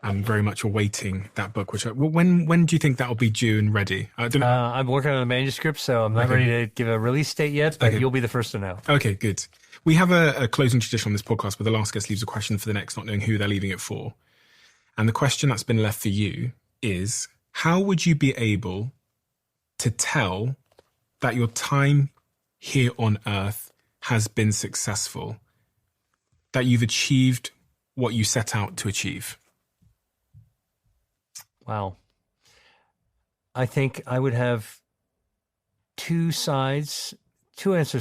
I'm very much awaiting that book. When do you think that'll be due and ready? I don't know. I'm working on a manuscript, so I'm not ready to give a release date yet, but you'll be the first to know. Okay, good. We have a closing tradition on this podcast where the last guest leaves a question for the next, not knowing who they're leaving it for. And the question that's been left for you is, how would you be able to tell that your time here on Earth has been successful, that you've achieved what you set out to achieve? Wow. I think I would have two answers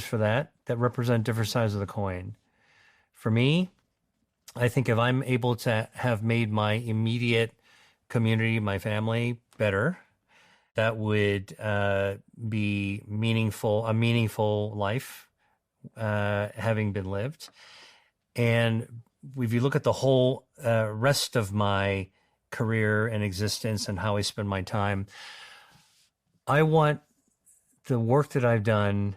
for that represent different sides of the coin. For me, I think if I'm able to have made my immediate community, my family, better, that would be a meaningful life having been lived. And if you look at the whole rest of my career and existence and how I spend my time, I want the work that I've done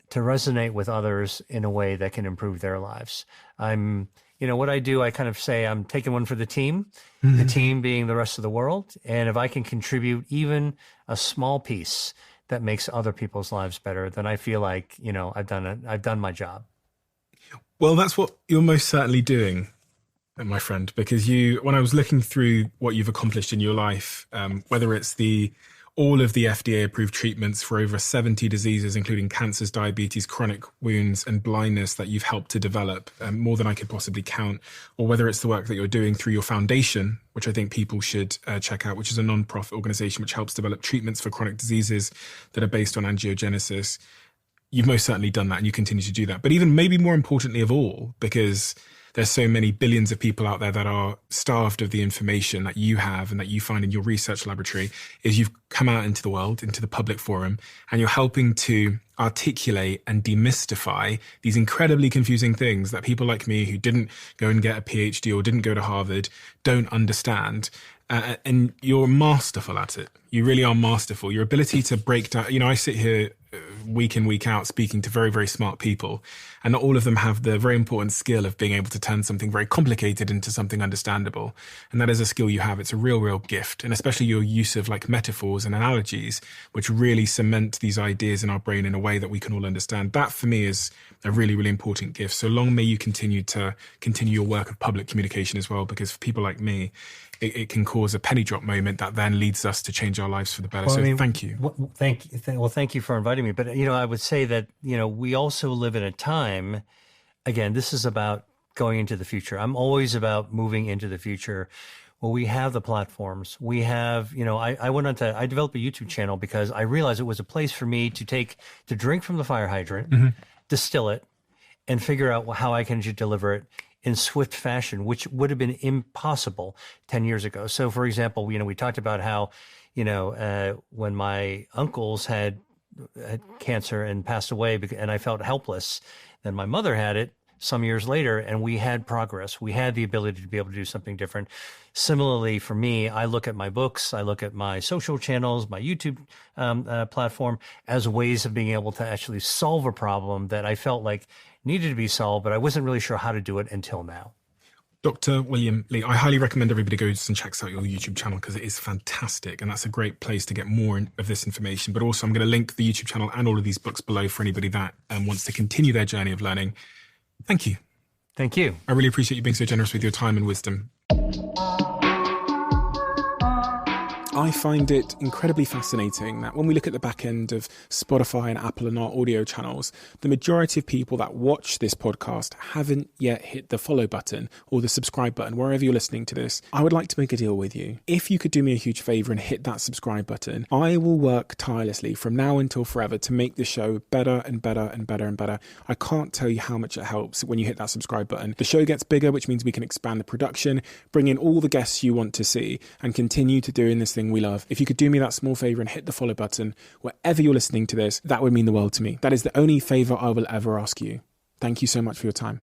to resonate with others in a way that can improve their lives. What I do, I kind of say I'm taking one for the team, the team being the rest of the world. And if I can contribute even a small piece that makes other people's lives better, then I feel like, I've done my job. Well, that's what you're most certainly doing, my friend, because when I was looking through what you've accomplished in your life, whether it's all of the FDA-approved treatments for over 70 diseases, including cancers, diabetes, chronic wounds, and blindness that you've helped to develop, more than I could possibly count, or whether it's the work that you're doing through your foundation, which I think people should check out, which is a non-profit organization which helps develop treatments for chronic diseases that are based on angiogenesis. You've most certainly done that, and you continue to do that. But even maybe more importantly of all, because there's so many billions of people out there that are starved of the information that you have and that you find in your research laboratory, is you've come out into the world, into the public forum, and you're helping to articulate and demystify these incredibly confusing things that people like me who didn't go and get a PhD or didn't go to Harvard don't understand. And you're masterful at it. You really are masterful. Your ability to break down, I sit here week in, week out, speaking to very, very smart people. And not all of them have the very important skill of being able to turn something very complicated into something understandable. And that is a skill you have. It's a real, real gift. And especially your use of like metaphors and analogies, which really cement these ideas in our brain in a way that we can all understand. That for me is a really, really important gift. So long may you continue your work of public communication as well, because for people like me, it can cause a penny drop moment that then leads us to change our lives for the better. So thank you. Thank you for inviting me. But, I would say that, we also live in a time, again, this is about going into the future. I'm always about moving into the future. Well, we have the platforms. We have, I developed a YouTube channel because I realized it was a place for me to drink from the fire hydrant, distill it, and figure out how I can deliver it in swift fashion, which would have been impossible 10 years ago. So, for example, we talked about how, when my uncles had cancer and passed away and I felt helpless, then my mother had it some years later and we had progress. We had the ability to be able to do something different. Similarly, for me, I look at my books, I look at my social channels, my YouTube platform as ways of being able to actually solve a problem that I felt like needed to be solved, but I wasn't really sure how to do it until now. Dr. William Li, I highly recommend everybody goes and checks out your YouTube channel because it is fantastic. And that's a great place to get more of this information. But also I'm going to link the YouTube channel and all of these books below for anybody that wants to continue their journey of learning. Thank you. Thank you. I really appreciate you being so generous with your time and wisdom. I find it incredibly fascinating that when we look at the back end of Spotify and Apple and our audio channels, the majority of people that watch this podcast haven't yet hit the follow button or the subscribe button, wherever you're listening to this. I would like to make a deal with you. If you could do me a huge favor and hit that subscribe button, I will work tirelessly from now until forever to make the show better and better and better and better. I can't tell you how much it helps when you hit that subscribe button. The show gets bigger, which means we can expand the production, bring in all the guests you want to see, and continue to doing this thing we love. If you could do me that small favor and hit the follow button wherever you're listening to this, that would mean the world to me. That is the only favor I will ever ask you. Thank you so much for your time.